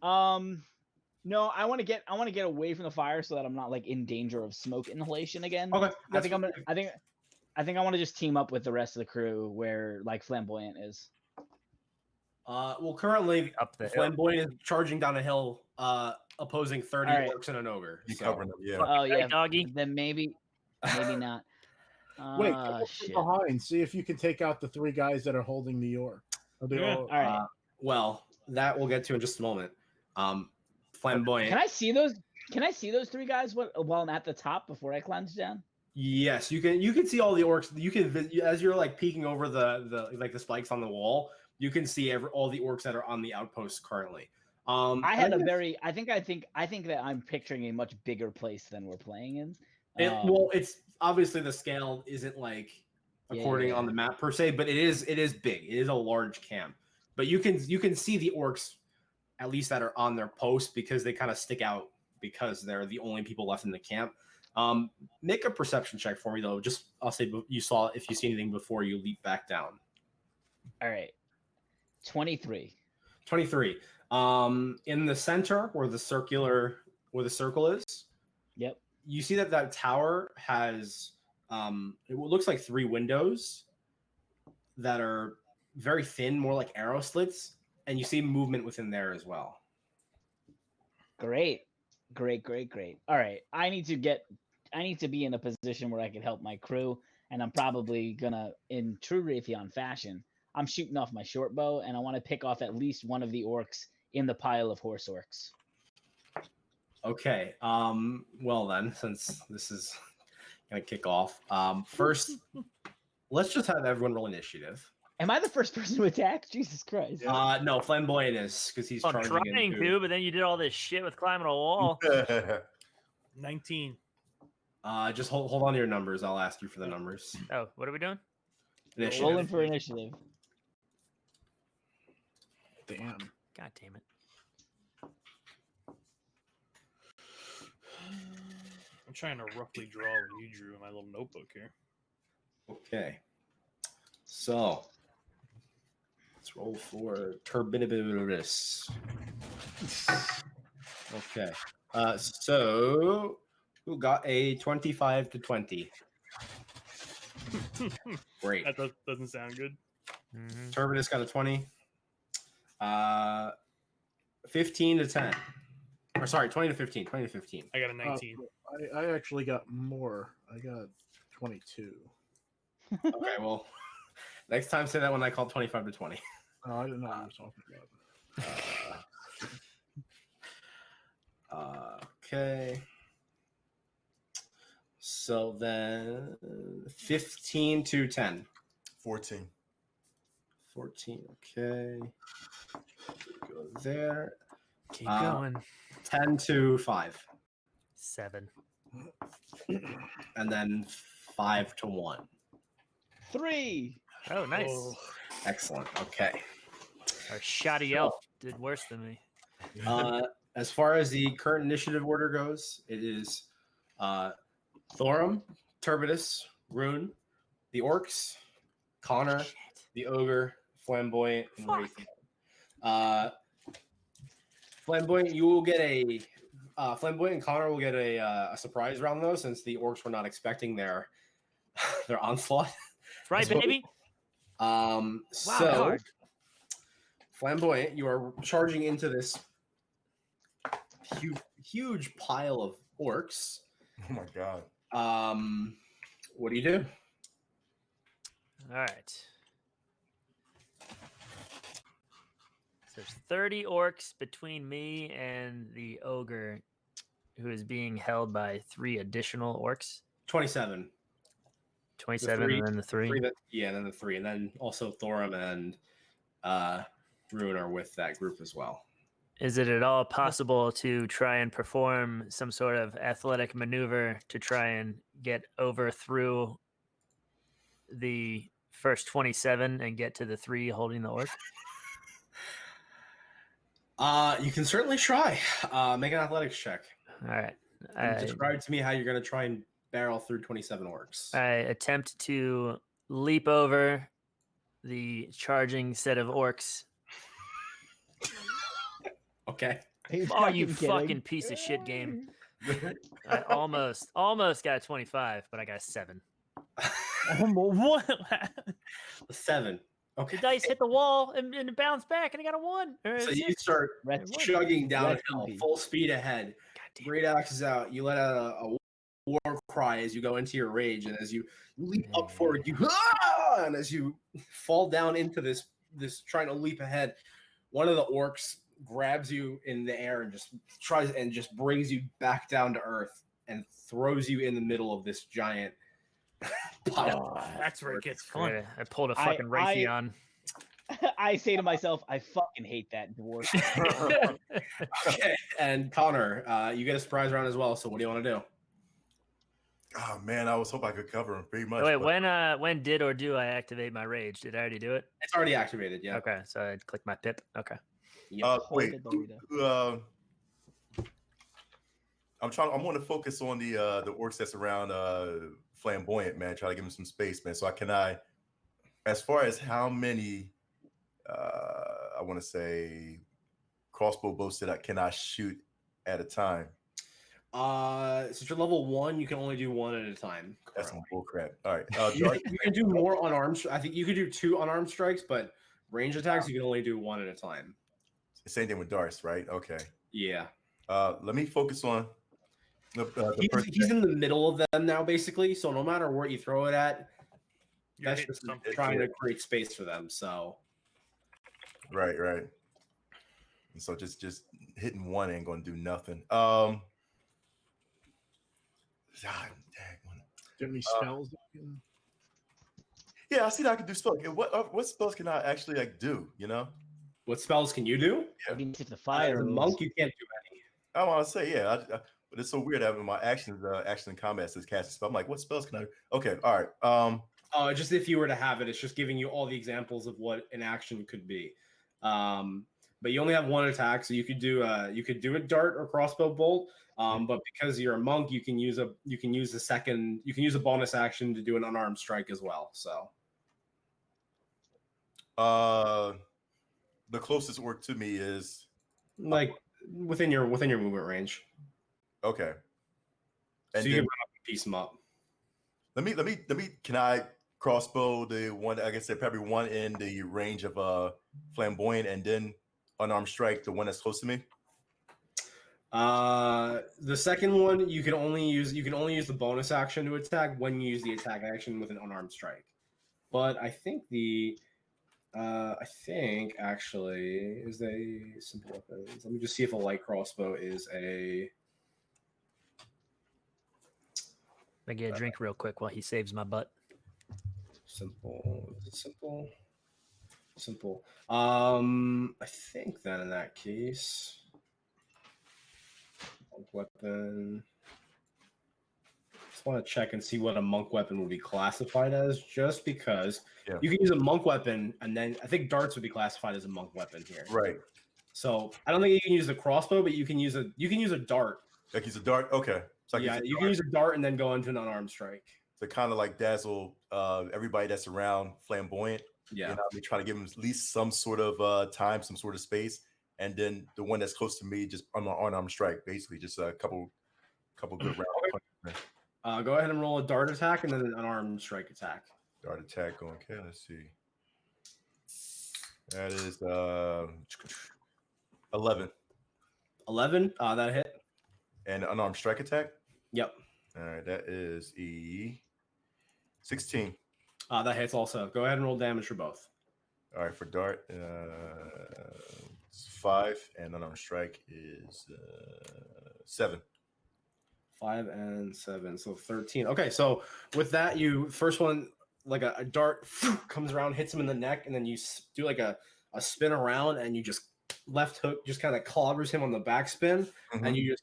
No, I want to get away from the fire so that I'm not like in danger of smoke inhalation again. Okay, I think I want to just team up with the rest of the crew where like Flamboyant is. Well, currently Up the hill. Flamboyant is charging down a hill, opposing 30 All right. orcs and an ogre. You so- covering them, yeah. Oh yeah, doggy. then maybe not. Wait, come from Shit. behind. See if you can take out the three guys that are holding the orc. Are they Yeah. all- All right. Well, that we'll get to in just a moment. Flamboyant. Can I see those? Can I see those three guys while I'm at the top before I climb down? Yes, you can. You can see all the orcs. You can, as you're like peeking over the spikes on the wall. You can see all the orcs that are on the outpost currently. I had a very. I think that I'm picturing a much bigger place than we're playing in. Well, it's obviously the scale isn't like according on the map per se, but it is big. It is a large camp. But you can see the orcs at least that are on their post because they kind of stick out because they're the only people left in the camp. Make a perception check for me though. Just I'll say you saw if you see anything before you leap back down. All right. 23. 23. In the center where the circle is. Yep. You see that tower has it looks like 3 windows that are very thin, more like arrow slits, and you see movement within there as well. Great. All right. I need to be in a position where I can help my crew, and I'm probably gonna, in true Raytheon fashion, I'm shooting off my short bow, and I want to pick off at least one of the orcs in the pile of horse orcs. Okay. Well then, since this is gonna kick off, first, let's just have everyone roll initiative. Am I the first person to attack? Jesus Christ. No, Flamboyant is because he's charging trying to, but then you did all this shit with climbing a wall. 19. Just hold on to your numbers. I'll ask you for the numbers. Oh, what are we doing? Initiative. Rolling for initiative. Damn. God damn it. I'm trying to roughly draw what you drew in my little notebook here. Okay. So let's roll for Turbinibus. Okay. So who got a 25 to 20? Great. That doesn't sound good. Mm-hmm. Turbinus got a 20. 15 to 10. Or sorry, 20 to 15. 20 to 15. I got a 19. I actually got more. I got 22. Okay, well, next time say that when I call 25 to 20. Oh, I didn't know what you were talking about. Okay. So then 15 to 10. 14. 14. Okay. Go there. Keep going. 10 to 5. 7. And then 5 to 1. 3. Oh, nice. Oh. Excellent. Okay. Our shoddy elf did worse than me. As far as the current initiative order goes, it is Thorum, Turbidus, Rune, the orcs, Connor, the ogre, Flamboyant, and Raytheon. Flamboyant, you will get a Flamboyant and Connor will get a surprise round though, since the orcs were not expecting their onslaught. Right, baby. So Flamboyant, you are charging into this huge pile of orcs. Oh my god. What do you do? All right. So there's 30 orcs between me and the ogre, who is being held by 3 additional orcs. 27. 27 and then the 3. And then the 3. And then also Thorum and Rune are with that group as well. Is it at all possible to try and perform some sort of athletic maneuver to try and get over through the first 27 and get to the 3 holding the orc? You can certainly try. Make an athletics check. All right. Describe to me how you're going to try and barrel through 27 orcs. I attempt to leap over the charging set of orcs. Okay. Oh, you fucking piece of shit game. I almost got a 25, but I got a 7. What? 7. Okay. The dice hit the wall and it bounced back, and I got a 1. So you start chugging downhill, full speed ahead. Great axes out. You let out a war cry as you go into your rage, and as you leap up forward, and as you fall down into this trying to leap ahead, one of the orcs grabs you in the air and just brings you back down to earth and throws you in the middle of this giant pile. That's where it gets fun. I pulled a fucking Raytheon. I say to myself, I fucking hate that dwarf. Okay, and Connor, you get a surprise round as well. So what do you want to do? Oh man, I was hoping I could cover him pretty much. Wait, but- when did or do I activate my rage? Did I already do it? It's already activated. Yeah. Okay, so I click my pip. Okay. Yep. Wait, Hold it, Dorito. I want to focus on the orcs that's around Flamboyant, man. Try to give him some space, man. So as far as how many, I want to say, crossbow bolts that can I shoot at a time? Since you're level 1, you can only do 1 at a time. That's some bullcrap. All right. You can do more unarmed. I think you could do 2 unarmed strikes, but range attacks you can only do 1 at a time. Same thing with darts, right? Okay. Yeah. Let me focus on He's in the middle of them now, basically. So no matter where you throw it at, You're that's hitting just something. trying to create space for them. So Right. And so just hitting one ain't gonna do nothing. Do you have any spells? That you can... Yeah, I see that I can do spells. What spells can I actually do? You know, what spells can you do? Even if the As fire a monk, you can't do any. I want to say yeah, but it's so weird having my actions action in combat says cast a spell. I'm like, what spells can I? Okay, all right. Just if you were to have it, it's just giving you all the examples of what an action could be. But you only have 1 attack, so you could do a dart or crossbow bolt. But because you're a monk, you can use a bonus action to do an unarmed strike as well. So the closest orc to me is like within your movement range. Okay. And so you can run up and piece them up. Let me. Can I crossbow the one? I guess probably one in the range of Flamboyant, and then unarmed strike the one that's close to me. The second one you can only use the bonus action to attack when you use the attack action with an unarmed strike. But I think actually is a simple weapons. Let me just see if a light crossbow is a. I get a drink real quick while he saves my butt. Simple. I think then in that case, monk weapon. Just want to check and see what a monk weapon would be classified as, just because you can use a monk weapon, and then I think darts would be classified as a monk weapon here. Right. So I don't think you can use the crossbow, but you can use a dart. Like use a dart. Okay. So yeah, you can use a dart and then go into an unarmed strike. To kind of like dazzle everybody that's around Flamboyant. Yeah. You know, they try to give them at least some sort of time, some sort of space, and then the one that's close to me just on my unarmed strike, basically just a couple good rounds. Go ahead and roll a dart attack and then an unarmed strike attack. Dart attack going. Okay, let's see. That is 11. 11. That hit. And unarmed strike attack. Yep. All right, that is 16. That hits also. Go ahead and roll damage for both. All right, for dart, it's 5, and unarmed strike is 7. 5 and 7, so 13. Okay, so with that, you first one like a dart comes around, hits him in the neck, and then you do like a spin around, and you just left hook just kind of clobbers him on the backspin, and you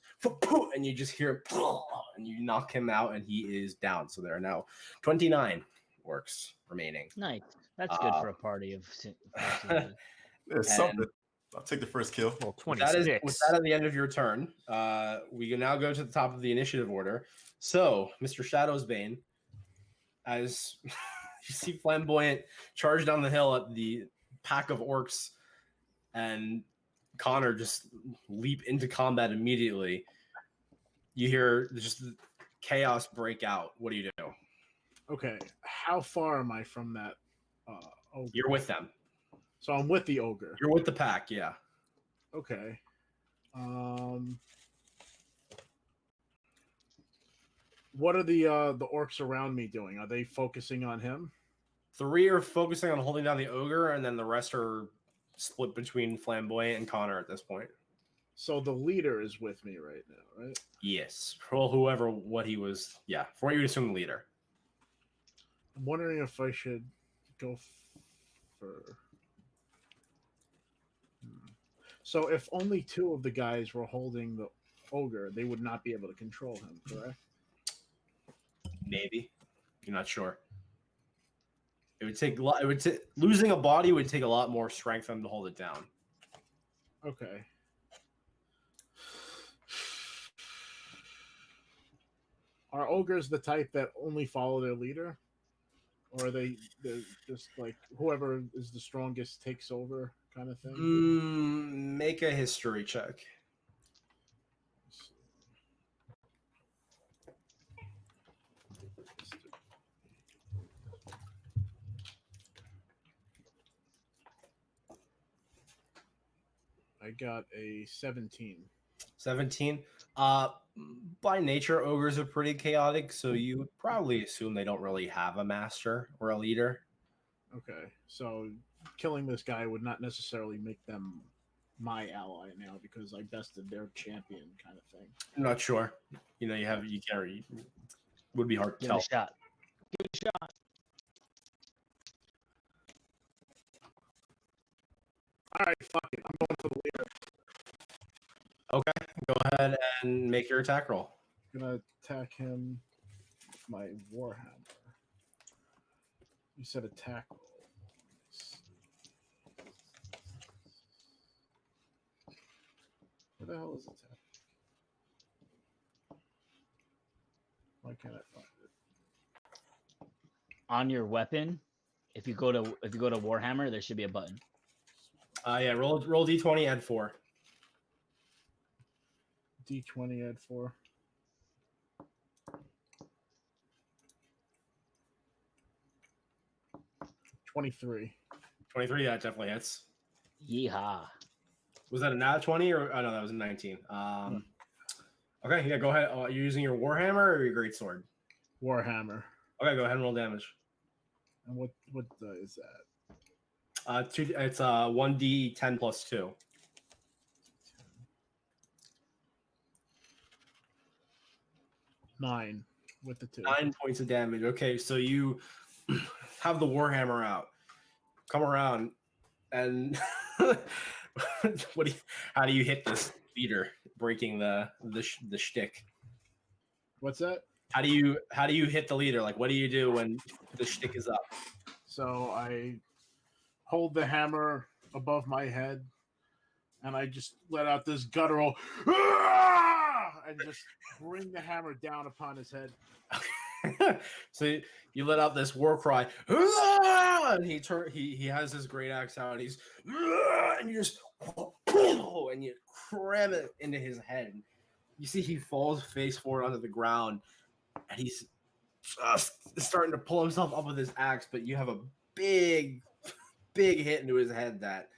just hear and you knock him out, and he is down. So there are now 29 orcs remaining. Nice. That's good for a party of. There's something. I'll take the first kill. Well, 26. With that at the end of your turn, we can now go to the top of the initiative order. So, Mr. Shadowsbane, as you see Flamboyant charge down the hill at the pack of orcs, and Connor just leap into combat immediately, you hear just chaos break out. What do you do? Okay, how far am I from that ogre? You're with them. So I'm with the ogre. You're with the pack, yeah. Okay. What are the orcs around me doing? Are they focusing on him? 3 are focusing on holding down the ogre, and then the rest are split between Flamboyant and Connor at this point. So the leader is with me right now, right? Yes. Well, what he was. Yeah, for what you would assume the leader. I'm wondering if I should go for. So if only 2 of the guys were holding the ogre, they would not be able to control him, correct? Maybe. You're not sure. It would take a lot. Losing a body would take a lot more strength for them to hold it down. Okay. Are ogres the type that only follow their leader? Or are they're just like whoever is the strongest takes over kind of thing? Make a history check. I got a 17. 17. By nature, ogres are pretty chaotic, so you would probably assume they don't really have a master or a leader. Okay, so killing this guy would not necessarily make them my ally now because I bested their champion, kind of thing. I'm not sure. You carry. Would be hard to tell. Give it a shot. Give it a shot. All right, fuck it. I'm going for the leader. Okay, go ahead and make your attack roll. I'm gonna attack him with my warhammer. You said attack roll. Where the hell is attack? Why can't I find it? On your weapon, if you go to Warhammer, there should be a button. Yeah, roll d20, add 4. D20 add 4. $23. 23, that definitely hits. Yeehaw. Was that a nat 20 or no, that was a 19. Okay, yeah, go ahead. Are you using your warhammer or your greatsword? Warhammer. Okay, go ahead and roll damage. And what is that? It's 1d10 plus 2. 9 with the 2. 9 points of damage. Okay, so you have the warhammer out. Come around and how do you hit this leader, breaking the shtick? What's that? How do you hit the leader? Like, what do you do when the shtick is up? So I hold the hammer above my head, and I just let out this guttural, and just bring the hammer down upon his head. So you let out this war cry, and he has his great axe out, and he's and you just and you cram it into his head. You see he falls face forward onto the ground, and he's just starting to pull himself up with his axe, but you have a big hit into his head that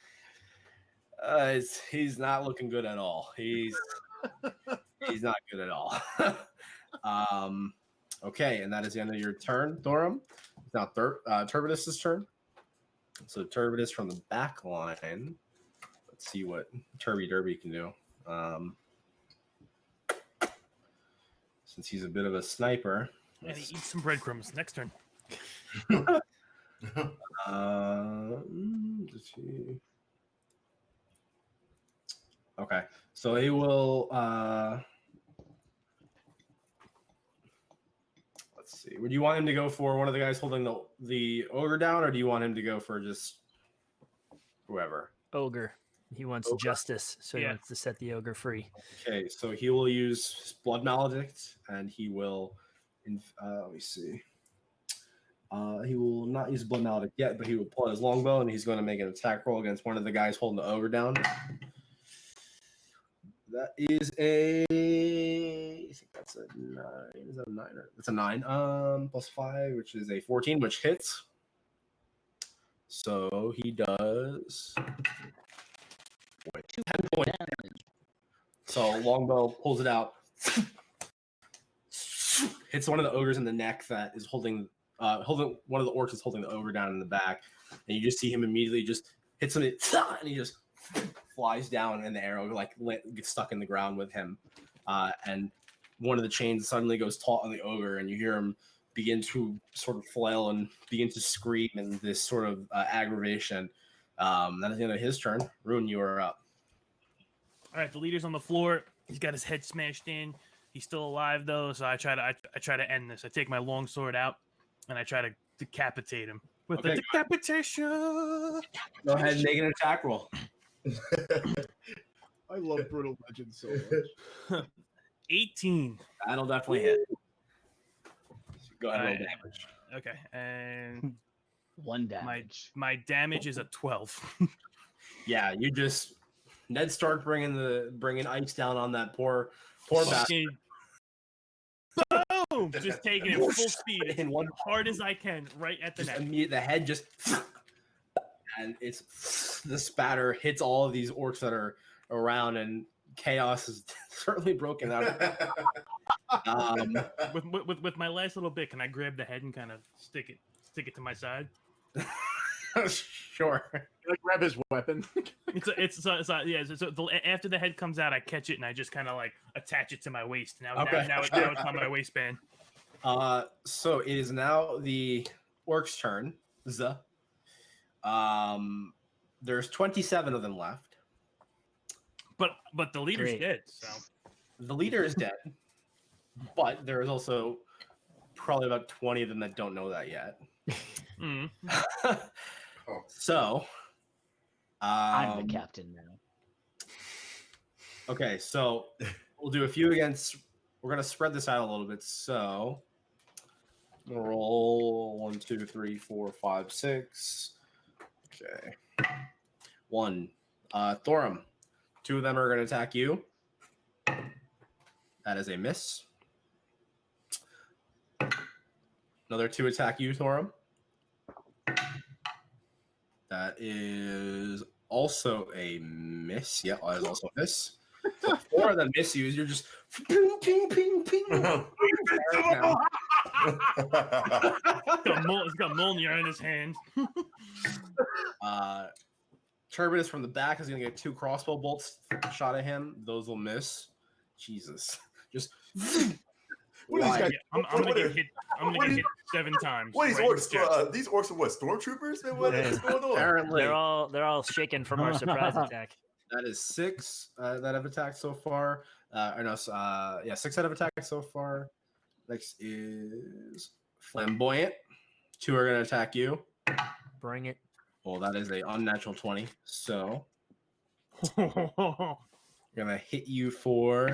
he's not looking good at all. He's not good at all. Okay, and that is the end of your turn, Thorum. It's now Turbidus' turn. So Turbidus from the back line. Let's see what Turby Derby can do. Since he's a bit of a sniper. And he eats some breadcrumbs. Next turn. Let's see. Okay, so he will. Let's see. Would you want him to go for one of the guys holding the ogre down, or do you want him to go for just whoever? Ogre. He wants justice, so he wants to set the ogre free. Okay, so he will use his blood maledict, and he will. Let me see. He will not use blood maledict yet, but he will pull out his longbow, and he's going to make an attack roll against one of the guys holding the ogre down. That is I think that's a 9. Is that a 9? It's a 9. Plus 5, which is a 14, which hits. So he does 10 points. So longbow pulls it out, hits one of the ogres in the neck that is holding one of the orcs is holding the ogre down in the back, and you just see him immediately just hits him, and he just flies down, and the arrow gets stuck in the ground with him, and one of the chains suddenly goes taut on the ogre, and you hear him begin to sort of flail and begin to scream in this sort of aggravation. That is the end of his turn. Rune, you are up. All right, the leader's on the floor. He's got his head smashed in. He's still alive though, so I try to end this. I take my long sword out and I try to decapitate him with the decapitation. Go ahead and make an attack roll. I love Brutal Legend so much. 18. That'll definitely hit. Go ahead and roll Alright. damage. Okay, and 1 damage. my damage is a 12. Yeah, you just Ned Stark bringing ice down on that poor bastard. Fucking boom! Just taking it full speed In one hard as I can, right at the just neck. the head just and it's the spatter hits all of these orcs that are around, and chaos is certainly broken out. With my last little bit, can I grab the head and kind of stick it to my side? Sure. I grab his weapon. After the head comes out, I catch it and I just kind of like attach it to my waist. Now Okay. now it's on my waistband. So it is now the orc's turn. There's 27 of them left. But the leader's Great. dead, so The leader is dead, but there is also probably about 20 of them that don't know that yet. mm. So, I'm the captain now. okay, so we'll do a few against. We're gonna spread this out a little bit. So, we'll roll 1, 2, 3, 4, 5, 6. Okay, 1. Thorum. 2 of them are gonna attack you. That is a miss. Another 2 attack you, Thorum. That is also a miss. Yeah, that is also a miss. So 4 of them miss you. You're just ping, ping, ping, ping. He's got Mjolnir in his hand. Turbidus from the back is going to get 2 crossbow bolts shot at him. Those will miss. Jesus. Just. What is this guy? I'm gonna get hit. I'm gonna get hit 7 times. What these right in the orcs? chest. These orcs are what? Stormtroopers? Man, what is going on? Apparently, They're all shaken from our surprise attack. that is 6 that have attacked so far. Or no, 6 that have attacked so far. Next is Flamboyant. 2 are going to attack you. Bring it. Well, that is a unnatural 20. So going to hit you for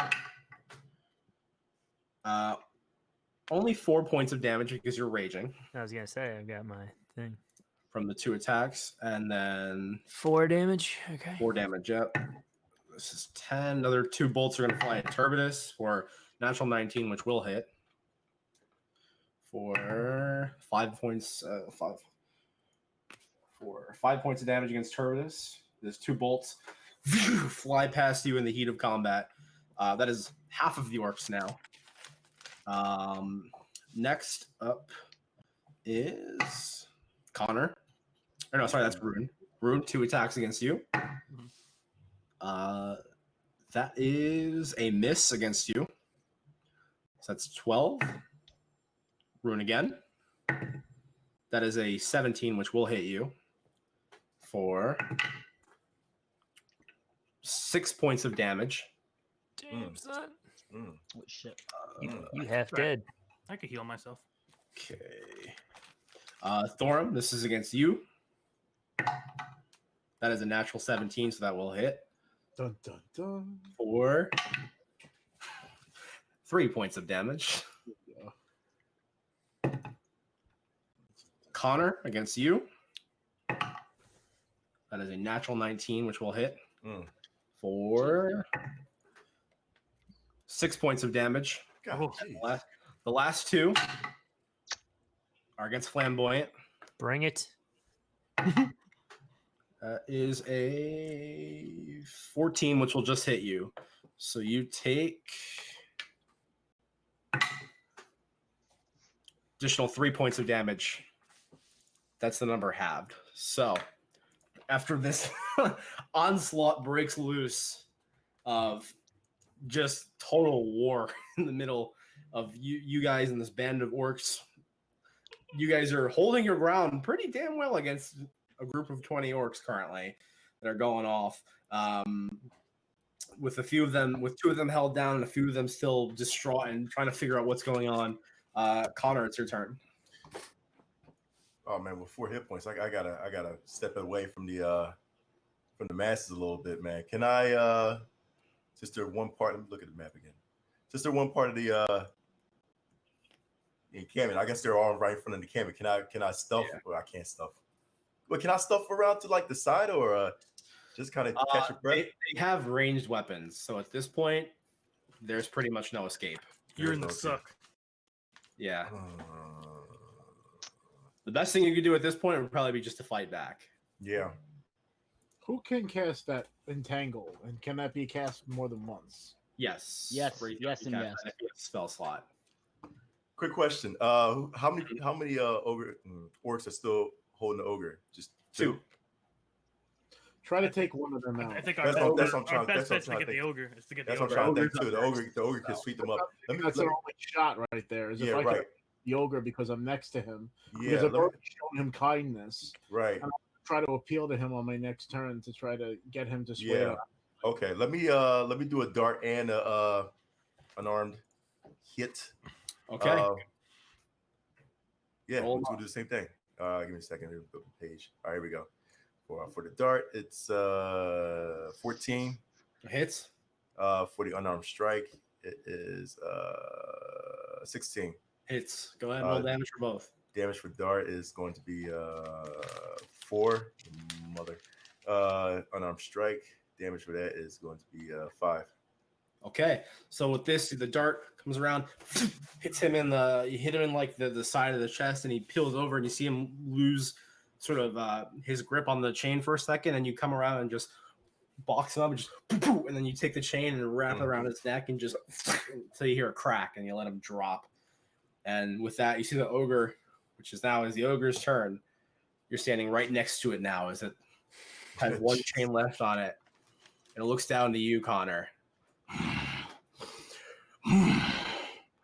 only 4 points of damage because you're raging I was gonna say I've got my thing. from the 2 attacks, and then 4 damage. Okay. 4 damage. Yep. This is 10. Another 2 bolts are going to fly at Turbidus for natural 19, which will hit for 5 points. 5 points of damage against Turbidus. There's 2 bolts fly past you in the heat of combat. That is half of the orcs now. Next up is Connor. Or no, sorry, that's Rune. Rune, 2 attacks against you. That is a miss against you. So that's 12. Rune again. That is a 17, which will hit you for 6 points of damage. Damn, son. Oh, shit. You half Right. dead. I could heal myself. Okay. Thorum, this is against you. That is a natural 17, so that will hit Dun dun dun. for 3 points of damage. Connor against you. That is a natural 19, which will hit for 6 points of damage. God, The last 2 are against Flamboyant. Bring it. Is a 14, which will just hit you. So you take additional 3 points of damage. That's the number halved. So after this onslaught breaks loose of just total war in the middle of you guys and this band of orcs, you guys are holding your ground pretty damn well against a group of 20 orcs currently that are going off. with a few of them, with 2 of them held down and a few of them still distraught and trying to figure out what's going on. Connor, it's your turn. Oh man, with 4 hit points, I gotta step away from the masses a little bit, man. Can I since they're one part? Let me look at the map again. Since they're one part of the encampment, I guess they're all right in front of the encampment. Can I stuff? Yeah. Well, I can't stuff. But can I stuff around to like the side or just kind of catch your breath? They have ranged weapons, so at this point, there's pretty much no escape. You're in the suck. Yeah. The best thing you could do at this point would probably be just to fight back. Yeah. Who can cast that entangle, and can that be cast more than once? Yes. Yes, and yes. Spell slot. Quick question. How many ogre orcs are still holding the ogre? Just 2. Try to take one of them out. I think our best bet to get the ogre is to get the ogre. That's what I'm trying to think too. The ogre can sweep them up. That's our only shot right there. Is if I can the ogre because I'm next to him. Yeah, because I've already shown him kindness. Right. And I'll try to appeal to him on my next turn to try to get him to swear. Yeah. Okay. Let me do a dart and a unarmed hit. Okay. Yeah, we'll do the same thing. Give me a second. Here's the page. All right, here we go. For the dart, it's 14 hits. For the unarmed strike, it is 16 hits. Go ahead and roll damage for both. Damage for dart is going to be 4. Mother. Unarmed strike, damage for that is going to be 5. Okay, so with this, the dart comes around, hits him you hit him in like the side of the chest, and he peels over, and you see him lose sort of his grip on the chain for a second, and you come around and just box him up, and just and then you take the chain and wrap it around his neck, and just until you hear a crack, and you let him drop. And with that, you see the ogre, which is the ogre's turn. You're standing right next to it now, as it has one chain left on it, and it looks down to you, Connor.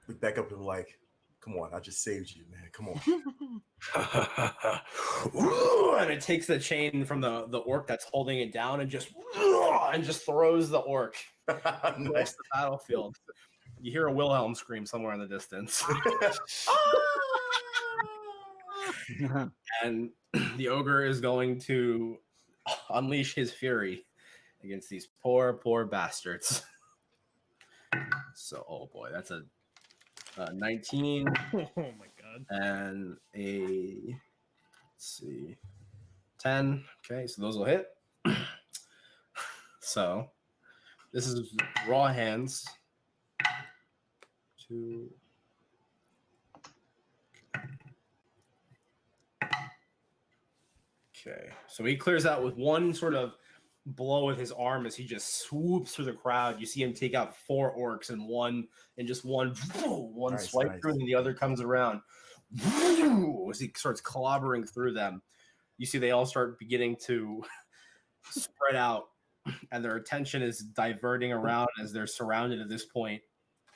We back up and like, come on, I just saved you, man. Come on. And it takes the chain from the orc that's holding it down and just throws the orc across the battlefield. You hear a Wilhelm scream somewhere in the distance. And the ogre is going to unleash his fury against these poor bastards. So, oh boy, that's a 19. Oh my god. And let's see, 10. Okay, so those will hit. So this is raw hands. 2. Okay, so he clears out with one sort of blow with his arm as he just swoops through the crowd. You see him take out 4 orcs and one nice, swipe through, and the other comes around as he starts clobbering through them. You see they all start beginning to spread out, and their attention is diverting around as they're surrounded at this point.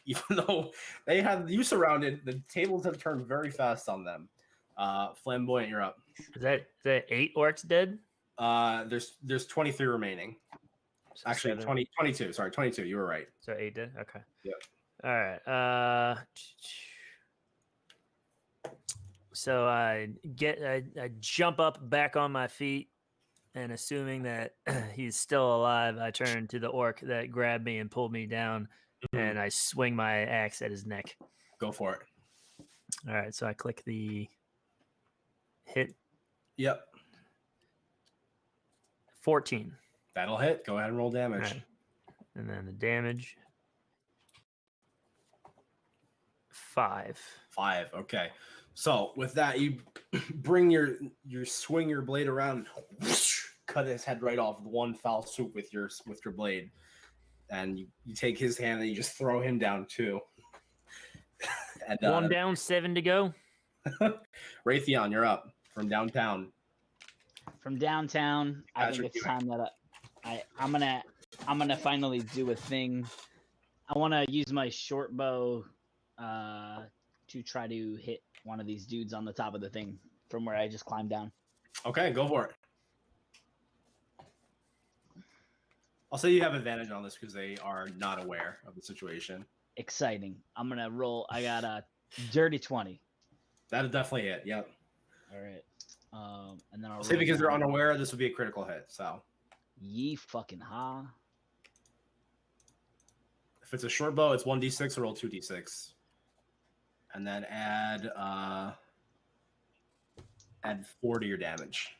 Even though they have you surrounded, the tables have turned very fast on them. Flamboyant, you're up. Is that 8 orcs dead? There's 23 remaining. So actually, 22. Sorry, 22. You were right. So 8 dead. Okay. Yep. All right. So I jump up back on my feet, and assuming that he's still alive, I turn to the orc that grabbed me and pulled me down, and I swing my axe at his neck. Go for it. All right. So I click the hit. Yep. 14. That'll hit. Go ahead and roll damage. Right. And then the damage. 5. 5. Okay. So with that, you bring your swing your blade around, cut his head right off with one foul swoop with your blade, and you take his hand and you just throw him down too. And 1 down, 7 to go. Raytheon, you're up from downtown. From downtown, I think it's time that I'm gonna finally do a thing. I want to use my short bow to try to hit one of these dudes on the top of the thing from where I just climbed down. Okay, go for it. I'll say you have advantage on this because they are not aware of the situation. Exciting. I'm gonna roll. I got a dirty 20. That'll definitely hit. Yep. All right. And then I'll Say roll because they're down. unaware, this would be a critical hit. So Ye fucking ha. if it's a short bow, it's 1d6 or roll 2d6, and then add 4 to your damage.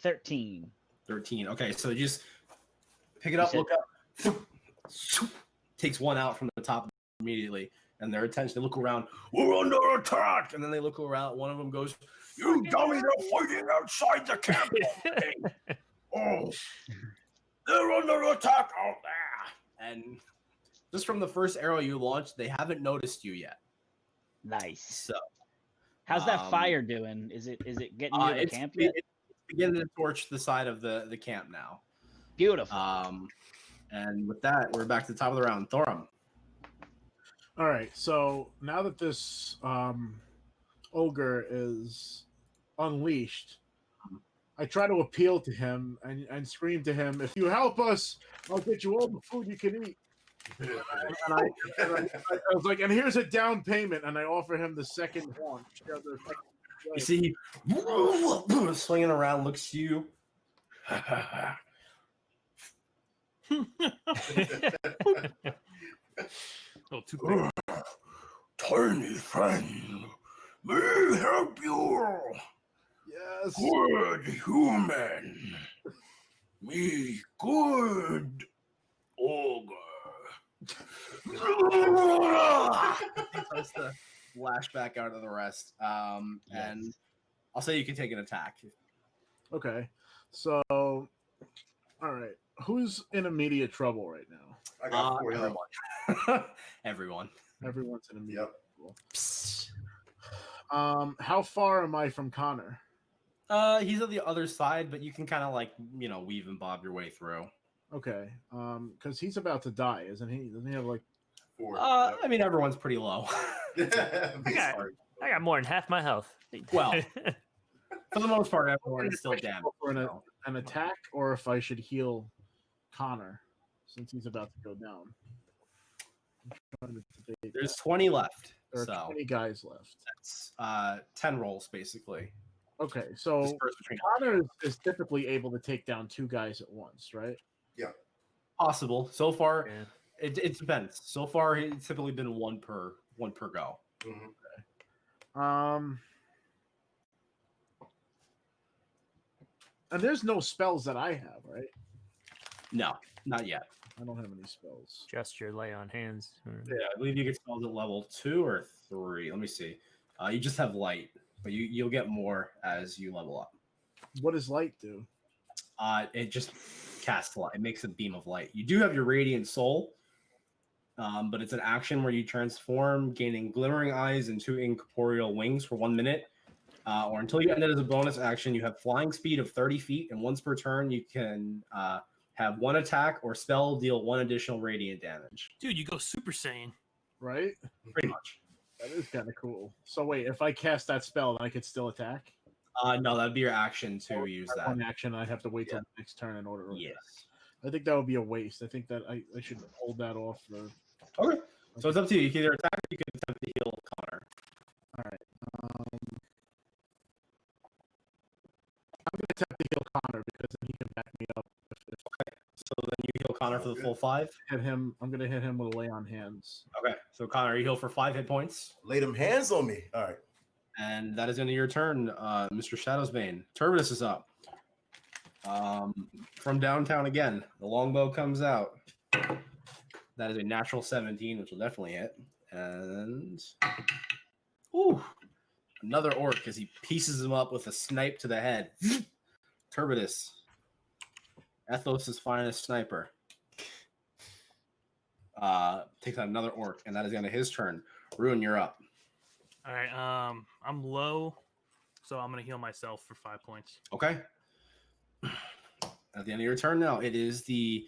13. 13. Okay, so you just pick it up, look up, takes one out from the top immediately, and their attention. They look around. We're under attack, and then they look around. One of them goes, "You dummies are fighting outside the camp." Oh, they're under attack out there. And just from the first arrow you launched, they haven't noticed you yet. Nice. So, how's that fire doing? Is it getting near the camp yet? It's beginning to torch the side of the camp now. Beautiful. And with that, we're back to the top of the round. Thorum. All right, so now that this ogre is unleashed, I try to appeal to him and scream to him, "If you help us, I'll get you all the food you can eat." and I was like, "And here's a down payment," and I offer him the second haunch. You see, he swinging around, looks to you. Oh, too big. Tiny friend, may I help you? Yes. Good human. Me good ogre. He starts to lash back out of the rest. And I'll say you can take an attack. Okay, so all right, who's in immediate trouble right now? I got 4 health. Everyone. Everyone's in immediate Yep. trouble. How far am I from Connor? He's on the other side, but you can kind of like, weave and bob your way through. Okay, because he's about to die, isn't he? Doesn't he have like 4. I mean, everyone's pretty low. I got more than half my health. Well, for the most part, everyone is still damaged. for an attack, or if I should heal Connor since he's about to go down. I'm trying to debate There's that. 20 left. There are So 20 guys left. that's 10 rolls, basically. Okay, so Dispersed between Connor is typically able to take down 2 guys at once, right? possible. So far, Yeah. it depends. So far, it's typically been one per go. And there's no spells that I have, right? No, not yet. I don't have any spells. Just your lay on hands. Yeah, I believe you get spells at level 2 or 3. Let me see. You just have light, but you'll get more as you level up. What does light do? It just casts light. It makes a beam of light. You do have your radiant soul, but it's an action where you transform, gaining glimmering eyes and 2 incorporeal wings for 1 minute, or until you end it as a bonus action. You have flying speed of 30 feet, and once per turn, you can have 1 attack or spell deal 1 additional radiant damage. Dude, you go Super Saiyan. Right? Pretty much. That is kind of cool. So wait, if I cast that spell, then I could still attack? No, that'd be your action to use that. One action, I'd have to wait till the next turn in order to Yes. I think that would be a waste. I think that I should hold that off for... Okay. So it's up to you. You can either attack or you can attempt to heal Connor. All right. I'm going to attempt to heal Connor because then he can back me up. So then you heal Connor for the full 5. I'm going to hit him with a lay on hands. Okay. So Connor, you heal for 5 hit points. Lay them hands on me. All right. And that is into your turn, Mr. Shadowsbane. Turbidus is up. From downtown again. The longbow comes out. That is a natural 17, which will definitely hit. And another orc as he pieces him up with a snipe to the head. Turbidus. Ethos' finest sniper. Takes out another orc, and that is into his turn. Ruin, you're up. All right. I'm low, so I'm gonna heal myself for 5 points. Okay. At the end of your turn now, it is the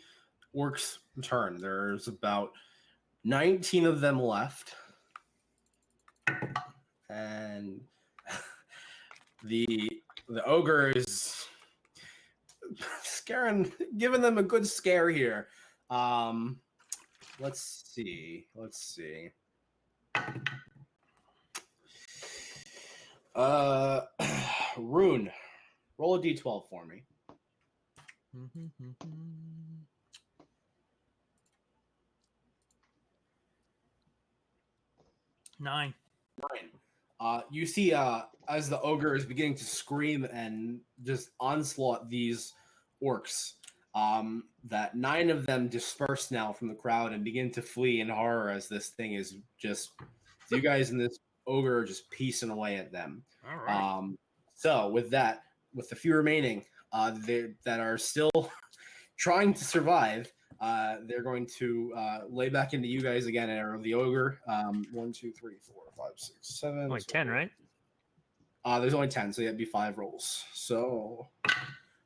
orc's turn. There's about 19 of them left. And the ogre is giving them a good scare here. Let's see. Rune, roll a d12 for me. Nine. You see, as the ogre is beginning to scream and just onslaught these orcs, that 9 of them disperse now from the crowd and begin to flee in horror as this thing is just you guys and this ogre are just piecing away at them. All right. So with that, with the few remaining that are still trying to survive, they're going to lay back into you guys again. And the ogre, 1, 2, 3, 4, 5, 6, 7. Only 10, right? There's only 10, so you have to be 5 rolls. So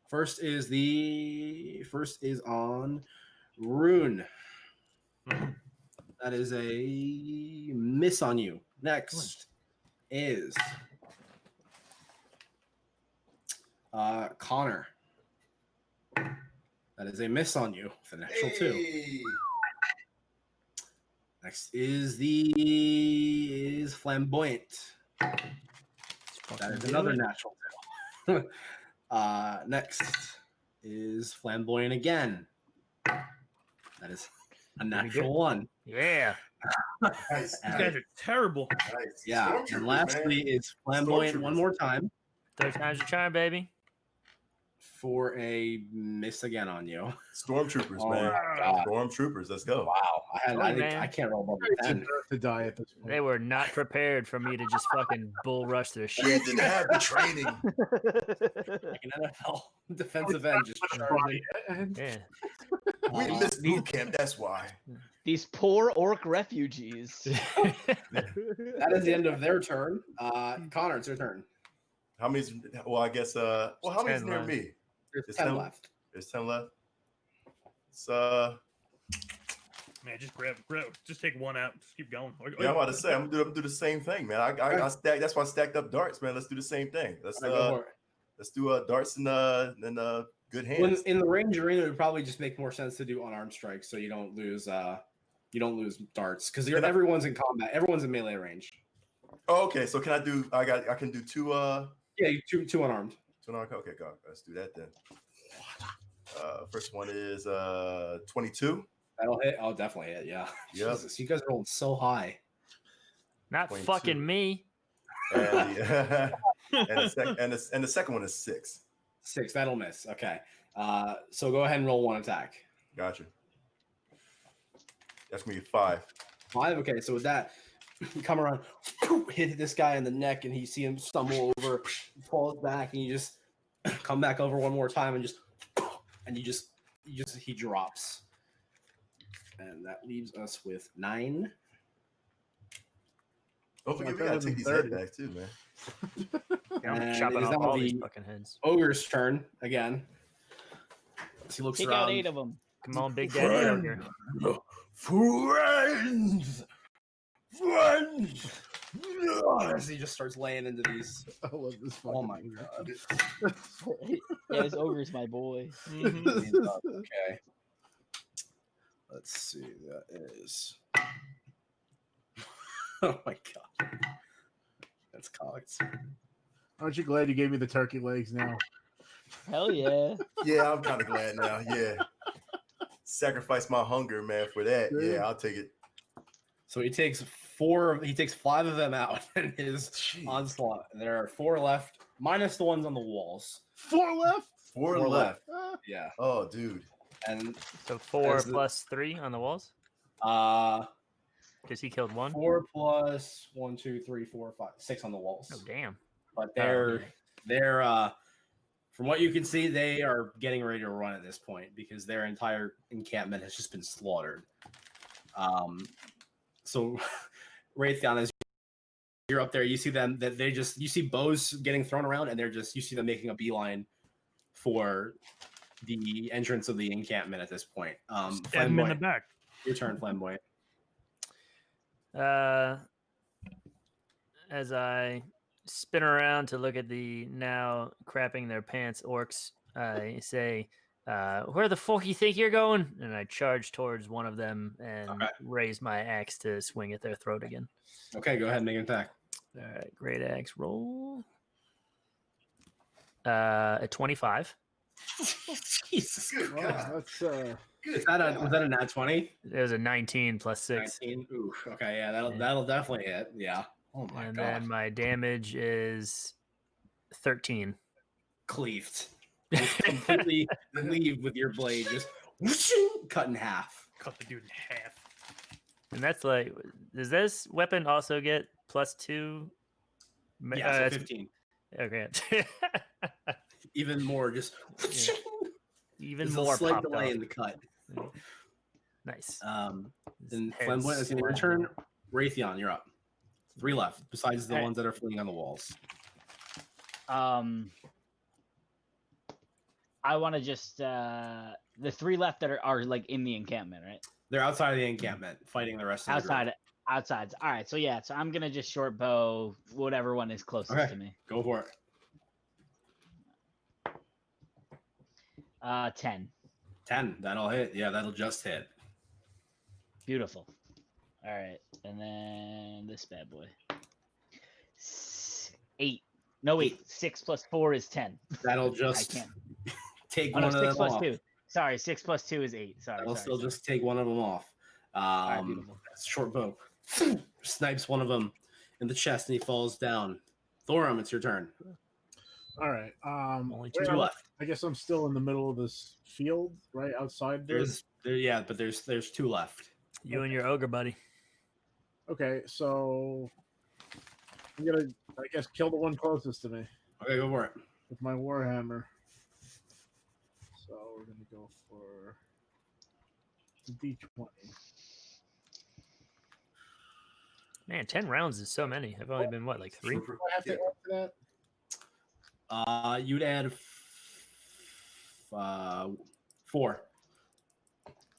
first is on Rune. That is a miss on you. Next is Connor. That is a miss on you with an actual 2. Next is Flamboyant. That is another natural 2. Next is Flamboyant again. That is a natural 1. Yeah. Nice. These guys are terrible. Nice. Yeah. Stormtroopers, And lastly man. is Flamboyant one Stormtroopers. more time Third time's a charm, baby. for a miss again on you. Stormtroopers, Oh man. my God. Stormtroopers, let's go. Wow. I man. can't roll above a It's 10. to die at this point. They were not prepared for me to just fucking bull rush their We shit. didn't have the training. Like an NFL defensive end just charging. And Yeah. We missed boot camp, that's why. These poor orc refugees. That is the end of their turn. Connor, it's your turn. How many's well, I guess how many's 10 near left. me? There's It's 10 10 left. There's 10 left. It's Man, just just take one out. Just keep going. yeah, I'm about to say I'm gonna do the same thing, man. I stack, that's why I stacked up darts, man. Let's do the same thing. Let's All right, go for it. let's do darts and good Well, hands. in the range arena, it would probably just make more sense to do unarmed strikes, so you don't lose darts because everyone's in combat. Everyone's in melee range. Oh, okay, so can I do? I can do 2. Yeah, two unarmed. Okay, go. Let's do that then. First one is 22. That'll hit. I'll definitely hit. Yeah. Yep. Jesus, you guys are rolling so high. Not 22. fucking me. And the second one is 6. 6. That'll miss. Okay. So go ahead and roll 1 attack. Gotcha. That's gonna be 5. 5. Okay. So with that, you come around, hit this guy in the neck, and you see him stumble over, falls back, and you just come back over one more time, and he drops. And that leaves us with 9. Don't forget, we better gotta than take these 30. head back too, man. I'm And chopping it is off now all these the fucking heads. ogre's turn again. As he looks Take around. out 8 of them. Come on, Big Daddy Ogre. Friends! As he just starts laying into these. I love this. Oh fucking my movie. god. Yeah, this ogre's my boy. Okay. Let's see. That is. Oh my god. That's cocked. Aren't you glad you gave me the turkey legs now? Hell yeah. Yeah, I'm kind of glad now. Yeah, sacrifice my hunger, man, for that. Yeah. Yeah, I'll take it. So he takes 5 of them out in his onslaught. There are 4 left, minus the ones on the walls. 4 left. 4 4 left. Ah, Yeah. Oh, dude. And So 4 As the- plus 3 on the walls? 4 Because he killed 1? plus 1, 2, 3, 4, 5, 6 on the walls. Oh, damn. But they're from what you can see, they are getting ready to run at this point because their entire encampment has just been slaughtered. So Raytheon, as you're up there, you see them that you see bows getting thrown around, and you see them making a beeline for the entrance of the encampment at this point. Stab him in the Flamboyant, back. your turn, Flamboyant. As I spin around to look at the now crapping their pants orcs, I say, "Where the fuck you think you're going?" And I charge towards one of them and raise my axe to swing at their throat again. Okay, go ahead and make an attack. All right, great axe roll. A 25. Jesus Well, Christ. that's Was that a nat 20? It was a 19 plus 6. 19? Ooh, okay, yeah, that'll definitely hit. Yeah. Oh my And god. then my damage is 13. Cleaved. Just completely cleave with your blade, just cut in half. Cut the dude in half. And that's like, does this weapon also get +2? Yeah, so 15. Okay. Even more, just Even there's more a slight popped delay off. in the cut. Nice. Then Head Flamboyant, it's in your slam. turn. Raytheon, you're up. 3 left, besides the ones that are fleeing on the walls. I want to just the 3 left that are like in the encampment, right? They're outside of the encampment, fighting the rest of the group. Outside. All right, so yeah, so I'm gonna just short bow whatever one is closest Okay. to me. Go for it. 10. 10. That'll hit. Yeah, that'll just hit. Beautiful. All right, and then this bad boy. 8. No, wait. 6 plus 4 is 10. That'll I just can't. take Oh, no, one of 6 them plus off. 2. Sorry, 6 plus 2 is 8. Sorry. That'll sorry, still sorry. just take one of them off. right, beautiful. Short bow. Snipes one of them in the chest and he falls down. Thorum, it's your turn. all right. Only where 2 am I? left. I guess I'm still in the middle of this field, right outside. There's 2 left. You and your ogre buddy. Okay, so I'm gonna, I guess, kill the one closest to me Okay, go for it. with my warhammer. So we're gonna go for the D20. Man, 10 rounds is so many. I've only been, what, like 3? Do I have to add to that? You'd add 4.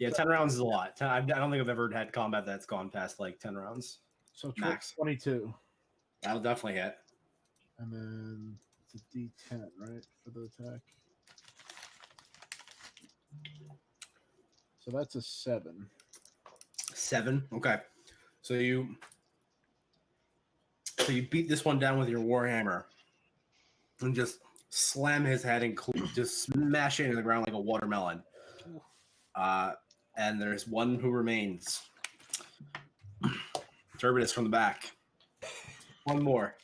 Yeah, 10 rounds is a lot. I don't think I've ever had combat that's gone past like 10 rounds. So Max. 22, That'll definitely hit. and then it's a D10, right, for the attack. So that's a 7. 7. Okay. So you beat this one down with your warhammer and just slam his head and just smash it into the ground like a watermelon. And there's one who remains. Turbidus from the back. One more.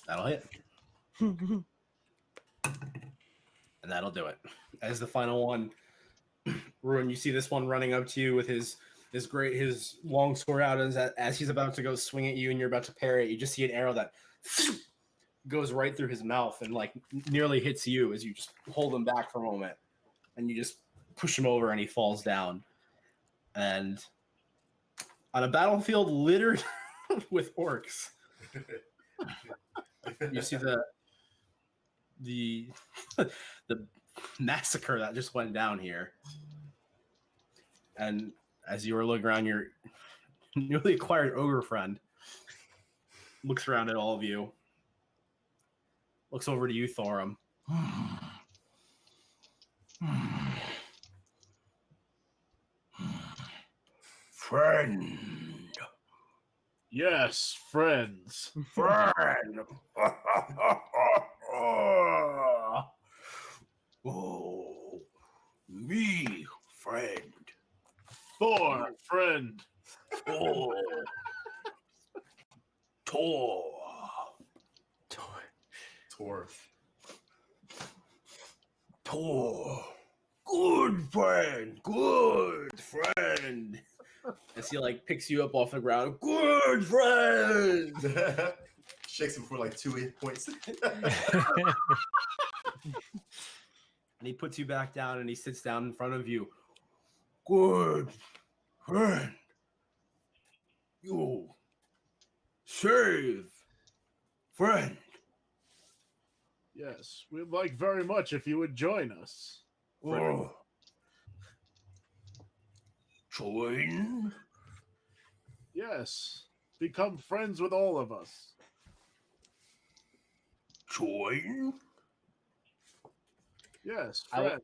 That'll hit. And that'll do it. As the final one, Ruin, you see this one running up to you with his long sword out, as he's about to go swing at you and you're about to parry it, you just see an arrow that goes right through his mouth and like nearly hits you as you just hold him back for a moment and you just push him over and he falls down. And on a battlefield littered with orcs, you see the massacre that just went down here. And as you were looking around, your newly acquired ogre friend looks around at all of you, looks over to you, Thorum. Friend. Yes, friends. Friend. Oh, me, friend. Thor, friend. Oh, Tor. Tor. Good friend. Good friend. As he like picks you up off the ground. Good friend. Shakes him for like 2 8 points. And he puts you back down and he sits down in front of you. Good friend. You save friend. Yes, we'd like very much if you would join us. Oh. Join? Yes. become friends with all of us. Join? Yes, I, friends.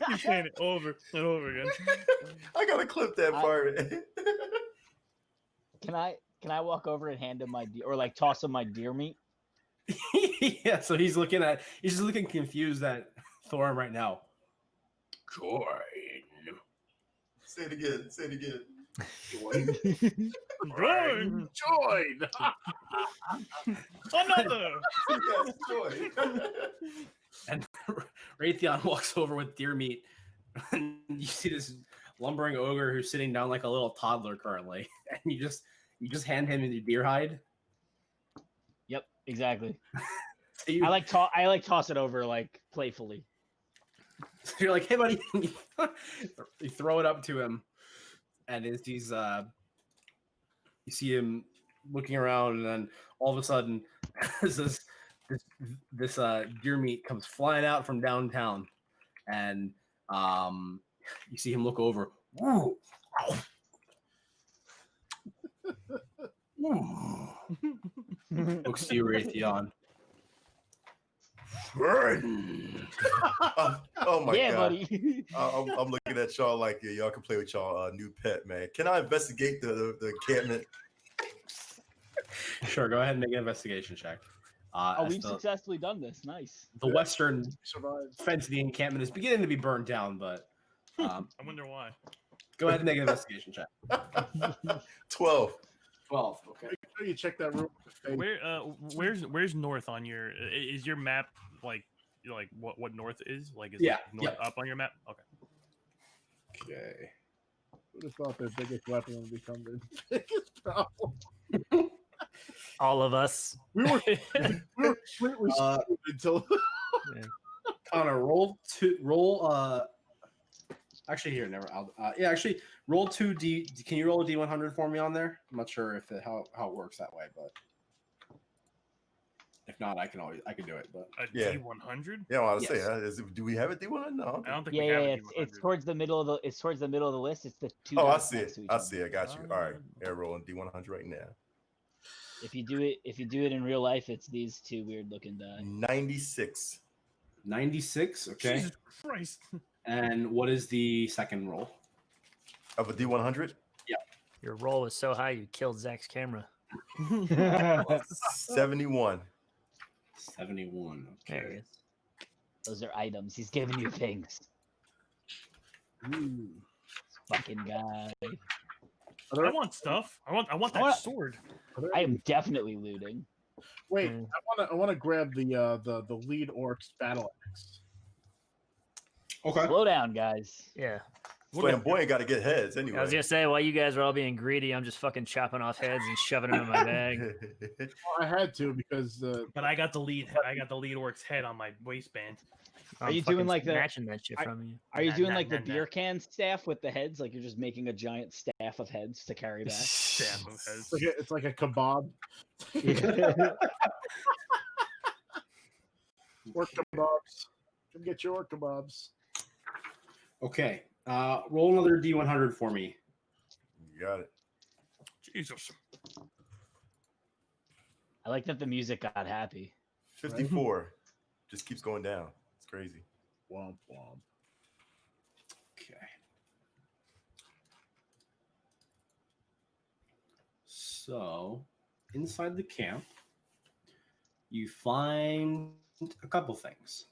Keep saying it over and over again. I gotta clip that part. Can I walk over and hand him my deer, or like toss him my deer meat? Yeah, so he's just looking confused at Thorm right now. Join. Say it again. Say it again. Join! Join. Another! Yes, join. And Raytheon walks over with deer meat. And you see this lumbering ogre who's sitting down like a little toddler currently. And you just hand him the deer hide. Yep, exactly. So you, I like toss it over like playfully. so you're like, hey buddy. You throw it up to him. And as he's you see him looking around, and then all of a sudden this deer meat comes flying out from downtown, and you see him look over. Whoa. Looks to you, Raytheon. Oh my yeah, god, buddy. I'm looking at y'all like y'all can play with y'all new pet, man. Can I investigate the encampment? Sure, go ahead and make an investigation check. Oh, we've successfully done this. Nice. The western Survived. fence of the encampment is beginning to be burned down, but I wonder why. go ahead and make an investigation check. 12. 12. Okay. Make sure you check that room. Where's north on your? Is your map like what north is? Like is Yeah, north up on your map? Okay. Okay. Who'd have thought their biggest weapon would become their biggest problem? All of us. We were completely stupid until Connor, actually here, never. Actually roll 2D. Can you roll a D100 for me on there? I'm not sure if how it works that way, but if not, I can do it. But A Yeah. D100? Yeah, I was Yes. say, do we have a D1? No. I don't think Yeah, we have yeah. a It's D100. towards the middle of the. It's towards the middle of the list. It's the two. Oh, I dots see next it. to each I other. see it. I got you. All right. Air rolling D100 right now. If you do it in real life, it's these two weird looking die. 96. 96. Okay. Jesus Christ. And what is the second roll? Of a D100? Your roll was so high you killed Zach's camera. 71. 71. There Okay. he is. Those are items. He's giving you things. Fucking guy. I want stuff. I want that wanna- sword. I am definitely looting. wait. Mm. I want to grab the lead orc's battle axe. Okay. Slow down, guys. Yeah. Flamboyant got to get heads anyway. I was gonna say, while you guys are all being greedy, I'm just fucking chopping off heads and shoving them in my bag. Well, I had to because But I got the lead orc's head on my waistband. Are I'm you doing fucking like the- snatching that shit from you? Are you Nah, doing nah, like the nah, nah. beer can staff with the heads? Like you're just making a giant staff of heads to carry back? Staff of heads. it's like a kebab. Orc kebabs. Come get your orc kebabs. Okay. Roll another D100 for me. You got it. Jesus. I like that the music got happy. 54. Just keeps going down. It's crazy. Womp womp. Okay. So, inside the camp, you find a couple things.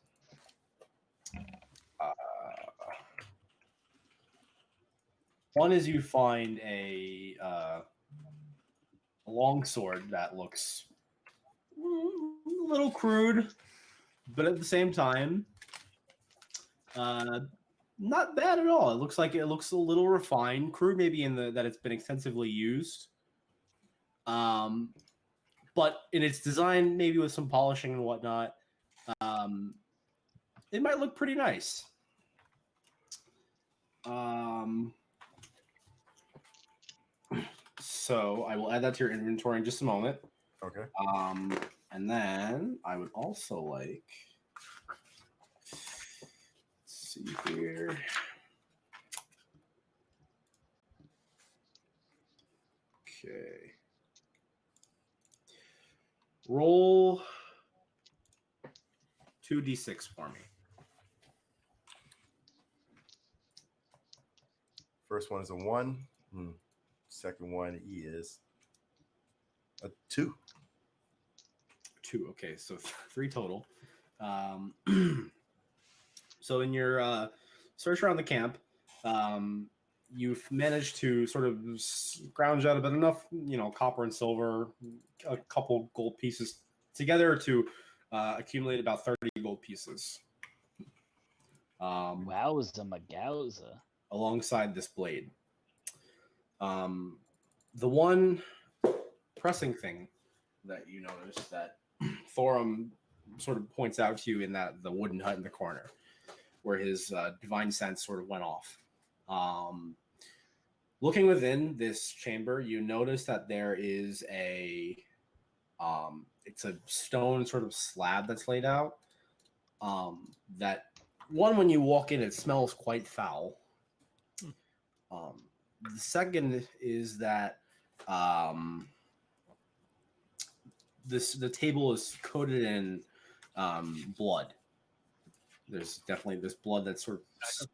One is you find a long sword that looks a little crude, but at the same time, not bad at all. It looks a little refined, crude maybe in that it's been extensively used. But in its design, maybe with some polishing and whatnot, it might look pretty nice. So I will add that to your inventory in just a moment. Okay. And then I would also like, let's see here. Okay. Roll 2d6 for me. First one is a 1. Second one is a 2. 2. Okay, so 3 total. So in your search around the camp, you've managed to sort of scrounge out about enough, copper and silver, a couple gold pieces together to accumulate about 30 gold pieces. Wowza magowza. Alongside this blade. The one pressing thing that you notice that Thorum sort of points out to you in that the wooden hut in the corner, where his divine sense sort of went off. Looking within this chamber, you notice that there is it's a stone sort of slab that's laid out. That one, when you walk in, it smells quite foul. The second is that the table is coated in blood. There's definitely this blood that's sort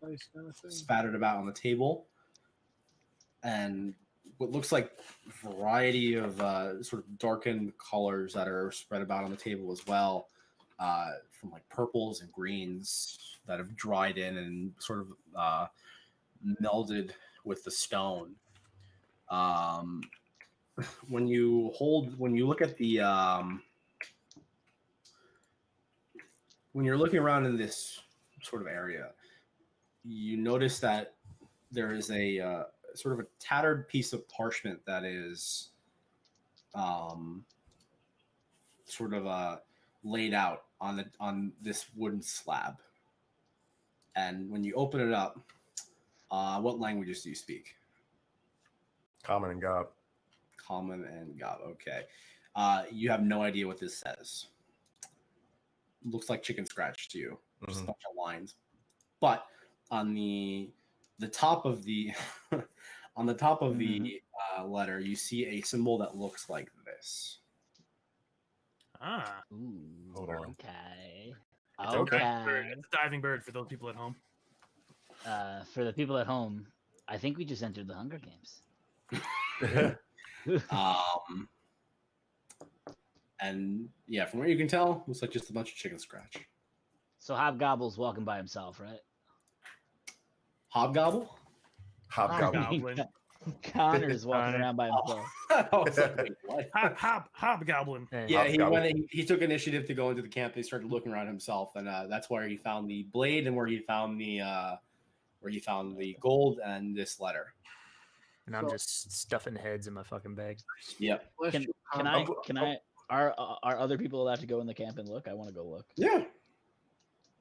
of spattered about on the table, and what looks like a variety of sort of darkened colors that are spread about on the table as well, from like purples and greens that have dried in and sort of melded with the stone. When you look at the when you're looking around in this sort of area, you notice that there is a sort of a tattered piece of parchment that is sort of laid out on this wooden slab. And when you open it up, what languages do you speak? Common and Gob. Common and Gob. Okay. You have no idea what this says. Looks like chicken scratch to you. Just a bunch of lines. But on the top of the letter, you see a symbol that looks like this. Ah. Ooh, Hold on. Okay. It's a diving bird for those people at home. For the people at home, I think we just entered the Hunger Games. And yeah, from what you can tell, looks like just a bunch of chicken scratch. So Hobgobble's walking by himself, right? Hobgobble? Hobgoblin. Connor's walking around by himself. I was like, wait, what? Hobgoblin. Yeah, Hobgoblin. he took initiative to go into the camp. They started looking around himself, and that's where he found the blade and where he found the gold and this letter. And I'm just stuffing heads in my fucking bag. Yep. Can I? Are other people allowed to go in the camp and look? I want to go look. Yeah.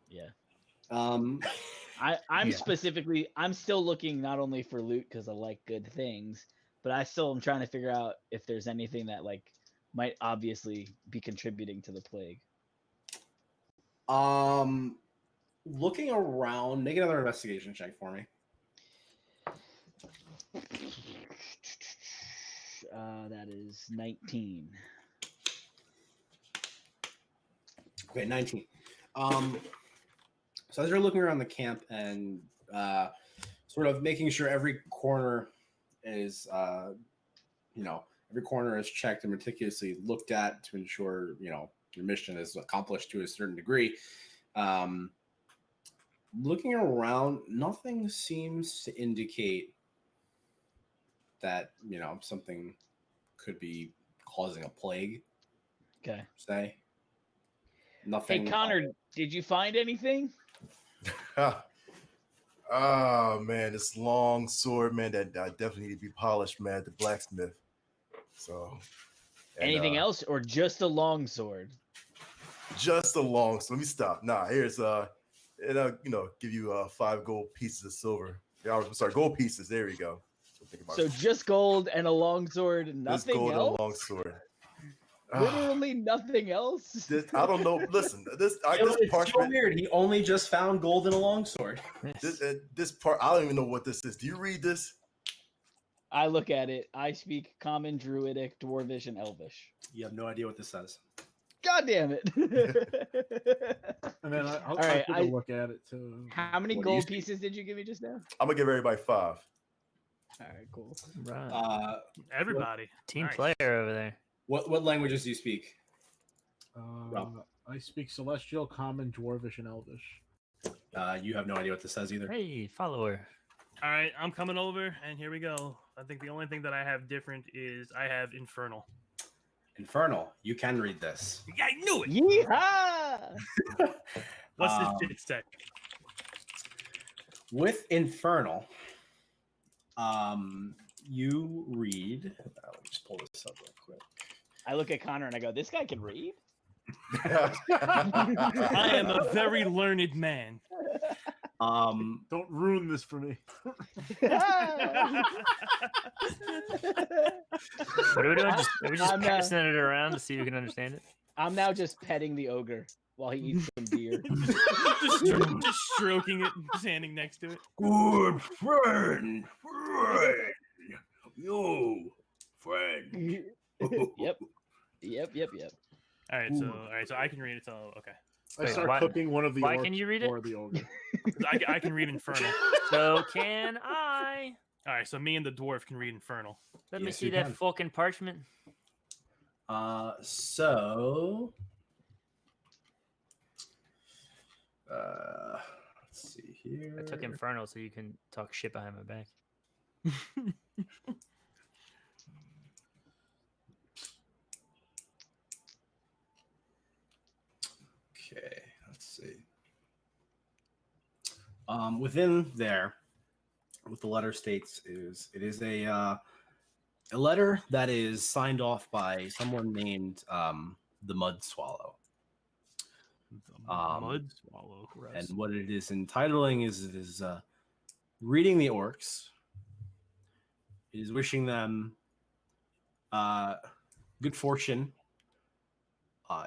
Yeah. I'm specifically, I'm still looking not only for loot because I like good things, but I still am trying to figure out if there's anything that like might obviously be contributing to the plague. Looking around, make another investigation check for me. That is 19. Okay, 19. So as you're looking around the camp and sort of making sure every corner is, every corner is checked and meticulously looked at to ensure, your mission is accomplished to a certain degree. Looking around, nothing seems to indicate that, something could be causing a plague. Okay. Say. Nothing. Hey, Connor, did you find anything? Oh man, this long sword, man, that definitely need to be polished, man, at the blacksmith. So anything else or just a long sword? Just a long sword. Let me stop. Nah, here's give you 5 gold pieces of silver. I'm sorry, gold pieces. There we go. So just gold and a long sword, nothing just gold else? and a long sword. Literally nothing else. I don't know. Listen, this it's parchment. So weird. He only just found gold and a longsword. This part, I don't even know what this is. Do you read this? I look at it. I speak Common, Druidic, Dwarvish, and Elvish. You have no idea what this says. God damn it! And then I'll right, take a look at it too. How many What do you gold speak? pieces did you give me just now? I'm gonna give everybody 5. All right, cool. Right. Everybody. Team Nice. player over there. What languages do you speak? I speak Celestial, Common, Dwarvish, and Elvish. You have no idea what this says either. Hey, follower. All right, I'm coming over, and here we go. I think the only thing that I have different is I have Infernal. Infernal. You can read this. Yeah, I knew it. Yeehaw! What's this shit say? With Infernal, you read. Let me just pull this up real quick. I look at Connor and I go, "This guy can read." I am a very learned man. Don't ruin this for me. What are we doing? Are we just I'm, passing it around to see who can understand it? I'm now just petting the ogre while he eats some deer. just stroking it, standing next to it. Good friend. You, friend. Yep. All right, so I can read it. So okay, I Wait, start why- cooking one of the why orcs can you read it? or the ogre. I can read Infernal. So can I? All right, so me and the dwarf can read Infernal. Let me Yes, see you that can. fucking parchment. So let's see here. I took Infernal so you can talk shit behind my back. Okay, let's see. Within there, what the letter states is it is a letter that is signed off by someone named the Mud Swallow. Mud swallow. And what it is entitling is it is reading the orcs. It is wishing them good fortune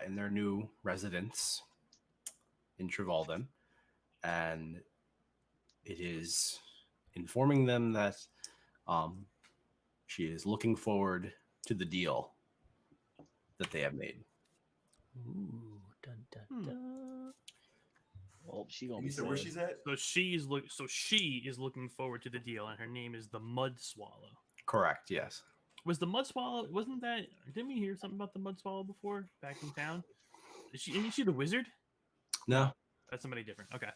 in their new residence in Trevalden, and it is informing them that she is looking forward to the deal that they have made. Ooh, dun, dun, dun. Well, she gonna You be said where sad. she's at? So she is looking forward to the deal, and her name is the Mud Swallow. Correct. Yes. Was the Mud Swallow? Wasn't that? Didn't we hear something about the Mud Swallow before back in town? Isn't she the wizard? No. That's somebody different. Okay.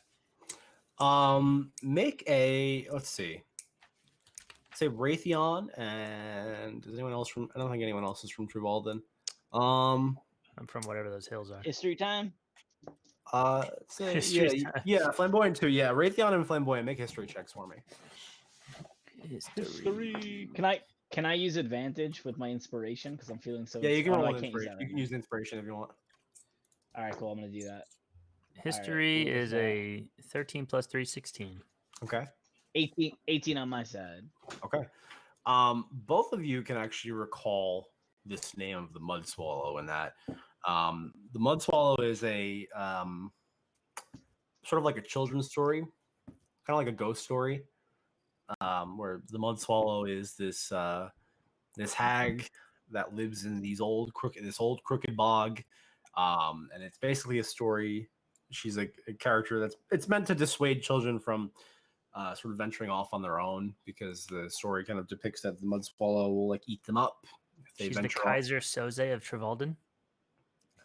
Make a. Let's see. Say Raytheon, and is anyone else from? I don't think anyone else is from Trevalden. I'm from whatever those hills are. History time. Say, History yeah, time. yeah, Flamboyant too. Yeah, Raytheon and Flamboyant. Make history checks for me. History. Can I use advantage with my inspiration because I'm feeling so? Yeah, you can oh, no, roll I can't use inspiration. that You right can use inspiration if you want. now. All right, cool. I'm gonna do that. History cool. is a 13 plus 3, 16. Okay. 18 on my side. Okay. Both of you can actually recall this name of the Mud Swallow, and that the Mud Swallow is a sort of like a children's story, kind of like a ghost story, where the Mud Swallow is this this hag that lives in this old crooked bog, and it's basically a story. She's a character it's meant to dissuade children from sort of venturing off on their own, because the story kind of depicts that the Mud Swallow will like eat them up if they She's the venture off. Kaiser Soze of Trevalden.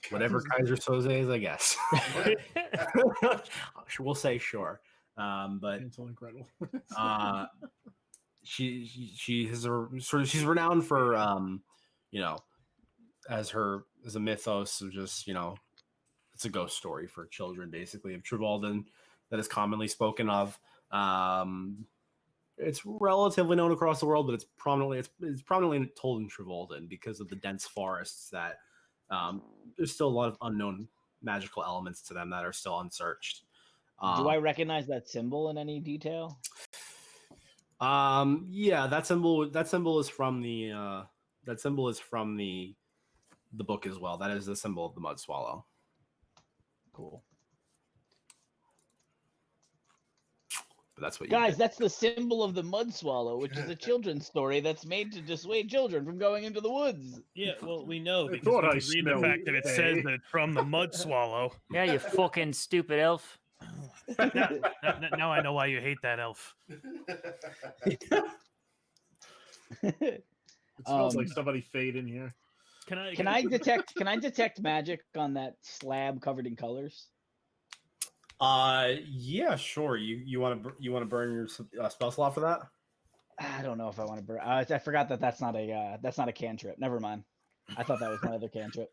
Whatever Kaiser Soze is, I guess. We'll say sure. But It's incredible. she has a sort of, she's renowned for as a mythos of just, it's a ghost story for children, basically, of Trevalden that is commonly spoken of. It's relatively known across the world, but it's prominently told in Trevalden because of the dense forests that there's still a lot of unknown magical elements to them that are still unsearched. Do I recognize that symbol in any detail? Yeah, that symbol is from the the book as well. That is the symbol of the Mud Swallow. Cool. But that's what you Guys, did. that's the symbol of the mud swallow, which is a children's story that's made to dissuade children from going into the woods. Yeah, well, we know I because thought we I could read the smelled fact that it says hay. that it's from the mud swallow. Yeah, you fucking stupid elf. Now I know why you hate that elf. It smells like Um, somebody fade in here. Can I detect magic on that slab covered in colors? Yeah, sure. You want to burn your spell slot for that? I don't know if I want to burn. I forgot that that's not a cantrip. Never mind. I thought that was my other cantrip.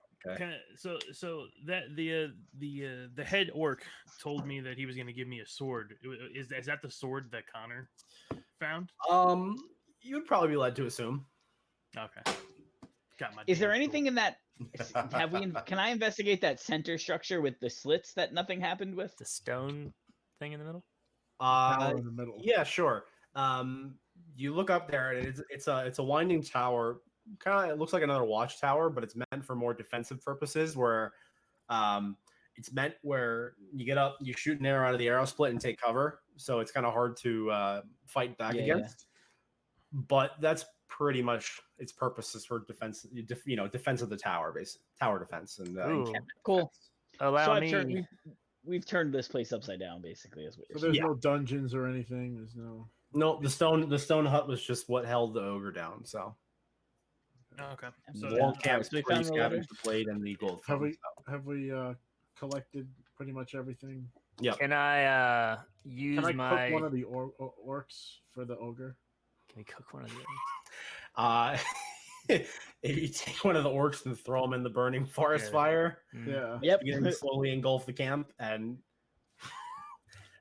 So that the head orc told me that he was going to give me a sword. Is that the sword that Connor found? You would probably be led to assume. Okay. Got my. Is there damn anything in that? Can I investigate that center structure with the slits that nothing happened with? The stone thing in the middle. Tower in the middle. Yeah, sure. You look up there, and it's a winding tower. Kind of, it looks like another watchtower, but it's meant for more defensive purposes. Where, it's meant where you get up, you shoot an arrow out of the arrow split, and take cover. So it's kind of hard to fight back against. But that's pretty much its purposes for defense. Defense of the tower, tower defense, and Cool. Allow So me. we've turned this place upside down, basically. Is what So you're there's saying. no dungeons or anything. There's no. No, the stone hut was just what held the ogre down. So Okay. And So the Yeah. wall camp, So we pretty found the letter? scavenged the blade and the gold. Have we collected pretty much everything? Yeah. Can I use Can I my? cook one of the orcs for the ogre? Can we cook one of the? If you take one of the orcs and throw them in the burning forest Yeah. fire, Mm. Yeah. Yep. you can slowly engulf the camp, and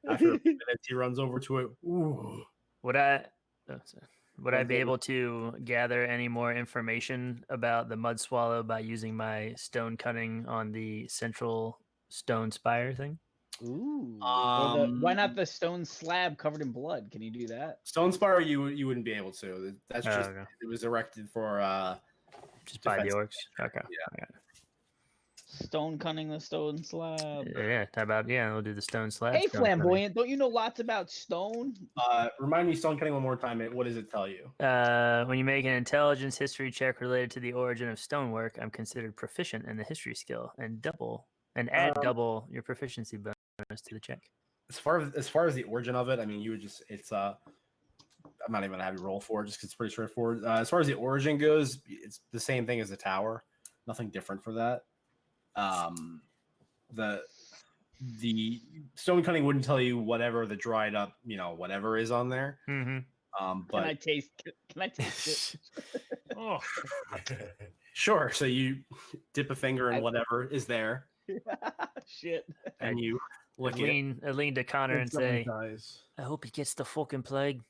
after a few minutes, he runs over to it. Ooh. Would I? Oh, sorry. Would I Runs be over. able to gather any more information about the mud swallow by using my stone cutting on the central stone spire thing? Ooh. Why not the stone slab covered in blood? Can you do that? Stone Spire, you wouldn't be able to. That's Oh, just okay. it was erected for Just by the defense. orcs. Okay. Yeah. I got it. Stone cutting the stone slab. Yeah. How about we'll do the stone slab. Hey, stone cutting. flamboyant! Don't you know lots about stone? Remind me, stone cutting one more time. What does it tell you? When you make an intelligence history check related to the origin of stonework, I'm considered proficient in the history skill and add double your proficiency bonus to the check. As far as the origin of it, I mean, you would just I'm not even gonna have you roll for it just because it's pretty straightforward. As far as the origin goes, it's the same thing as the tower. Nothing different for that. The stone cutting wouldn't tell you whatever the dried up, whatever is on there. Mm-hmm. Can I But taste it? Oh, sure. So you dip a finger in I- whatever is there, Shit. and you lick I it. lean to Connor When and someone say, dies. I hope he gets the fucking plague.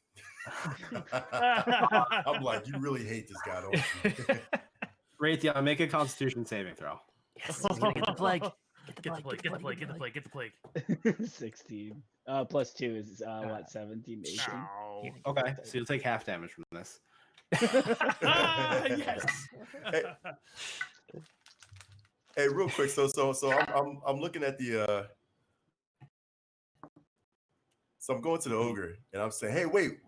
I'm like, you really hate this guy, don't you? Raytheon, make a Constitution saving throw. Yes, he's gonna get the plague. get the plague. 16. Plus 2 is what? 17, 18. Ow. Okay, so you'll take half damage from this. Yes. Hey, real quick. So I'm looking at the. So I'm going to the ogre and I'm saying, hey, wait,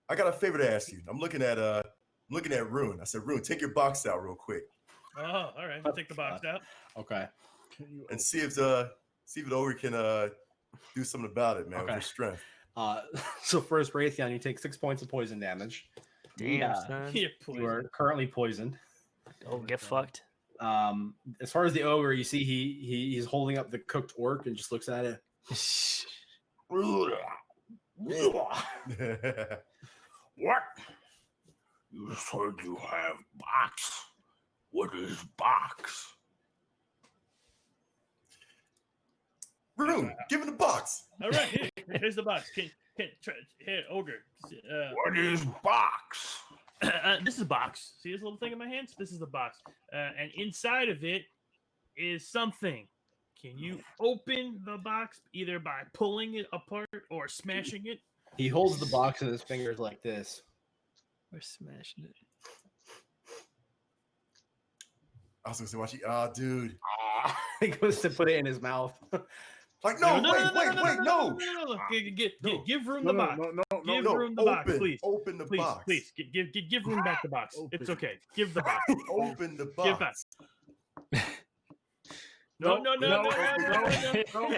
I got a favor to ask you. I'm looking at Rune. I said, Rune, take your box out real quick Oh, all right. We'll take the box out. Okay. and see if the ogre can do something about it, man, with Okay. your strength. So first, Raytheon, you take 6 points of poison damage. Damn, Yeah. son. You're You are poisoned. currently poisoned. Oh, get fucked. As far as the ogre, you see he's holding up the cooked orc and just looks at it. What? You said you have box. What is box? Rune, give him the box. All right, here's the box. Here, ogre. What is box? This is a box. See this little thing in my hands? This is the box. And inside of it is something. Can you open the box either by pulling it apart or smashing it? He holds the box in his fingers like this. We're smashing it. I was gonna say, watch it. Oh, dude. He goes to put it in his mouth. Like, no, wait, no. Give room the box. Give room the box, please. Open the box. Please, give room back the box. It's okay. Give the box. Open the Give back. box. No. Don't do it. Don't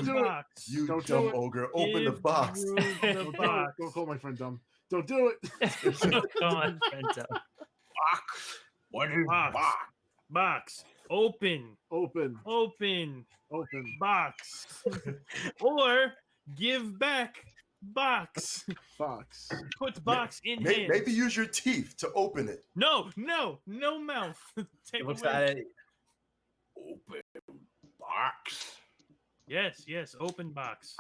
do it. You Don't dumb do it. ogre. Open the box. The box. Don't call my friend dumb. Don't do it. Come on, Fento. Box. What is Box. box? Box. Open. Open. Box. Or give back box. Box. Put box in hand. Maybe use your teeth to open it. No mouth. Take He looks away. at it. Open box. Yes, open box.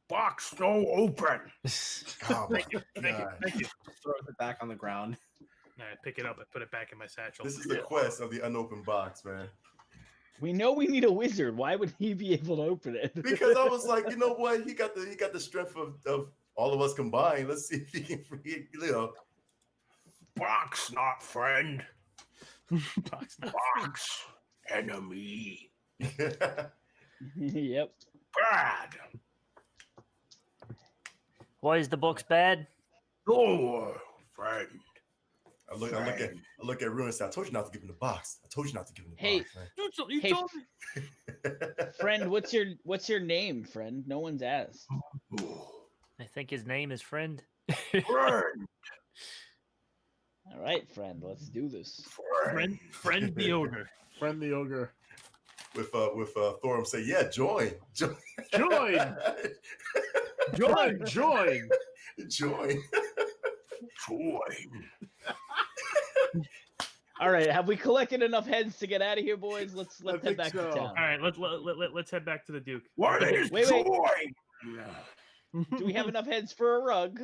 Box no open. Oh my Thank you. God. Throws it back on the ground. All right, pick it up. I put it back in my satchel. This is the quest of the unopened box, man. We know we need a wizard. Why would he be able to open it? Because I was like, you know what? He got the strength of all of us combined. Let's see if he can free, Box not friend. Box now. Box enemy. Yep. Bad. Why is the box bad? No friend. I look at Ruin and say, I told you not to give him the box. I told you not to give him the Hey. box, man. You Hey, told me. Friend, what's your name, friend? No one's asked. I think his name is Friend. Friend. All right, friend, let's do this. Friend the ogre. Friend the ogre. With Thorum say, yeah, join. Join. Join. Join. All right, have we collected enough heads to get out of here, boys? Let's I head think back so. to town. All right, let's head back to the Duke. What is Wait. join? Do we have enough heads for a rug?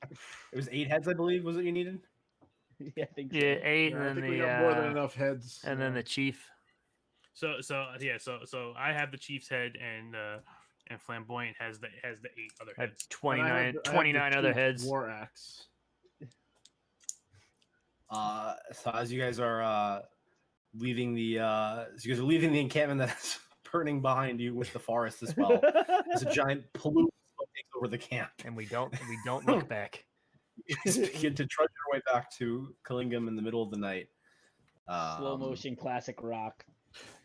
It was 8 heads, I believe, was what you needed. Yeah, I think so. Yeah, 8, Yeah, and I then think we the got more than enough heads. and then the chief. So I have the chief's head, and Flamboyant has the 8 other I have heads. 29, And I have the 29 other chief heads. War axe. So as you guys are leaving the encampment that's burning behind you with the forest as well, there's a giant plume that takes over the camp. And we don't look back. You guys begin to trudge your way back to Killingam in the middle of the night. Slow motion classic rock.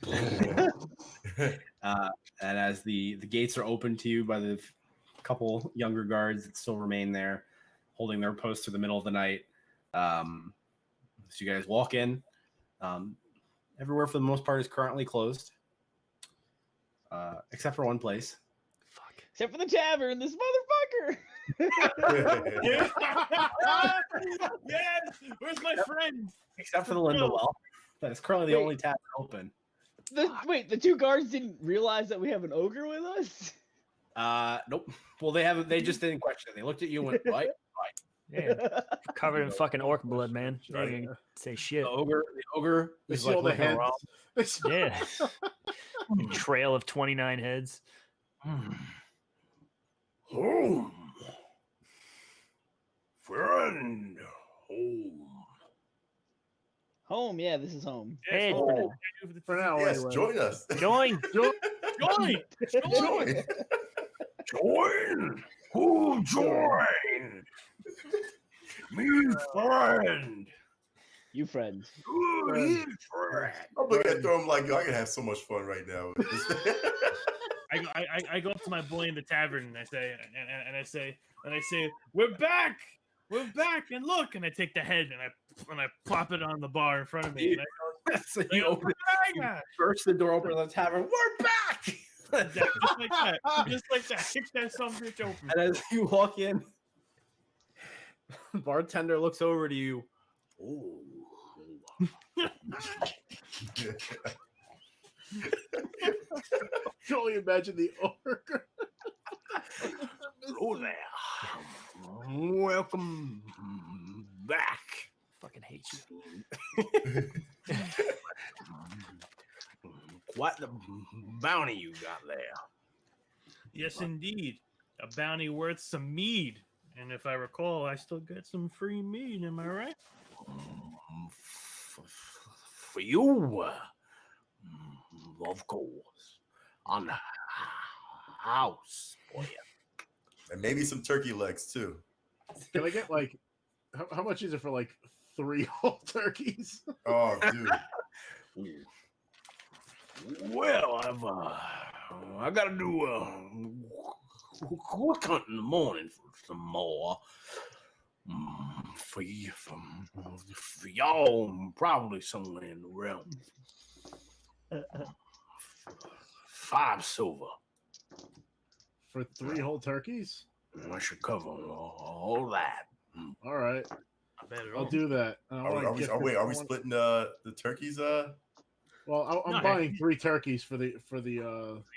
And as the gates are opened to you by the couple younger guards that still remain there, holding their post to the middle of the night. So you guys walk in. Everywhere for the most part is currently closed, except for one place. Fuck. Except for the tavern, this motherfucker. Yes, where's my friend? Except for the Lindwell. That is currently the Wait. only tavern open. Wait, the 2 guards didn't realize that we have an ogre with us? Nope. Well, they just didn't question it. They looked at you and went, right? Yeah, covered in fucking orc blood, man. They Right. didn't even say shit. The ogre They is see all the looking heads. around. They see- Yeah. Trail of 29 heads. Home. Friend. Home. Home, yeah, this is home. Hey, Oh, For now, Yes, anyway. join us. join. Join! Join. Join. Who join? Me friend. You friends. He friend. I'm looking at Thorum like, yo, I can have so much fun right now. I go up to my boy in the tavern and I say, we're back, and look, and I take the head and I plop it on the bar in front of me. And I so go, you open, you burst the door open of the tavern. We're back. just like that, kick that some bitch open. And as you walk in, bartender looks over to you. Oh, Can only imagine the ogre. Hello there. Welcome back. Fucking hate you. What the bounty you got there? Yes, indeed, a bounty worth some mead. And if I recall, I still get some free meat. Am I right? For you, of course, on the house for you. And maybe some turkey legs too. Can I get like how much is it for like 3 whole turkeys? Oh, dude. Well, I gotta do quick hunt in the morning for some more. For y'all, probably somewhere in the realm. 5 silver. For 3 whole turkeys? I should cover all that. All right. I'll do that. Are we splitting the turkeys? Well, I'm buying 3 turkeys for the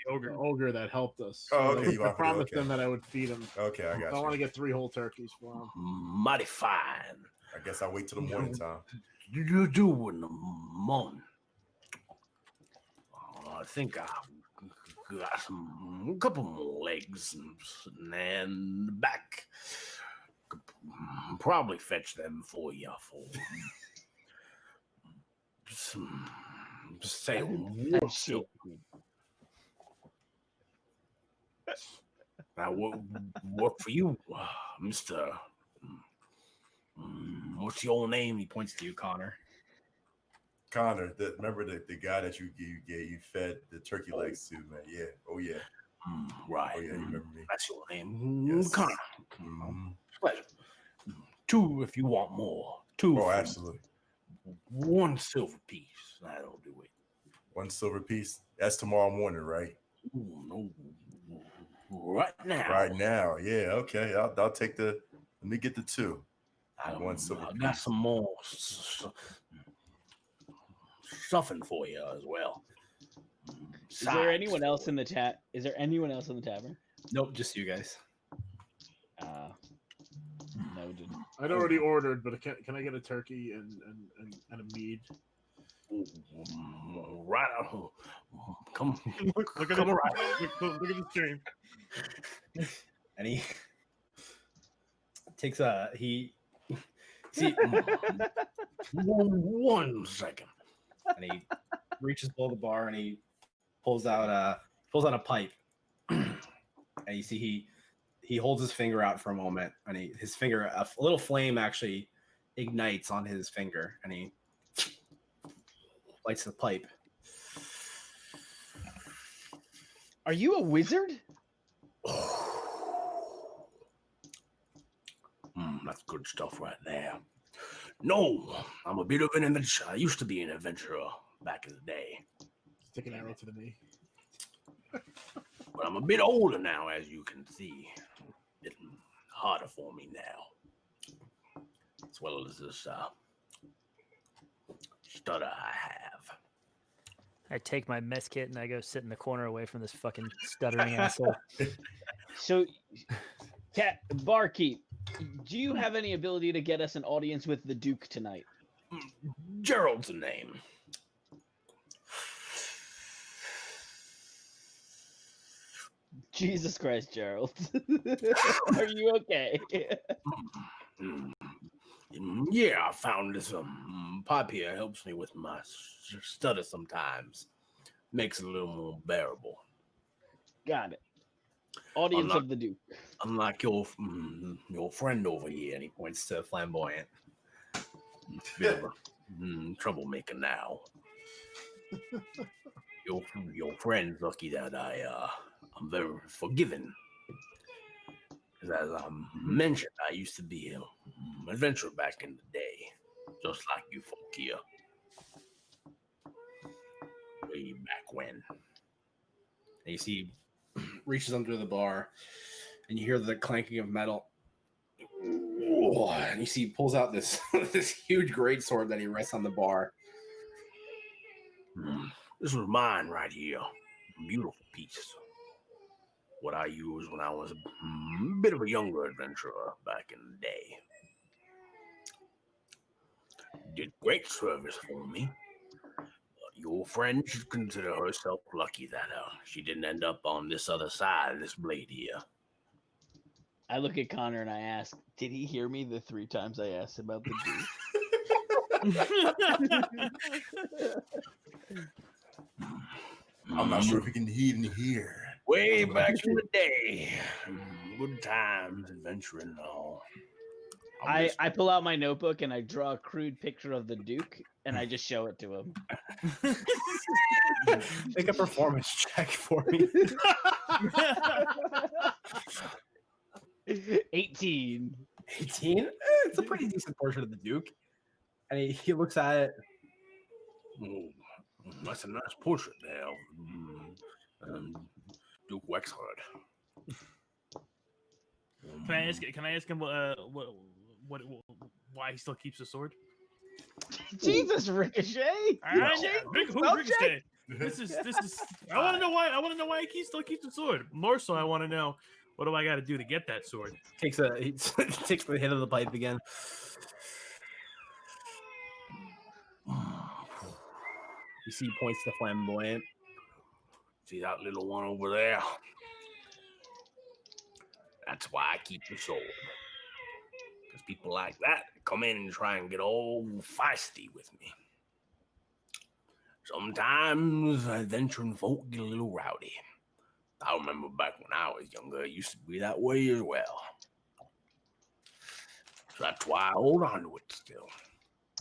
ogre that helped us. Oh, okay. I promised them that I would feed him. Okay, I got you. I want to get 3 whole turkeys for him. Mighty fine. I guess I'll wait till the morning time. You do in the morning. I think I got a couple more legs and the back. Probably fetch them for you for some say shit. Now what for you, Mister? What's your name? He points to you, Connor. Connor, remember the guy that you fed the turkey legs to, man? Yeah. Oh yeah. Right. Oh yeah, you remember me? That's your name, Yes. Connor. Pleasure. 2 if you want more. 2. Oh, absolutely. 1 silver piece. That'll do it. 1 silver piece. That's tomorrow morning, right? Ooh, no. Right now. Right now. Yeah. Okay. I'll take the. Let me get the 2. 1 silver I piece. got some more stuffing for you as well. Is there anyone else in the chat? Is there anyone else in the tavern? Nope, just you guys. Noted. I'd already ordered, but can I get a turkey and a mead? Right on. Come Look at come it. right. Look at the stream. And he takes he see 1 second. and he reaches below the bar and he pulls out a pipe. And you see he holds his finger out for a moment, and his finger, a little flame actually ignites on his finger, and he lights the pipe. Are you a wizard? That's good stuff right there. No, I'm a bit of an adventurer. I used to be an adventurer back in the day. Stick an arrow to the knee. But I'm a bit older now, as you can see. It's harder for me now. As well as this stutter I have. I take my mess kit and I go sit in the corner away from this fucking stuttering asshole. So, barkeep, do you have any ability to get us an audience with the Duke tonight? Gerald's a name. Jesus Christ, Gerald. Are you okay? Yeah, I found this pipe here. Helps me with my stutter sometimes. Makes it a little more bearable. Got it. Audience of the Duke. Unlike your friend over here, And he points to Flamboyant. bit of a troublemaker now. Your friend's lucky that I'm very forgiving. As I mentioned, I used to be an adventurer back in the day, just like you folk here. Way back when. And you see, reaches under the bar, and you hear the clanking of metal. And you see, he pulls out this this huge greatsword that he rests on the bar. This was mine right here. Beautiful piece. What I used when I was a bit of a younger adventurer back in the day. Did great service for me. Your friend should consider herself lucky that she didn't end up on this other side of this blade here. I look at Connor and I ask, did he hear me the 3 times I asked about the Duke? I'm not sure if we can even hear. Way back in the day. Good times, adventuring and all. I pull out my notebook and I draw a crude picture of the Duke and I just show it to him. Make a performance check for me. 18. 18? It's a pretty decent portrait of the Duke. And he looks at it. Oh, that's a nice portrait there. Duke Wexford. Can I ask him why he still keeps the sword? Jesus, Ricochet! Ricochet. This is. I want to know why. I want to know why he still keeps the sword. More so, I want to know what do I got to do to get that sword. He takes the hit of the pipe again. You see, he points to flamboyant. See that little one over there? That's why I keep the sword. Because people like that come in and try and get all feisty with me. Sometimes adventuring folk get a little rowdy. I remember back when I was younger, it used to be that way as well. So that's why I hold on to it still.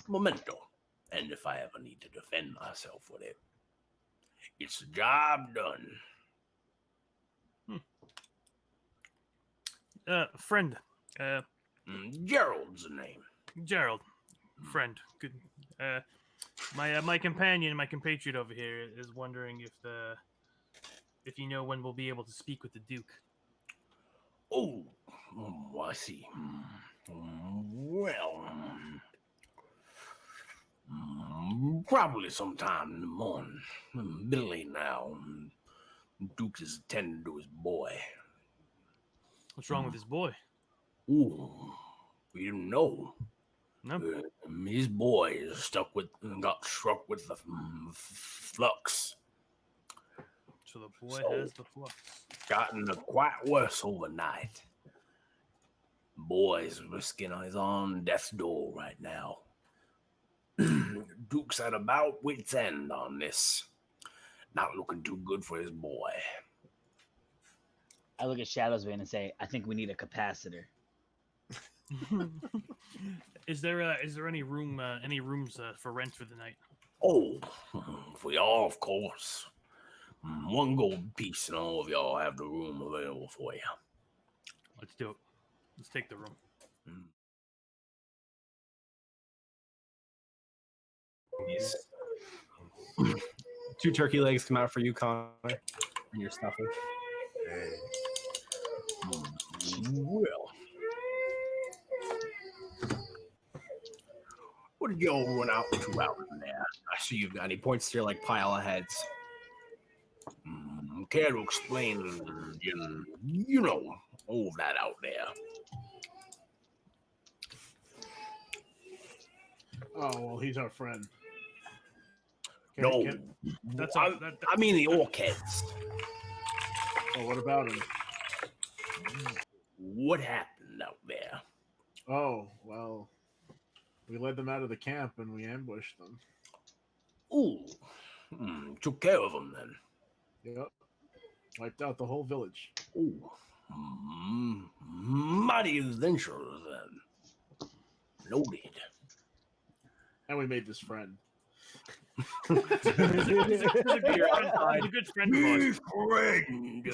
Memento. And if I ever need to defend myself with it, it's the job done. Friend. Gerald's the name. Gerald. Friend. Good. My companion, my compatriot over here is wondering if you know when we'll be able to speak with the Duke. Oh, I see. Well, probably sometime in the morning. Billy now. Duke is attending to his boy. What's wrong with his boy? Oh, we didn't know. No. His boy is got struck with the flux. So the boy has the flux. Gotten quite worse overnight. Boy's risking his own death's door right now. Duke's at about wit's end on this. Not looking too good for his boy. I look at Shadowsbane and say, I think we need a capacitor. Is there any rooms for rent for the night? Oh, for y'all, of course. 1 gold piece and all of y'all have the room available for you. Let's do it. Let's take the room. Yes. 2 turkey legs come out for you, Connor, and your stuffing. Hey. Well, what did y'all run out to out in there? I see you've got. And he points to your pile of heads. Care to explain, you know, all of that out there? Oh well, he's our friend. I mean the orc heads. Oh, what about him? What happened out there? Oh well, we led them out of the camp and we ambushed them. Ooh, took care of them then. Yep, wiped out the whole village. Ooh, mighty adventurers then. Noted. And we made this friend. He's a good friend of ours. Friend.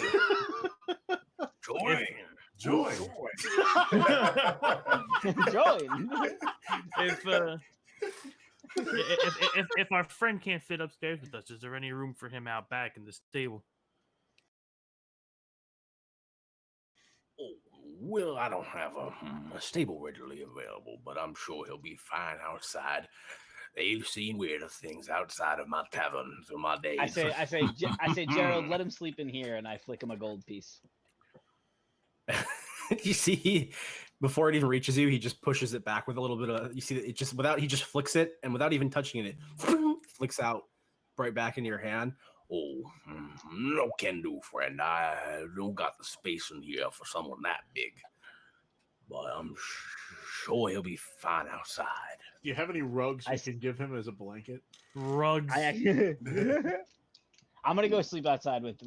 Join. Join. If our friend can't fit upstairs with us, is there any room for him out back in the stable? Oh, well, I don't have a stable readily available, but I'm sure he'll be fine outside. They've seen weirder things outside of my tavern through my days. I say, Gerald, let him sleep in here, and I flick him a gold piece. You see, before it even reaches you, he just pushes it back with a little bit of. You see, it just he just flicks it, and without even touching it, flicks out right back into your hand. Oh, no can do, friend. I don't got the space in here for someone that big. but I'm sure he'll be fine outside. Do you have any rugs you can give him as a blanket? Rugs. I'm gonna go sleep outside with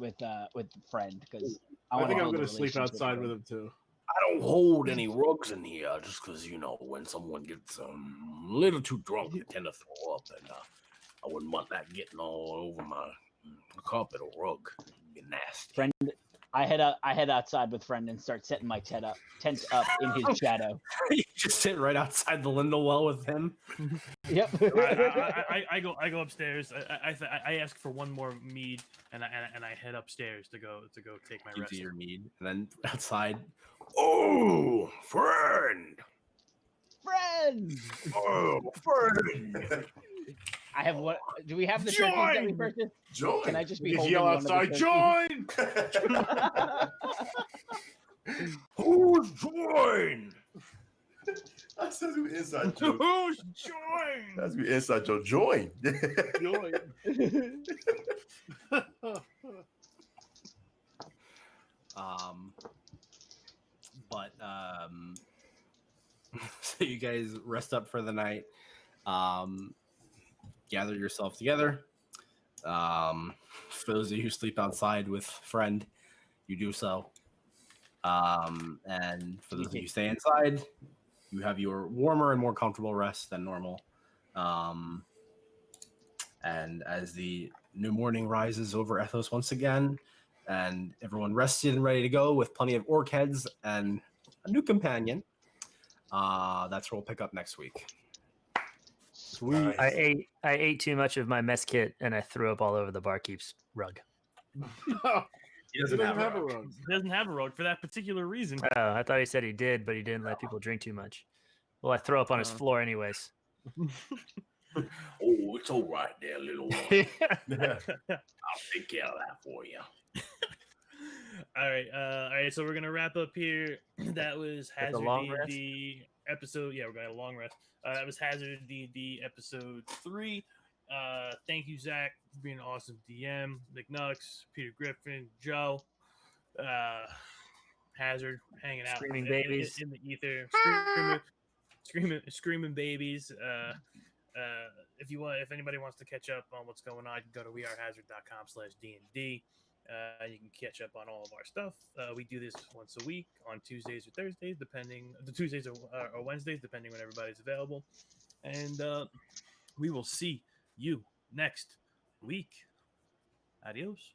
friend because I think I'm gonna sleep outside with him too. I don't hold any rugs in here just because, when someone gets a little too drunk, they tend to throw up, and I wouldn't want that getting all over my carpet or rug. It'd be nasty. Friend, I head outside with friend and start setting my tent up in his shadow. You just sit right outside the Lindell well with him. Yep. I go upstairs. I ask for one more mead, and I head upstairs to go take my rest. Your mead, and then outside. Oh, friend! Oh, friend! I have what? Do we have the turkeys that we purchased? Join. Can I just be You holding yell one of the outside, turkeys? join! Who's join? That sounds like an inside joke. Who's join? That's be inside joke. Join. Join. So you guys rest up for the night. Gather yourself together. For those of you who sleep outside with friend, you do so. And for those of you who stay inside, you have your warmer and more comfortable rest than normal. And as the new morning rises over Ethos once again, and everyone rested and ready to go with plenty of orc heads and a new companion, that's where we'll pick up next week. Sweet. I ate too much of my mess kit and I threw up all over the barkeep's rug. He doesn't have a rug. He doesn't have a rug for that particular reason. Oh, I thought he said he did, but he didn't let people drink too much. Well, I throw up on his floor anyways. Oh, it's all right there, little one. I'll take care of that for you. All right. So we're gonna wrap up here. That was With a long HazarD&D episode. Yeah, we're going to a long rest. That was HazarD&D episode 3. Thank you, Zach, for being an awesome DM. McNux, Peter Griffin, Joe, Hazard, hanging out Screaming babies in the ether, screaming babies. If anybody wants to catch up on what's going on, you can go to wearehazard.com/D&D. You can catch up on all of our stuff. We do this once a week on Tuesdays or Thursdays, Tuesdays or Wednesdays, depending when everybody's available. And we will see you next week. Adios.